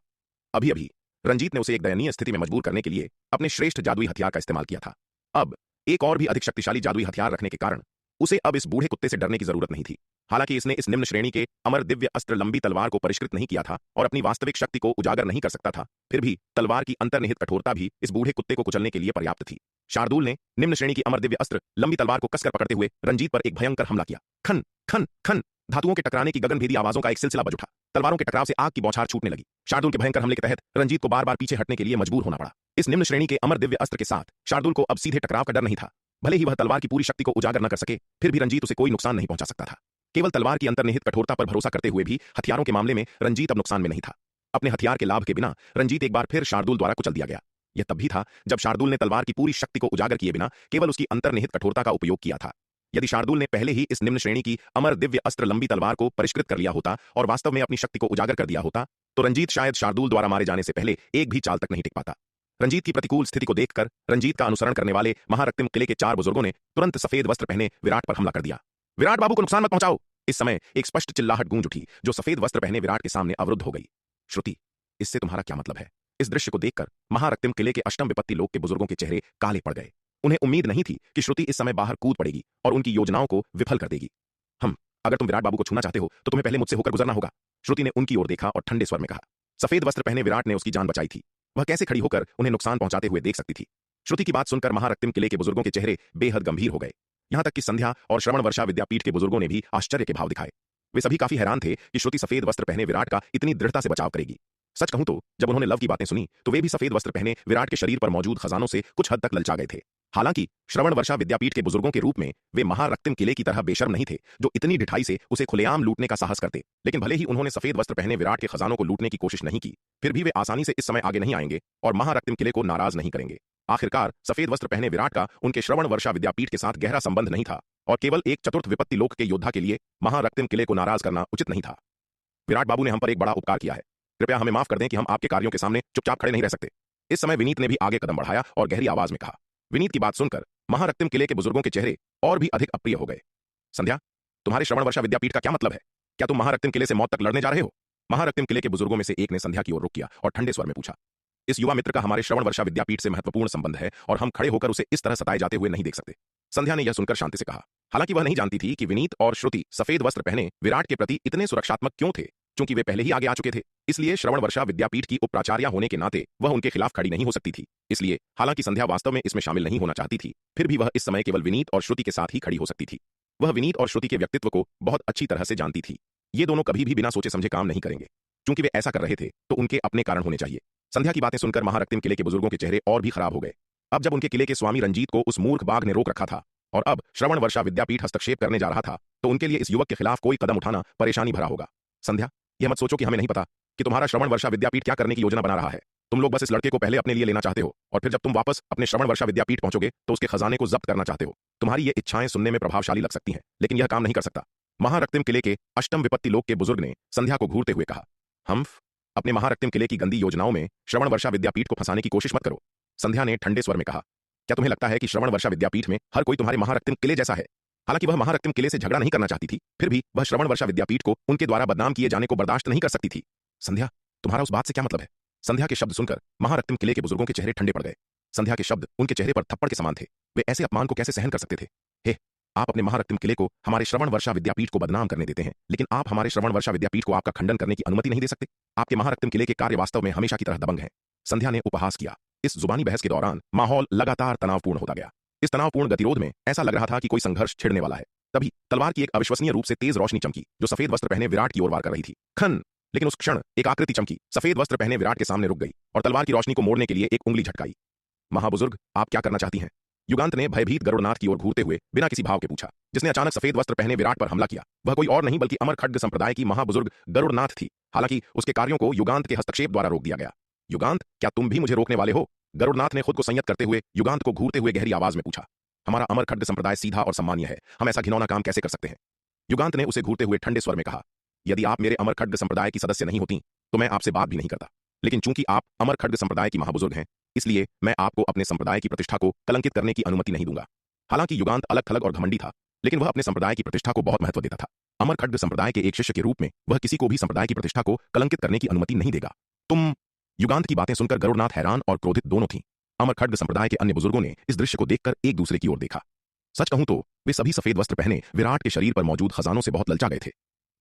अभी अभी रंजीत ने उसे एक दयनीय स्थिति में मजबूर करने के लिए अपने श्रेष्ठ जादुई हथियार का इस्तेमाल किया था। अब एक और भी अधिक शक्तिशाली जादुई हथियार रखने के कारण उसे अब इस बूढ़े कुत्ते से डरने की जरूरत नहीं थी। हालांकि इसने इस निम्न श्रेणी के अमर दिव्य अस्त्र लंबी तलवार को परिष्कृत नहीं किया था और अपनी वास्तविक शक्ति को उजागर नहीं कर सकता था, फिर भी तलवार की अंतर्निहित कठोरता भी इस बूढ़े कुत्ते को कुचलने के लिए पर्याप्त थी। शार्दुल ने निम्न श्रेणी की अमर दिव्य अस्त्र लंबी तलवार को कसकर पकड़ते हुए रंजीत पर एक भयंकर हमला किया। खन खन खन, धातुओं के टकराने की गगनभेदी आवाजों का एक सिलसिला बज उठा। तलवारों के टकराव से आग की बौछार छूटने लगी। शार्दुल के भयंकर हमले के तहत रंजीत को बार बार पीछे हटने के लिए मजबूर होना पड़ा। इस निम्न श्रेणी के अमर दिव्य अस्त्र के साथ शार्दुल को अब सीधे टकराव का डर नहीं था। भले ही वह तलवार की पूरी शक्ति को उजागर न कर सके, फिर भी रंजीत उसे कोई नुकसान नहीं पहुंचा सकता था। केवल तलवार की अंतर्निहित कठोरता पर भरोसा करते हुए भी हथियारों के मामले में रंजीत अब नुकसान में नहीं था। अपने हथियार के लाभ के बिना रंजीत एक बार फिर शार्दुल द्वारा कुचल दिया गया। यह तब भी था जब शार्दुल ने तलवार की पूरी शक्ति को उजागर किए बिना केवल उसकी अंतर्निहित कठोरता का उपयोग किया था। यदि शार्दुल ने पहले ही इस निम्न श्रेणी की अमर दिव्य अस्त्र लंबी तलवार को परिष्कृत कर लिया होता और वास्तव में अपनी शक्ति को उजागर कर दिया होता, तो रंजीत शायद शार्दुल द्वारा मारे जाने से पहले एक भी चाल तक नहीं टिक पाता। रंजीत की प्रतिकूल स्थिति को देखकर रंजीत का अनुसरण करने वाले महारक्तिम किले के 4 बुजुर्गों ने तुरंत सफेद वस्त्र पहने विराट पर हमला कर दिया। विराट बाबू को नुकसान मत पहुंचाओ! इस समय एक स्पष्ट चिल्लाहट गूंज उठी जो सफेद वस्त्र पहने विराट के सामने अवरुद्ध हो गई। श्रुति, इससे तुम्हारा क्या मतलब है? इस दृश्य को देखकर महारक्तिम किले के अष्टम विपत्ति लोक के बुजुर्गों के चेहरे काले पड़ गए। उन्हें उम्मीद नहीं थी कि श्रुति इस समय बाहर कूद पड़ेगी और उनकी योजनाओं को विफल कर देगी। अगर तुम विराट बाबू को छूना चाहते हो तो तुम्हें पहले मुझसे होकर गुजरना होगा। श्रुति ने उनकी ओर देखा और ठंडे स्वर में कहा। सफेद वस्त्र पहने विराट ने उसकी जान बचाई थी, वह कैसे खड़ी होकर उन्हें नुकसान पहुंचाते हुए देख सकती थी? श्रुति की बात सुनकर महारक्तिम किले के बुजुर्गों के चेहरे बेहद गंभीर हो गए। यहां तक कि संध्या और श्रवण वर्षा विद्यापीठ के बुजुर्गों ने भी आश्चर्य के भाव दिखाए। वे सभी काफी हैरान थे कि श्रुति सफेद वस्त्र पहने विराट का इतनी दृढ़ता से बचाव करेगी। सच कहूं तो जब उन्होंने लव की बातें सुनी तो वे भी सफेद वस्त्र पहने विराट के शरीर पर मौजूद खजानों से कुछ हद तक ललचा गए थे। हालांकि श्रवण वर्षा विद्यापीठ के बुजुर्गों के रूप में वे महारक्तिम किले की तरह बेशर्म नहीं थे जो इतनी ढिठाई से उसे खुलेआम लूटने का साहस करते। लेकिन भले ही उन्होंने सफेद वस्त्र पहने विराट के खजानों को लूटने की कोशिश नहीं की, फिर भी वे आसानी से इस समय आगे नहीं आएंगे और महारक्तिम किले को नाराज नहीं करेंगे। आखिरकार सफेद वस्त्र पहने विराट का उनके श्रवण वर्षा विद्यापीठ के साथ गहरा संबंध नहीं था और केवल एक चतुर्थ विपत्ति लोक के योद्धा के लिए महारक्तिम किले को नाराज करना उचित नहीं था। विराट बाबू ने हम पर एक बड़ा उपकार किया है, कृपया हमें माफ कर दें कि हम आपके कार्यों के सामने चुपचाप खड़े नहीं रह सकते। इस समय विनीत ने भी आगे कदम बढ़ाया और गहरी आवाज में कहा। विनीत की बात सुनकर महारक्तिम किले के बुजुर्गों के चेहरे और भी अधिक अप्रिय हो गए। संध्या, तुम्हारे श्रवण वर्षा विद्यापीठ का क्या मतलब है? क्या तुम महारक्तिम किले से मौत तक लड़ने जा रहे हो? महारक्तिम किले के बुजुर्गों में से एक ने संध्या की ओर रुख किया और ठंडे स्वर में पूछा। इस युवा मित्र का हमारे श्रवण वर्षा विद्यापीठ से महत्वपूर्ण संबंध है और हम खड़े होकर उसे इस तरह सताए जाते हुए नहीं देख सकते। संध्या ने यह सुनकर शांति से कहा। हालांकि वह नहीं जानती थी कि विनीत और श्रुति सफेद वस्त्र पहने विराट के प्रति इतने सुरक्षात्मक क्यों थे, क्योंकि वे पहले ही आगे आ चुके थे। इसलिए श्रवण वर्षा विद्यापीठ की उपप्राचार्या होने के नाते वह उनके खिलाफ खड़ी नहीं हो सकती थी। इसलिए हालांकि संध्या वास्तव में इसमें शामिल नहीं होना चाहती थी, फिर भी वह इस समय केवल विनीत और श्रुति के साथ ही खड़ी हो सकती थी। वह विनीत और श्रुति के व्यक्तित्व को बहुत अच्छी तरह से जानती थी। ये दोनों कभी भी बिना सोचे समझे काम नहीं करेंगे। क्योंकि वे ऐसा कर रहे थे तो उनके अपने कारण होने चाहिए। संध्या की बातें सुनकर महारक्तिम किले के बुजुर्गों के चेहरे और भी खराब हो गए। अब जब उनके किले के स्वामी रंजीत को उस मूर्ख बाघ ने रोक रखा था और अब श्रवण वर्षा विद्यापीठ हस्तक्षेप करने जा रहा था, तो उनके लिए इस युवक के खिलाफ कोई कदम उठाना परेशानी भरा होगा। संध्या, यह मत सोचो कि हमें नहीं पता कि तुम्हारा श्रवण वर्षा विद्यापीठ क्या करने की योजना बना रहा है। तुम लोग बस इस लड़के को पहले अपने लिए लेना चाहते हो और फिर जब तुम वापस अपने श्रवण वर्षा विद्यापीठ पहुंचोगे तो उसके खजाने को जब्त करना चाहते हो। तुम्हारी ये इच्छाएं सुनने में प्रभावशाली लग सकती हैं, लेकिन यह काम नहीं कर सकता। महारक्तिम किले के अष्टम विपत्ति लोक के बुजुर्ग ने संध्या को घूरते हुए कहा। हम अपने महारक्तिम किले की गंदी योजनाओं में श्रवण वर्षा विद्यापीठ को फंसाने की कोशिश मत करो। संध्या ने ठंडे स्वर में कहा। क्या तुम्हें लगता है कि श्रवण वर्षा विद्यापीठ में हर कोई तुम्हारे महारक्तिम किले जैसा है? हालांकि वह महारक्तिम किले से झगड़ा नहीं करना चाहती थी, फिर भी वह श्रवण वर्षा विद्यापीठ को उनके द्वारा बदनाम किए जाने को बर्दाश्त नहीं कर सकती थी। संध्या, तुम्हारा उस बात से क्या मतलब है? संध्या के शब्द सुनकर महारक्तिम किले के बुजुर्गों के चेहरे ठंडे पड़ गए। संध्या के शब्द उनके चेहरे पर थप्पड़ के समान थे। वे ऐसे अपमान को कैसे सहन कर सकते थे? हे, आप अपने महारक्तिम किले को हमारे श्रवण वर्षा विद्यापीठ को बदनाम करने देते हैं, लेकिन आप हमारे श्रवण वर्षा विद्यापीठ को आपका खंडन करने की अनुमति नहीं दे सकते। आपके महारक्तिम किले के कार्य वास्तव में हमेशा की तरह दबंग हैं। संध्या ने उपहास किया। इस जुबानी बहस के दौरान माहौल लगातार तनावपूर्ण होता गया। इस तनावपूर्ण गतिरोध में ऐसा लग रहा था कि कोई संघर्ष छिड़ने वाला है। तभी तलवार की एक अविश्वसनीय रूप से तेज रोशनी चमकी जो सफेद वस्त्र पहने विराट की ओर वार कर रही थी। खन, लेकिन उस क्षण एक आकृति चमकी, सफेद वस्त्र पहने विराट के सामने रुक गई और तलवार की रोशनी को मोड़ने के लिए एक उंगली झटकाई। महाबुजुर्ग, आप क्या करना चाहती हैं? युगांत ने भयभीत गरुड़नाथ की ओर घूरते हुए बिना किसी भाव के पूछा। जिसने अचानक सफेद वस्त्र पहने विराट पर हमला किया वह कोई और नहीं बल्कि अमर खड्ग संप्रदाय की महाबुजुर्ग गरुड़नाथ थी। हालांकि उसके कार्यों को युगांत के हस्तक्षेप द्वारा रोक दिया गया। युगांत, क्या तुम भी मुझे रोकने वाले हो? गरुड़नाथ ने खुद को संयत करते हुए युगांत को घूरते हुए गहरी आवाज में पूछा। हमारा अमर खड्ग संप्रदाय सीधा और सम्मानीय है, हम ऐसा घिनौना काम कैसे कर सकते हैं? युगांत ने उसे घूरते हुए ठंडे स्वर में कहा। यदि आप मेरे अमर खड्ग संप्रदाय की सदस्य नहीं होती तो मैं आपसे बात भी नहीं करता, लेकिन चूंकि आप अमर खड्ग संप्रदाय की महाबुजुर्ग हैं, इसलिए मैं आपको अपने संप्रदाय की प्रतिष्ठा को कलंकित करने की अनुमति नहीं दूंगा। हालांकि युगांत अलग थलग और घमंडी था, लेकिन वह अपने संप्रदाय की प्रतिष्ठा को बहुत महत्व देता था। अमर खड्ग संप्रदाय के एक शिष्य के रूप में वह किसी को भी संप्रदाय की प्रतिष्ठा को कलंकित करने की अनुमति नहीं देगा। तुम? युगांत की बातें सुनकर गरुड़नाथ हैरान और क्रोधित दोनों थीं। अमर खड्ग संप्रदाय के अन्य बुजुर्गों ने इस दृश्य को देखकर एक दूसरे की ओर देखा। सच कहूं तो वे सभी सफेद वस्त्र पहने विराट के शरीर पर मौजूद खजानों से बहुत ललचा गए थे।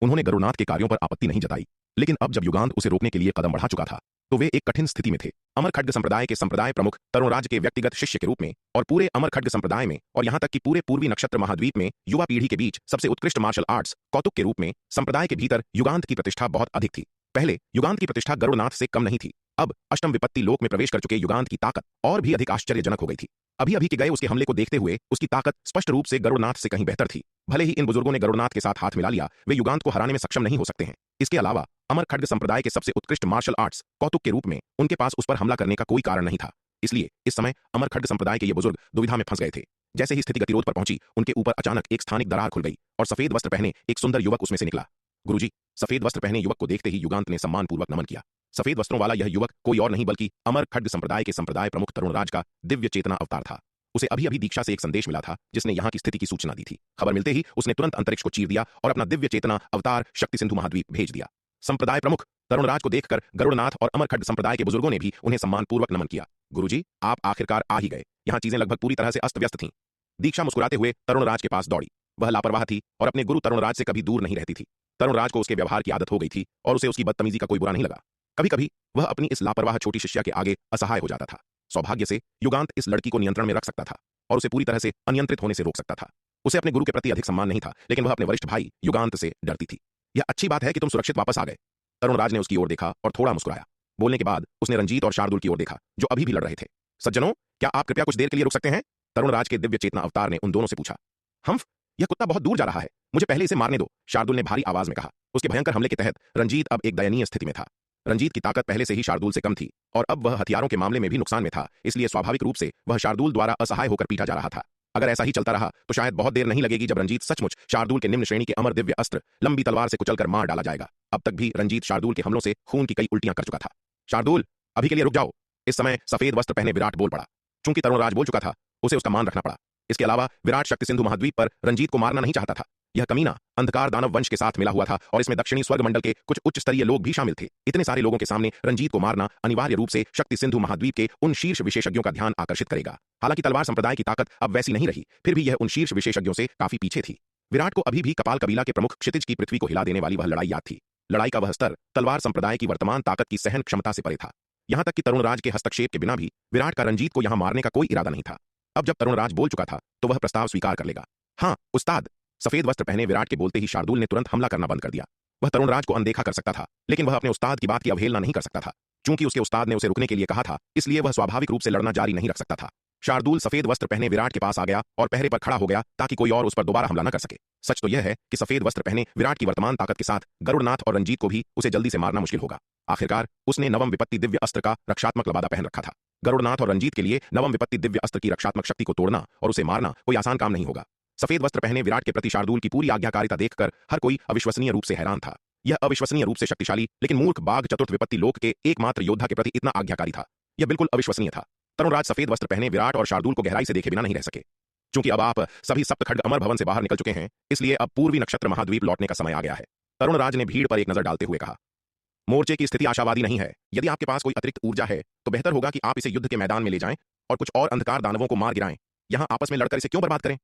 उन्होंने गरुड़नाथ के कार्यों पर आपत्ति नहीं जताई, लेकिन अब जब युगांत उसे रोकने के लिए कदम बढ़ा चुका था तो वे एक कठिन स्थिति में थे। अमर खड्ग संप्रदाय के संप्रदाय प्रमुख तरुणराज के व्यक्तिगत शिष्य के रूप में और पूरे अमर खड्ग संप्रदाय में और यहां तक कि पूरे पूर्वी नक्षत्र महाद्वीप में युवा पीढ़ी के बीच सबसे उत्कृष्ट मार्शल आर्ट्स कौतुक के रूप में संप्रदाय के भीतर युगांत की प्रतिष्ठा बहुत अधिक थी। पहले युगांत की प्रतिष्ठा गरुड़नाथ से कम नहीं थी, अब अष्टम विपत्ति लोक में प्रवेश कर चुके युगांत की ताकत और भी अधिक आश्चर्यजनक हो गई थी। अभी अभी के गए उसके हमले को देखते हुए उसकी ताकत स्पष्ट रूप से गरुड़नाथ से कहीं बेहतर थी। भले ही इन बुजुर्गों ने गरुड़नाथ के साथ हाथ मिला लिया, वे युगांत को हराने में सक्षम नहीं हो सकते हैं। इसके अलावा अमर खड्ग संप्रदाय के सबसे उत्कृष्ट मार्शल आर्ट्स कौतुक के रूप में उनके पास उस पर हमला करने का कोई कारण नहीं था। इसलिए इस समय अमर खड्ग संप्रदाय के ये बुजुर्ग दुविधा में फंस गए थे। जैसे ही स्थिति गतिरोध पर पहुंची, उनके ऊपर अचानक एक स्थानिक दरार खुल गई और सफेद वस्त्र पहने एक सुंदर युवक उसमें से निकला। गुरुजी, सफेद वस्त्र पहने युवक को देखते ही युगांत ने सम्मानपूर्वक नमन किया। सफेद वस्त्रों वाला यह युवक कोई और नहीं बल्कि अमर खड्ग संप्रदाय के संप्रदाय प्रमुख तरुणराज का दिव्य चेतना अवतार था। उसे अभी अभी दीक्षा से एक संदेश मिला था जिसने यहाँ की स्थिति की सूचना दी थी। खबर मिलते ही उसने तुरंत अंतरिक्ष को चीर दिया और अपना दिव्य चेतना अवतार शक्ति सिंधु महाद्वीप भेज दिया। संप्रदाय प्रमुख तरुणराज को देखकर गरुड़नाथ और अमर खड्ग संप्रदाय के बुजुर्गों ने भी उन्हें सम्मानपूर्वक नमन किया। गुरुजी, आप आखिरकार आ ही गए। यहाँ चीजें लगभग पूरी तरह से अस्त व्यस्त थीं। दीक्षा मुस्कुराते हुए तरुणराज के पास दौड़ी। वह लापरवाह थी और अपने गुरु तरुणराज से कभी दूर नहीं रहती थी। तरुणराज को उसके व्यवहार की आदत हो गई थी और उसे उसकी बदतमीजी का कोई बुरा नहीं लगा। कभी कभी वह अपनी इस लापरवाह छोटी शिष्या के आगे असहाय हो जाता था। सौभाग्य से युगांत इस लड़की को नियंत्रण में रख सकता था और उसे पूरी तरह से अनियंत्रित होने से रोक सकता था। उसे अपने गुरु के प्रति अधिक सम्मान नहीं था, लेकिन वह अपने वरिष्ठ भाई युगांत से डरती थी। यह अच्छी बात है कि तुम सुरक्षित वापस आ गए। तरुणराज ने उसकी ओर देखा और थोड़ा मुस्कुराया। बोलने के बाद उसने रंजीत और शार्दुल की ओर देखा जो अभी भी लड़ रहे थे। सज्जनों, क्या आप कृपया कुछ देर के लिए रुक सकते हैं? तरुणराज के दिव्य चेतना अवतार ने उन दोनों से पूछा। हम्फ, यह कुत्ता बहुत दूर जा रहा है, मुझे पहले इसे मारने दो, शार्दुल ने भारी आवाज में कहा। उसके भयंकर हमले के तहत रंजीत अब एक दयनीय स्थिति में था। रंजीत की ताकत पहले से ही शार्दुल से कम थी और अब वह हथियारों के मामले में भी नुकसान में था, इसलिए स्वाभाविक रूप से वह शार्दुल द्वारा असहाय होकर पीटा जा रहा था। अगर ऐसा ही चलता रहा तो शायद बहुत देर नहीं लगेगी जब रंजीत सचमुच शार्दुल के निम्न श्रेणी के अमर दिव्य अस्त्र लंबी तलवार से कुचलकर मार डाला जाएगा। अब तक भी रंजीत शार्दुल के हमलों से खून की कई उल्टियां कर चुका था। शार्दुल, अभी के लिए रुक जाओ। इस समय सफेद वस्त्र पहने विराट बोल पड़ा। चूंकि तरुणराज बोल चुका था, उसे उसका मान रखना पड़ा। इसके अलावा विराट शक्ति सिंधु महाद्वीप पर रंजीत को मारना नहीं चाहता था। यह कमीना अंधकार दानव वंश के साथ मिला हुआ था और इसमें दक्षिणी स्वर्ग मंडल के कुछ उच्च स्तरीय लोग भी शामिल थे। इतने सारे लोगों के सामने रंजीत को मारना अनिवार्य रूप से शक्ति सिंधु महाद्वीप के उन शीर्ष विशेषज्ञों का ध्यान आकर्षित करेगा। हालांकि तलवार संप्रदाय की ताकत अब वैसी नहीं रही, फिर भी यह उन शीर्ष विशेषज्ञों से काफी पीछे थी। विराट को अभी भी कपाल कबीला के प्रमुख क्षितिज की पृथ्वी को हिला देने वाली वह लड़ाई याद थी। लड़ाई का वह स्तर तलवार संप्रदाय की वर्तमान ताकत की सहन क्षमता से परे था। यहां तक कि तरुणराज के हस्तक्षेप के बिना भी विराट का रंजीत को यहां मारने का कोई इरादा नहीं था। अब जब तरुणराज बोल चुका था तो वह प्रस्ताव स्वीकार कर लेगा। हाँ उस्ताद। सफेद वस्त्र पहने विराट के बोलते ही शार्दुल ने तुरंत हमला करना बंद कर दिया। वह तरुणराज को अनदेखा कर सकता था, लेकिन वह अपने उस्ताद की बात की अवहेलना नहीं कर सकता था। चूंकि उसके उस्ताद ने उसे रुकने के लिए कहा था, इसलिए वह स्वाभाविक रूप से लड़ना जारी नहीं रख सकता था। शार्दुल सफेद वस्त्र पहने विराट के पास आ गया और पहरे पर खड़ा हो गया ताकि कोई और उस पर दोबारा हमला न कर सके। सच तो यह है कि सफेद वस्त्र पहने विराट की वर्तमान ताकत के साथ गरुड़नाथ और रंजीत को भी उसे जल्दी से मारना मुश्किल होगा। आखिरकार उसने नवम विपत्ति दिव्य अस्त्र का रक्षात्मक लबादा पहन रखा था। गरुड़नाथ और रंजीत के लिए नवम विपत्ति दिव्य अस्त्र की रक्षात्मक शक्ति को तोड़ना और उसे मारना कोई आसान काम नहीं होगा। सफेद वस्त्र पहने विराट के प्रति शार्दुल की पूरी आज्ञाकारिता देखकर हर कोई अविश्वसनीय रूप से हैरान था। यह अविश्वसनीय रूप से शक्तिशाली लेकिन मूर्ख बाघ चतुर्थ विपत्ति लोक के एकमात्र योद्धा के प्रति इतना आज्ञाकारी था। यह बिल्कुल अविश्वसनीय था। तरुणराज सफेद वस्त्र पहने विराट और शार्दुल को गहराई से देखे बिना नहीं रह सके। चूंकि अब आप सभी सप्तखड्ग अमर भवन से बाहर निकल चुके हैं, इसलिए अब पूर्वी नक्षत्र महाद्वीप लौटने का समय आ गया है। तरुणराज ने भीड़ पर एक नजर डालते हुए कहा, मोर्चे की स्थिति आशावादी नहीं है। यदि आपके पास कोई अतिरिक्त ऊर्जा है तो बेहतर होगा कि आप इसे युद्ध के मैदान में ले जाएं और कुछ और अंधकार दानवों को मार गिराएं। यहां आपस में लड़कर इसे क्यों बर्बाद करें?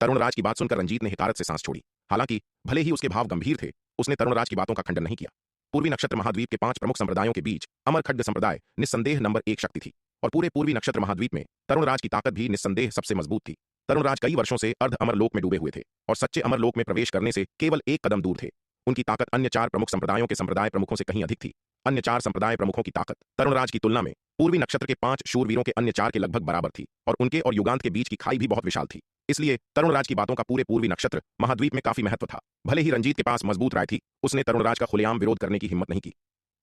तरुणराज की बात सुनकर रंजीत ने हिकारत से सांस छोड़ी। हालांकि भले ही उसके भाव गंभीर थे, उसने तरुणराज की बातों का खंडन नहीं किया। पूर्वी नक्षत्र महाद्वीप के 5 प्रमुख संप्रदायों के बीच अमर खड्ग संप्रदाय निस्संदेह नंबर 1 शक्ति थी और पूरे पूर्वी नक्षत्र महाद्वीप में तरुणराज की ताकत भी निस्संदेह सबसे मजबूत थी। तरुणराज कई वर्षों से अर्ध अमर लोक में डूबे हुए थे और सच्चे अमर लोक में प्रवेश करने से केवल एक कदम दूर थे। उनकी ताकत अन्य 4 प्रमुख संप्रदायों के संप्रदाय प्रमुखों से कहीं अधिक थी। अन्य 4 संप्रदाय प्रमुखों की ताकत तरुणराज की तुलना में पूर्वी नक्षत्र के 5 शूरवीरों के अन्य 4 के लगभग बराबर थी और उनके और युगांत के बीच की खाई भी बहुत विशाल थी। इसलिए तरुणराज की बातों का पूरे पूर्वी नक्षत्र महाद्वीप में काफी महत्व था। भले ही रंजीत के पास मजबूत राय थी, उसने तरुणराज का खुलेआम विरोध करने की हिम्मत नहीं की।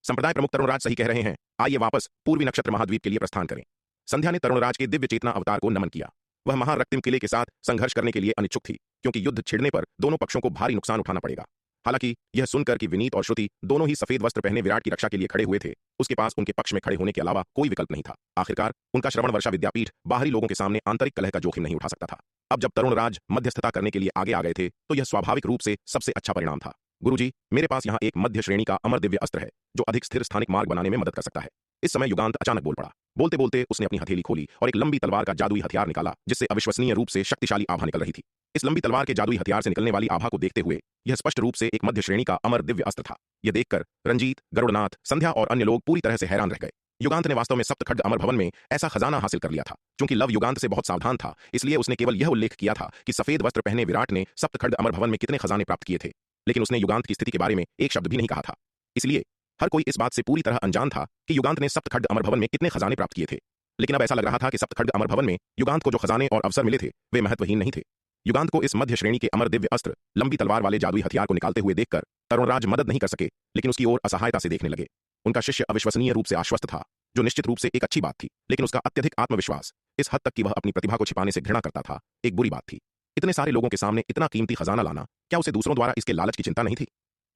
संप्रदाय प्रमुख तरुणराज सही कह रहे हैं, आइए वापस पूर्वी नक्षत्र महाद्वीप के लिए प्रस्थान करें। संध्या ने तरुणराज के दिव्य चेतना अवतार को नमन किया। वह महारक्तिम किले के साथ संघर्ष करने के लिए अनिच्छुक थी, क्योंकि युद्ध छिड़ने पर दोनों पक्षों को भारी नुकसान उठाना पड़ेगा। हालांकि यह सुनकर कि विनीत और श्रुति दोनों ही सफेद वस्त्र पहने विराट की रक्षा के लिए खड़े हुए थे, उसके पास उनके पक्ष में खड़े होने के अलावा कोई विकल्प नहीं था। आखिरकार उनका श्रवण वर्षा विद्यापीठ बाहरी लोगों के सामने आंतरिक कलह का जोखिम नहीं उठा सकता था। अब जब तरुणराज मध्यस्थता करने के लिए आगे आ गए थे तो यह स्वाभाविक रूप से सबसे अच्छा परिणाम था। गुरुजी, मेरे पास यहाँ एक मध्य श्रेणी का अमर दिव्य अस्त्र है जो अधिक स्थिर स्थानिक मार्ग बनाने में मदद कर सकता है। इस समय युगांत अचानक बोल पड़ा। बोलते बोलते उसने अपनी हथेली खोली और एक लंबी तलवार का जादुई हथियार निकाला, जिससे अविश्वसनीय रूप से शक्तिशाली आभा निकल रही थी। इस लंबी तलवार के जादुई हथियार से निकलने वाली आभा को देखते हुए यह स्पष्ट रूप से एक मध्य श्रेणी का अमर दिव्य अस्त्र था। यह देखकर रंजीत, गरुड़नाथ, संध्या और अन्य लोग पूरी तरह से हैरान रह गए। युगांत ने वास्तव में सप्तखड्ग अमर भवन में ऐसा खजाना हासिल कर लिया था। चूंकि लव युगांत से बहुत सावधान था, इसलिए उसने केवल यह उल्लेख किया था कि सफेद वस्त्र पहने विराट ने सप्तखड्ग अमर भवन में कितने खजाने प्राप्त किए थे, लेकिन उसने युगांत की स्थिति के बारे में एक शब्द भी नहीं कहा था। इसलिए हर कोई इस बात से पूरी तरह अनजान था कि युगांत ने सप्तखड्ग अमर भवन में कितने खजाने प्राप्त किए थे। लेकिन अब ऐसा लग रहा था कि सप्तखड्ग अमर भवन में युगांत को जो खजाने और अवसर मिले थे वे महत्वहीन नहीं थे। युगांत को इस मध्य श्रेणी के अमर दिव्य अस्त्र लंबी तलवार वाले जादुई हथियार को निकालते हुए देखकर तरुणराज मदद नहीं कर सके, लेकिन उसकी ओर असहायता से देखने लगे। उनका शिष्य अविश्वसनीय रूप से आश्वस्त था, जो निश्चित रूप से एक अच्छी बात थी, लेकिन उसका अत्यधिक आत्मविश्वास, इस हद तक कि वह अपनी प्रतिभा को छिपाने से घृणा करता था, एक बुरी बात थी। इतने सारे लोगों के सामने इतना कीमती खजाना लाना, क्या उसे दूसरों द्वारा इसके लालच की चिंता नहीं थी?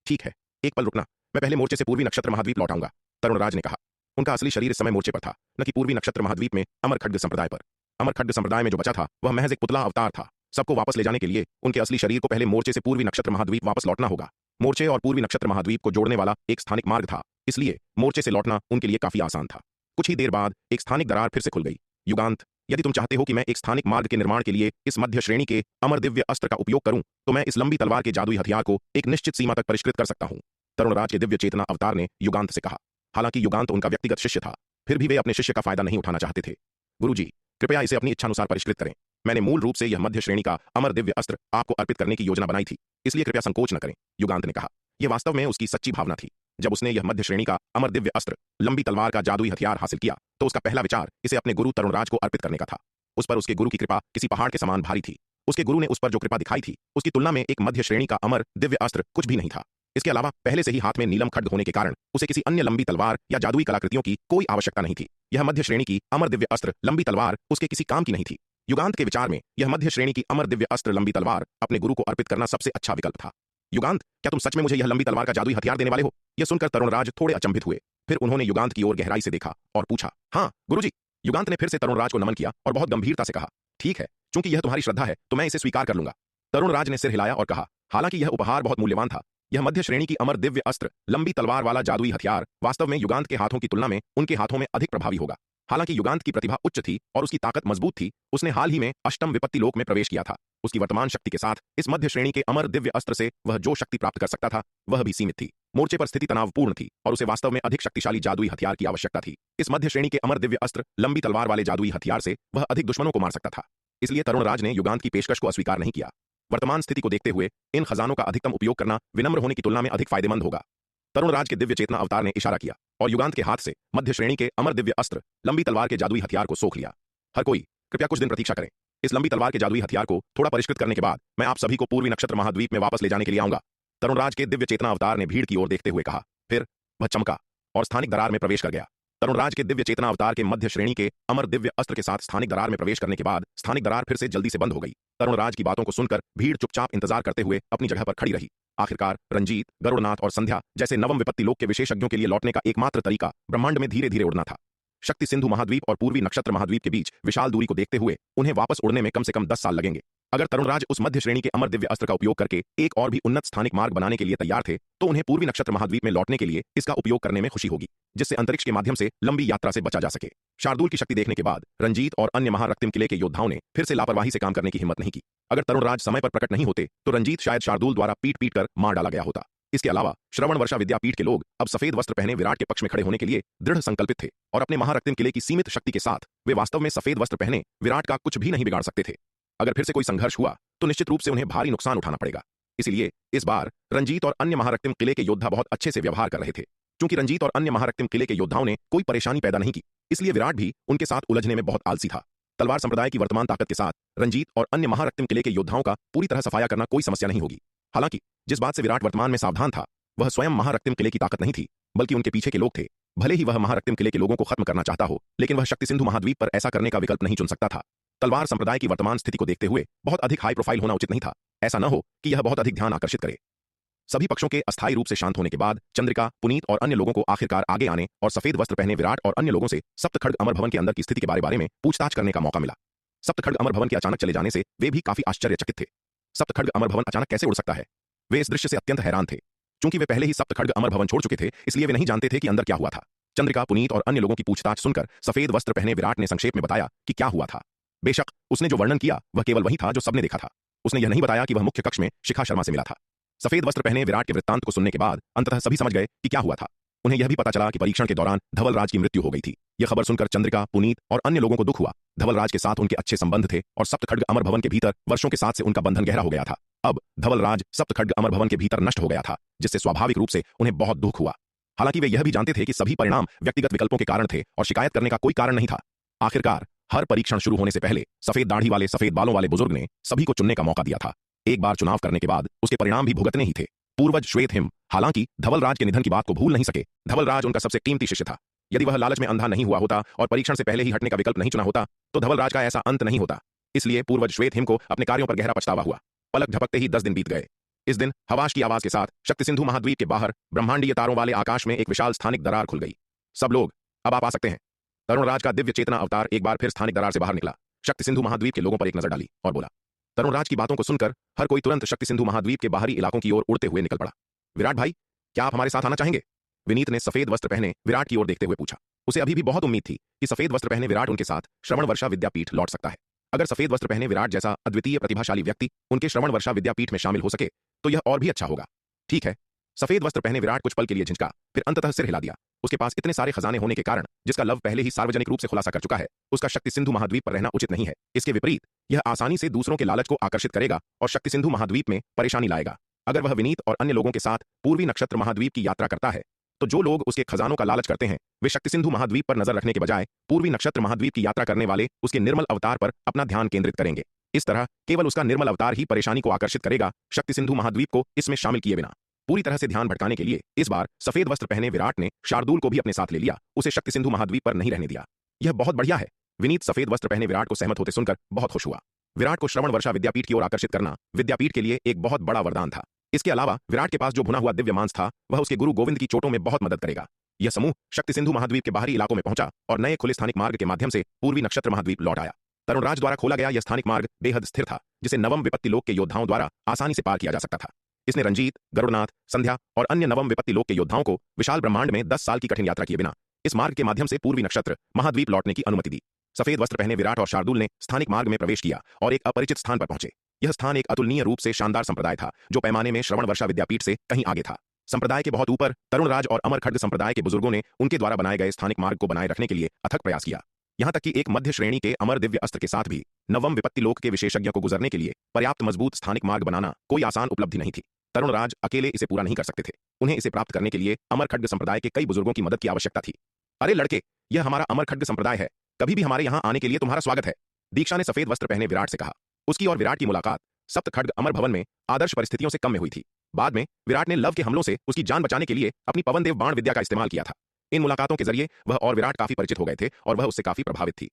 ठीक है, एक पल रुकना, मैं पहले मोर्चे से पूर्वी नक्षत्र महाद्वीप लौट आऊंगा, तरुणराज ने कहा। उनका असली शरीर इस समय मोर्चे पर था, न कि पूर्वी नक्षत्र महाद्वीप में अमर खड्ग संप्रदाय पर। अमर खड्ग संप्रदाय में जो बचा था वह महज एक पुतला अवतार था। सबको वापस ले जाने के लिए उनके असली शरीर को पहले मोर्चे से पूर्वी नक्षत्र महाद्वीप वापस लौटना होगा। मोर्चे और पूर्वी नक्षत्र महाद्वीप को जोड़ने वाला एक स्थानिक मार्ग था, इसलिए मोर्चे से लौटना उनके लिए काफी आसान था। कुछ ही देर बाद एक स्थानिक दरार फिर से खुल गई। युगांत, यदि तुम चाहते हो कि मैं एक स्थानिक मार्ग के निर्माण के लिए इस मध्य श्रेणी के अमर दिव्य अस्त्र का उपयोग करूं, तो मैं इस लंबी तलवार के जादुई हथियार को एक निश्चित सीमा तक परिष्कृत कर सकता हूं, तरुणराज के दिव्य चेतना अवतार ने युगांत से कहा। हालांकि युगांत उनका व्यक्तिगत शिष्य था, फिर भी वे अपने शिष्य का फायदा नहीं उठाना चाहते थे। गुरुजी, कृपया इसे अपनी इच्छानुसार परिष्कृत करें। मैंने मूल रूप से यह मध्य श्रेणी का अमर दिव्य अस्त्र आपको अर्पित करने की योजना बनाई थी, इसलिए कृपया संकोच न करें, युगांत ने कहा। यह वास्तव में उसकी सच्ची भावना थी। जब उसने यह मध्य श्रेणी का अमर दिव्य अस्त्र लंबी तलवार का जादुई हथियार हासिल किया तो उसका पहला विचार इसे अपने गुरु तरुणराज को अर्पित करने का था। उस पर उसके गुरु की कृपा किसी पहाड़ के समान भारी थी। उसके गुरु ने उस पर जो कृपा दिखाई थी उसकी तुलना में एक मध्य श्रेणी का अमर दिव्य अस्त्र कुछ भी नहीं था। इसके अलावा पहले से ही हाथ में नीलम खड्ग होने के कारण उसे किसी अन्य लंबी तलवार या जादुई कलाकृतियों की कोई आवश्यकता नहीं थी। यह मध्य श्रेणी की अमर दिव्य अस्त्र लंबी तलवार उसके किसी काम की नहीं थी। युगांत के विचार में यह मध्य श्रेणी की अमर दिव्य अस्त्र लंबी तलवार अपने गुरु को अर्पित करना सबसे अच्छा विकल्प था। युगांत, क्या तुम सच में मुझे यह लंबी तलवार का जादुई हथियार देने वाले हो? यह सुनकर तरुणराज थोड़े अचंभित हुए। फिर उन्होंने युगांत की ओर गहराई से देखा और पूछा, हाँ गुरुजी। युगांत ने फिर से तरुणराज को नमन किया और बहुत गंभीरता से कहा, ठीक है, चूंकि यह तुम्हारी श्रद्धा है तो मैं इसे स्वीकार कर लूंगा। तरुणराज ने सिर हिलाया और कहा, हालांकि यह उपहार बहुत मूल्यवान था। यह मध्य श्रेणी की अमर दिव्य अस्त्र, लंबी तलवार वाला जादुई हथियार, वास्तव में युगांत के हाथों की तुलना में उनके हाथों में अधिक प्रभावी होगा। हालांकि युगांत की प्रतिभा उच्च थी और उसकी ताकत मजबूत थी, उसने हाल ही में अष्टम विपत्ति लोक में प्रवेश किया था। उसकी वर्तमान शक्ति के साथ इस मध्य श्रेणी के अमर दिव्य अस्त्र से वह जो शक्ति प्राप्त कर सकता था वह भी सीमित थी। मोर्चे पर स्थिति तनावपूर्ण थी और उसे वास्तव में अधिक शक्तिशाली जादुई हथियार की आवश्यकता थी। इस मध्य श्रेणी के अमर दिव्य अस्त्र, लंबी तलवार वाले जादुई हथियार से वह अधिक दुश्मनों को मार सकता था। इसलिए तरुणराज ने युगांत की पेशकश को अस्वीकार नहीं किया। वर्तमान स्थिति को देखते हुए इन खजानों का अधिकतम उपयोग करना विनम्र होने की तुलना में अधिक फायदेमंद होगा। तरुणराज के दिव्य चेतना अवतार ने इशारा किया और युगांत के हाथ से मध्य श्रेणी के अमर दिव्य अस्त्र, लंबी तलवार के जादुई हथियार को सोख लिया। हर कोई कृपया कुछ दिन प्रतीक्षा करें। इस लंबी तलवार के जादुई हथियार को थोड़ा परिष्कृत करने के बाद मैं आप सभी को पूर्वी नक्षत्र महाद्वीप में वापस ले जाने के लिए आऊंगा। तरुणराज के दिव्य चेतना अवतार ने भीड़ की ओर देखते हुए कहा। फिर वह चमका और स्थानिक दरार में प्रवेश कर गया। तरुणराज के दिव्य चेतना अवतार के मध्य श्रेणी के अमर दिव्य अस्त्र के साथ स्थानिक दरार में प्रवेश करने के बाद स्थानिक दरार फिर से जल्दी से बंद हो गई। तरुणराज की बातों को सुनकर भीड़ चुपचाप इंतजार करते हुए अपनी जगह पर खड़ी रही। आखिरकार रंजीत, गरुड़नाथ और संध्या जैसे नवम विपत्ति लोक के विशेषज्ञों के लिए लौटने का एकमात्र तरीका ब्रह्मांड में धीरे धीरे उड़ना था। शक्ति सिंधु महाद्वीप और पूर्वी नक्षत्र महाद्वीप के बीच विशाल दूरी को देखते हुए उन्हें वापस उड़ने में कम से कम 10 साल लगेंगे। अगर तरुणराज उस मध्य श्रेणी के अमर दिव्य अस्त्र का उपयोग करके एक और भी उन्नत स्थानिक मार्ग बनाने के लिए तैयार थे तो उन्हें पूर्वी नक्षत्र महाद्वीप में लौटने के लिए इसका उपयोग करने में खुशी होगी, जिससे अंतरिक्ष के माध्यम से लंबी यात्रा से बचा जा सके। शार्दूल की शक्ति देखने के बाद रंजीत और अन्य महारक्तिम किले के योद्धाओं ने फिर से लापरवाही से काम करने की हिम्मत नहीं की। अगर तरुणराज समय पर प्रकट नहीं होते तो रंजीत शायद शार्दूल द्वारा पीट पीट कर मार डाला गया होता। इसके अलावा श्रवण वर्षा विद्यापीठ के लोग अब सफेद वस्त्र पहने विराट के पक्ष में खड़े होने के लिए दृढ़ संकल्पित थे और अपने महारक्तिम किले की सीमित शक्ति के साथ वे वास्तव में सफेद वस्त्र पहने विराट का कुछ भी नहीं बिगाड़ सकते थे। अगर फिर से कोई संघर्ष हुआ तो निश्चित रूप से उन्हें भारी नुकसान उठाना पड़ेगा। इसलिए इस बार रंजीत और अन्य महारक्तिम किले के योद्धा बहुत अच्छे से व्यवहार कर रहे थे। क्योंकि रंजीत और अन्य महारक्तिम किले के योद्धाओं ने कोई परेशानी पैदा नहीं की, इसलिए विराट भी उनके साथ उलझने में बहुत आलसी था। तलवार संप्रदाय की वर्तमान ताकत के साथ रंजीत और अन्य महारक्तिम किले के योद्धाओं का पूरी तरह सफाया करना कोई समस्या नहीं होगी। हालांकि जिस बात से विराट वर्तमान में सावधान था वह स्वयं महारक्तिम किले की ताकत नहीं थी, बल्कि उनके पीछे के लोग थे। भले ही वह महारक्तिम किले के लोगों को खत्म करना चाहता हो, लेकिन वह शक्ति सिंधु महाद्वीप पर ऐसा करने का विकल्प नहीं चुन सकता था। तलवार संप्रदाय की वर्तमान स्थिति को देखते हुए बहुत अधिक हाई प्रोफाइल होना उचित नहीं था। ऐसा न हो कि यह बहुत अधिक ध्यान आकर्षित करे। सभी पक्षों के अस्थायी रूप से शांत होने के बाद चंद्रिका, पुनीत और अन्य लोगों को आखिरकार आगे आने और सफेद वस्त्र पहने विराट और अन्य लोगों से सप्तखड्ग अमर भवन के अंदर की स्थिति के बारे में पूछताछ करने का मौका मिला। सप्तखड्ग अमर भवन के अचानक चले जाने से वे भी काफी आश्चर्यचकित थे। सप्तखड्ग अमर भवन अचानक कैसे उड़ सकता है? वे इस दृश्य से अत्यंत हैरान थे। चूंकि वे पहले ही सप्तखड्ग अमर भवन छोड़ चुके थे, इसलिए वे नहीं जानते थे कि अंदर क्या हुआ था। चंद्रिका, पुनीत और अन्य लोगों की पूछताछ सुनकर सफेद वस्त्र पहने विराट ने संक्षेप में बताया कि क्या हुआ था। बेशक उसने जो वर्णन किया वह केवल वही था जो सबने देखा था। उसने यह नहीं बताया कि वह मुख्य कक्ष में शिखा शर्मा से मिला था। सफेद वस्त्र पहने विराट के वृत्तांत को सुनने के बाद अंततः सभी समझ गए कि क्या हुआ था। उन्हें यह भी पता चला कि परीक्षण के दौरान धवलराज की मृत्यु हो गई थी। यह खबर सुनकर चंद्रिका, पुनीत और अन्य लोगों को दुख हुआ। धवलराज के साथ उनके अच्छे संबंध थे और सप्तखड्ग अमर भवन के भीतर वर्षों के साथ से उनका बंधन गहरा हो गया था। अब धवलराज सप्तखड्ग अमर भवन के भीतर नष्ट हो गया था, जिससे स्वाभाविक रूप से उन्हें बहुत दुख हुआ। हालांकि वे यह भी जानते थे कि सभी परिणाम व्यक्तिगत विकल्पों के कारण थे और शिकायत करने का कोई कारण नहीं था। आखिरकार हर परीक्षण शुरू होने से पहले सफेद दाढ़ी वाले, सफेद बालों वाले बुजुर्ग ने सभी को चुनने का मौका दिया था। एक बार चुनाव करने के बाद उसके परिणाम भी भुगतने ही थे। पूर्वज श्वेत हिम हालांकि धवलराज के निधन की बात को भूल नहीं सके। धवलराज उनका सबसे कीमती शिष्य था। यदि वह लालच में अंधा नहीं हुआ होता और परीक्षण से पहले ही हटने का विकल्प नहीं चुना होता तो धवलराज का ऐसा अंत नहीं होता। इसलिए पूर्वज श्वेत हिम को अपने कार्यों पर गहरा पछतावा हुआ। पलक झपकते ही 10 दिन बीत गए। इस दिन हवाश की आवाज के साथ शक्ति सिंधु महाद्वीप के बाहर ब्रह्मांडीय तारों वाले आकाश में एक विशाल स्थानिक दरार खुल गई। सब लोग अब आप आ सकते हैं। तरुणराज का दिव्य चेतना अवतार एक बार फिर स्थानिक दरार से बाहर निकला, शक्ति सिंधु महाद्वीप के लोगों पर एक नजर डाली और बोला। तरुणराज की बातों को सुनकर हर कोई तुरंत शक्ति सिंधु महाद्वीप के बाहरी इलाकों की ओर उड़ते हुए निकल पड़ा। विराट भाई, क्या आप हमारे साथ आना चाहेंगे? विनीत ने सफेद वस्त्र पहने विराट की ओर देखते हुए पूछा। उसे अभी भी बहुत उम्मीद थी कि सफेद वस्त्र पहने विराट उनके साथ श्रवण वर्षा विद्यापीठ लौट सकता है। अगर सफेद वस्त्र पहने विराट जैसा अद्वितीय प्रतिभाशाली व्यक्ति उनके श्रवण वर्षा विद्यापीठ में शामिल हो सके तो यह और भी अच्छा होगा। ठीक है। सफेद वस्त्र पहने विराट कुछ पल के लिए झिझका, फिर अंततः सिर हिला दिया। उसके पास इतने सारे खजाने होने के कारण, जिसका लव पहले ही सार्वजनिक रूप से खुलासा कर चुका है, उसका शक्ति सिंधु महाद्वीप पर रहना उचित नहीं है। इसके विपरीत यह आसानी से दूसरों के लालच को आकर्षित करेगा और शक्ति सिंधु महाद्वीप में परेशानी लाएगा। अगर वह विनीत और अन्य लोगों के साथ पूर्वी नक्षत्र महाद्वीप की यात्रा करता है तो जो लोग उसके खजानों का लालच करते हैं वे शक्ति सिंधु महाद्वीप पर नजर रखने के बजाय पूर्वी नक्षत्र महाद्वीप की यात्रा करने वाले उसके निर्मल अवतार पर अपना ध्यान केंद्रित करेंगे। इस तरह केवल उसका निर्मल अवतार ही परेशानी को आकर्षित करेगा, शक्ति सिंधु महाद्वीप को इसमें शामिल किए बिना। पूरी तरह से ध्यान भटकाने के लिए इस बार सफेद वस्त्र पहने विराट ने शार्दूल को भी अपने साथ ले लिया। उसे शक्ति सिंधु महाद्वीप पर नहीं रहने दिया। यह बहुत बढ़िया है। विनीत सफेद वस्त्र पहने विराट को सहमत होते सुनकर बहुत खुश हुआ। विराट को श्रवण वर्षा विद्यापीठ की ओर आकर्षित करना विद्यापीठ के लिए एक बहुत बड़ा वरदान था। इसके अलावा विराट के पास जो भुना हुआ दिव्य मांस था वह उसके गुरु गोविंद की चोटों में बहुत मदद करेगा। यह समूह शक्ति सिंधु महाद्वीप के बाहरी इलाकों में पहुंचा और नए खुले स्थानिक मार्ग के माध्यम से पूर्वी नक्षत्र महाद्वीप लौट आया। तरुणराज द्वारा खोला गया यह स्थानिक मार्ग बेहद स्थिर था, जिसे नवम विपत्ति लोक के योद्धाओं द्वारा आसानी से पार किया जा सकता था। इसने रंजीत, गरुड़नाथ, संध्या और अन्य नवम विपत्ति लोक के योद्धाओं को विशाल ब्रह्मांड में 10 साल की कठिन यात्रा किए बिना इस मार्ग के माध्यम से पूर्वी नक्षत्र महाद्वीप लौटने की अनुमति दी। सफेद वस्त्र पहने विराट और शार्दुल ने स्थानिक मार्ग में प्रवेश किया और एक अपरिचित स्थान पर पहुंचे। यह स्थान एक अतुलनीय रूप से शानदार संप्रदाय था, जो पैमाने में श्रवण वर्षा विद्यापीठ से कहीं आगे था। संप्रदाय के बहुत ऊपर तरुणराज और अमर खड्ग संप्रदाय के बुजुर्गों ने उनके द्वारा बनाए गए स्थानिक मार्ग को बनाए रखने के लिए अथक प्रयास किया। यहां तक कि एक मध्य श्रेणी के अमर दिव्य अस्त्र के साथ भी नवम विपत्ति लोक के विशेषज्ञों को गुजरने के लिए पर्याप्त मजबूत स्थानिक मार्ग बनाना कोई आसान उपलब्धि नहीं थी। तरुणराज अकेले इसे पूरा नहीं कर सकते थे। उन्हें इसे प्राप्त करने के लिए अमर खड्ग संप्रदाय के कई बुजुर्गों की मदद की आवश्यकता थी। अरे लड़के, यह हमारा अमर खड्ग संप्रदाय है, कभी भी हमारे यहां आने के लिए तुम्हारा स्वागत है, दीक्षा ने सफेद वस्त्र पहने विराट से कहा। उसकी और विराट की मुलाकात सप्त खड्ग अमर भवन में आदर्श परिस्थितियों से कम में हुई थी। बाद में विराट ने लव के हमलों से उसकी जान बचाने के लिए अपनी पवन देव बाण विद्या का इस्तेमाल किया था। इन मुलाकातों के जरिए वह और विराट काफी परिचित हो गए थे और वह उससे काफी प्रभावित थी।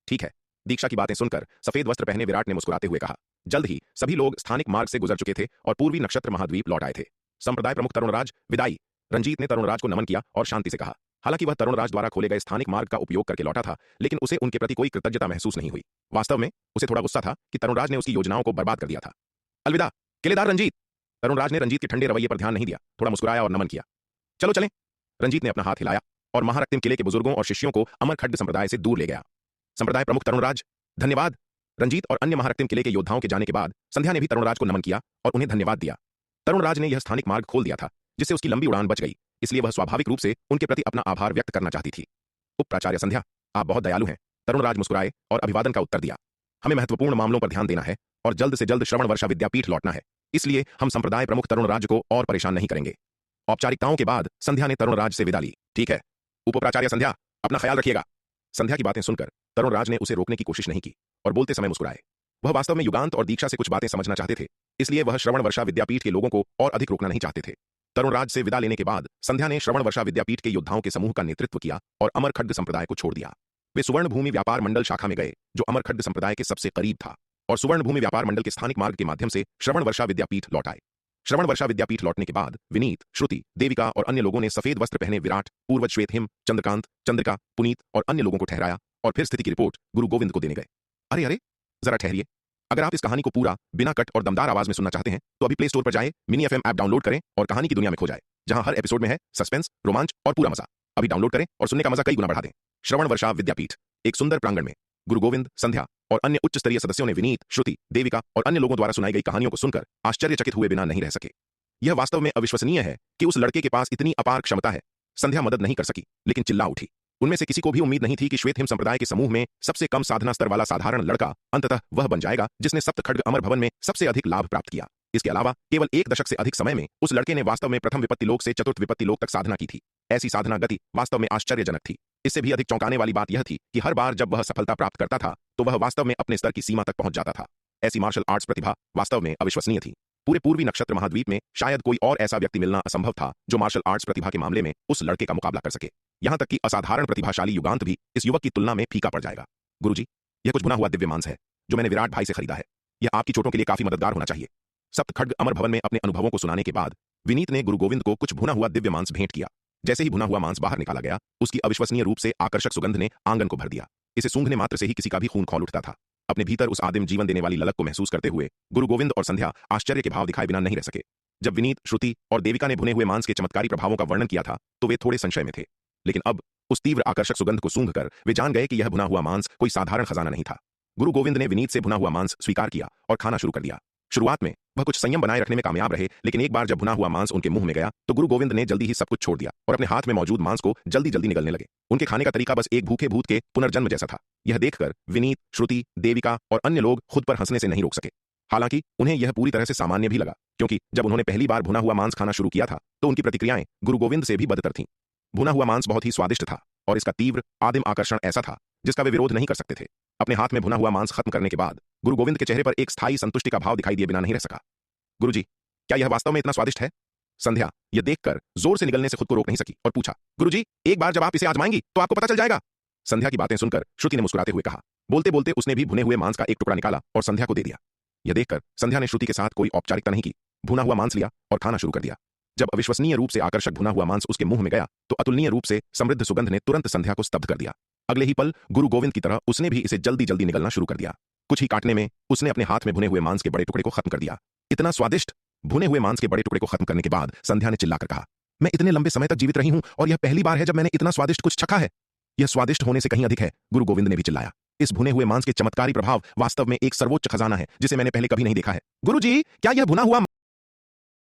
ठीक है, दीक्षा की बातें सुनकर सफेद वस्त्र पहने विराट ने मुस्कुराते हुए कहा। जल्द ही सभी लोग स्थानिक मार्ग से गुजर चुके थे और पूर्वी नक्षत्र महाद्वीप लौट आए थे। संप्रदाय प्रमुख तरुणराज, विदाई। रंजीत ने तरुणराज को नमन किया और शांति से कहा। हालांकि वह तरुणराज द्वारा खोले गए स्थानिक मार्ग का उपयोग करके लौटा था, लेकिन उसे उनके प्रति कोई कृतज्ञता महसूस नहीं हुई। वास्तव में उसे थोड़ा गुस्सा था कि तरुणराज ने उसकी योजनाओं को बर्बाद कर दिया था। अलविदा किलेदार रंजीत। तरुणराज ने रंजीत के ठंडे रवैये पर ध्यान नहीं दिया, थोड़ा मुस्कुराया और नमन किया। चलो चलें। रंजीत ने अपना हाथ हिलाया और महारक्तिम किले के बुजुर्गों और शिष्यों को अमर खड्ग संप्रदाय से दूर ले गया। संप्रदाय प्रमुख तरुणराज, धन्यवाद। रंजीत और अन्य महारक्तिम किले के योद्धाओं के जाने के बाद संध्या ने भी तरुणराज को नमन किया और उन्हें धन्यवाद दिया। तरुणराज ने यह स्थानिक मार्ग खोल दिया था, जिससे उसकी लंबी उड़ान बच गई, इसलिए वह स्वाभाविक रूप से उनके प्रति अपना आभार व्यक्त करना चाहती थी। उप प्राचार्य संध्या, आप बहुत दयालु हैं। तरुणराज मुस्कुराए और अभिवादन का उत्तर दिया। हमें महत्वपूर्ण मामलों पर ध्यान देना है और जल्द से जल्द श्रवण वर्षा विद्यापीठ लौटना है, इसलिए हम संप्रदाय प्रमुख तरुणराज को और परेशान नहीं करेंगे। औपचारिकताओं के बाद संध्या ने तरुणराज से विदा ली। ठीक है, उप प्राचार्य संध्या, अपना ख्याल रखिएगा। संध्या की बातें सुनकर तरुणराज ने उसे रोकने की कोशिश नहीं की और बोलते समय मुस्कुराए। वह वास्तव में युगांत और दीक्षा से कुछ बातें समझना चाहते थे, इसलिए वह श्रवण वर्षा विद्यापीठ के लोगों को और अधिक रोकना नहीं चाहते थे। तरुणराज से विदा लेने के बाद संध्या ने श्रवण वर्षा विद्यापीठ के योद्धाओं के समूह का नेतृत्व किया और अमर खड्ग संप्रदाय को छोड़ दिया। वे सुवर्ण भूमि व्यापार मंडल शाखा में गए, जो अमर खड्ग संप्रदाय के सबसे करीब था, और सुवर्ण भूमि व्यापार मंडल के स्थानिक मार्ग के माध्यम से श्रवण वर्षा विद्यापीठ लौट आए। श्रवण वर्षा विद्यापीठ लौटने के बाद विनीत, श्रुति, देविका और अन्य लोगों ने सफेद वस्त्र पहने विराट, पूर्वज श्वेत हिम, चंद्रकांत, चंद्रिका, पुनीत और अन्य लोगों को ठहराया और फिर स्थिति की रिपोर्ट गुरु गोविंद को देने गए। अरे अरे, जरा ठहरिए। अगर आप इस कहानी को पूरा बिना कट और दमदार आवाज में सुनना चाहते हैं तो अभी प्ले स्टोर पर जाएं, मिनी एफएम ऐप डाउनलोड करें और कहानी की दुनिया में खो जाए, जहां हर एपिसोड में है सस्पेंस, रोमांच और पूरा मजा। अभी डाउनलोड करें और सुनने का मजा कई गुना बढ़ा दें। श्रवण वर्षा विद्यापीठ एक सुंदर प्रांगण में गुरु गोविंद, संध्या और अन्य उच्च स्तरीय सदस्यों ने विनीत, श्रुति, देविका और अन्य लोगों द्वारा सुनाई गई कहानियों को सुनकर आश्चर्यचकित हुए बिना नहीं रह सके। यह वास्तव में अविश्वसनीय है कि उस लड़के के पास इतनी अपार क्षमता है। संध्या मदद नहीं कर सकी, लेकिन चिल्ला उठी। उनमें से किसी को भी उम्मीद नहीं थी कि श्वेत हिम संप्रदाय के समूह में सबसे कम साधना स्तर वाला साधारण लड़का अंततः वह बन जाएगा जिसने सप्त खड्ग अमर भवन में सबसे अधिक लाभ प्राप्त किया। इसके अलावा केवल 1 दशक से अधिक समय में उस लड़के ने वास्तव में प्रथम विपत्ति लोक से चतुर्थ विपत्ति लोक तक साधना की थी। ऐसी साधना गति वास्तव में आश्चर्यजनक थी। इससे भी अधिक चौंकाने वाली बात यह थी कि हर बार जब वह सफलता प्राप्त करता था तो वह वास्तव में अपने स्तर की सीमा तक पहुंच जाता था। ऐसी मार्शल आर्ट्स प्रतिभा वास्तव में अविश्वसनीय थी। पूरे पूर्वी नक्षत्र महाद्वीप में शायद कोई और ऐसा व्यक्ति मिलना असंभव था जो मार्शल आर्ट्स प्रतिभा के मामले में उस लड़के का मुकाबला कर सके। यहां तक कि असाधारण प्रतिभाशाली युगांत भी इस युवक की तुलना में फीका पड़ जाएगा। गुरुजी, यह कुछ भुना हुआ दिव्य मांस है जो मैंने विराट भाई से खरीदा है। यह आपकी चोटों के लिए काफी मददगार होना चाहिए। सप्त खड्ग अमर भवन में अपने अनुभवों को सुनाने के बाद विनीत ने गुरु गोविंद को कुछ भुना हुआ दिव्य मांस भेंट किया। जैसे ही भुना हुआ मांस बाहर निकाला गया, उसकी अविश्वसनीय रूप से आकर्षक सुगंध ने आंगन को भर दिया। इसे सूंघने मात्र से ही किसी का भी खून खौल उठता था। अपने भीतर उस आदिम जीवन देने वाली ललक को महसूस करते हुए गुरु गोविंद और संध्या आश्चर्य के भाव दिखाए बिना नहीं रह सके। जब विनीत, श्रुति और देविका ने भुने हुए मांस के चमत्कारी प्रभावों का वर्णन किया था तो वे थोड़े संशय में थे, लेकिन अब उस तीव्र आकर्षक सुगंध को सूंघकर वे जान गए कि यह भुना हुआ मांस कोई साधारण खजाना नहीं था। गुरु गोविंद ने विनीत से भुना हुआ मांस स्वीकार किया और खाना शुरू कर दिया। शुरुआत में वह कुछ संयम बनाए रखने में कामयाब रहे, लेकिन एक बार जब भुना हुआ मांस उनके मुंह में गया तो गुरु गोविंद ने जल्दी ही सब कुछ छोड़ दिया और अपने हाथ में मौजूद मांस को जल्दी जल्दी निगलने लगे। उनके खाने का तरीका बस एक भूखे भूत के पुनर्जन्म जैसा था। यह देखकर विनीत, श्रुति, देविका और अन्य लोग खुद पर हंसने से नहीं रोक सके। हालांकि उन्हें यह पूरी तरह से सामान्य भी लगा, क्योंकि जब उन्होंने पहली बार भुना हुआ मांस खाना शुरू किया था तो उनकी प्रतिक्रियाएं गुरु गोविंद से भी बदतर थीं। भुना हुआ मांस बहुत ही स्वादिष्ट था और इसका तीव्र आदिम आकर्षण ऐसा था जिसका वे विरोध नहीं कर सकते थे। अपने हाथ में भुना हुआ मांस खत्म करने के बाद गुरु गोविंद के चेहरे पर एक स्थायी संतुष्टि का भाव दिखाई दिए बिना नहीं रह सका। गुरुजी, क्या यह वास्तव में इतना स्वादिष्ट है? संध्या यह देखकर जोर से निगलने से खुद को रोक नहीं सकी और पूछा। गुरुजी, एक बार जब आप इसे आजमाएंगी तो आपको पता चल जाएगा। संध्या की बातें सुनकर श्रुति ने मुस्कुराते हुए कहा। बोलते बोलते उसने भी भुने हुए मांस का एक टुकड़ा निकाला और संध्या को दे दिया। यह देखकर संध्या ने श्रुति के साथ कोई औपचारिकता नहीं की, भुना हुआ मांस लिया और खाना शुरू कर दिया। जब अविश्वसनीय रूप से आकर्षक भुना हुआ मांस उसके मुंह में गया तो अतुलनीय रूप से समृद्ध सुगंध ने तुरंत संध्या को स्तब्ध कर दिया। अगले ही पल गुरु गोविंद की तरह उसने भी इसे जल्दी जल्दी निगलना शुरू कर दिया। कुछ ही काटने में उसने अपने हाथ में भुने हुए मांस के बड़े टुकड़े को खत्म कर दिया। इतना स्वादिष्ट! भुने हुए मांस के बड़े टुकड़े को खत्म करने के बाद संध्या ने चिल्लाकर कहा, मैं इतने लंबे समय तक जीवित रही हूं और यह पहली बार है जब मैंने इतना स्वादिष्ट कुछ चखा है। यह स्वादिष्ट होने से कहीं अधिक है, गुरु गोविंद ने भी चिल्लाया। इस भुने हुए मांस के चमत्कारी प्रभाव वास्तव में एक सर्वोच्च खजाना है जिसे मैंने पहले कभी नहीं देखा है। गुरु जी, क्या यह भुना हुआ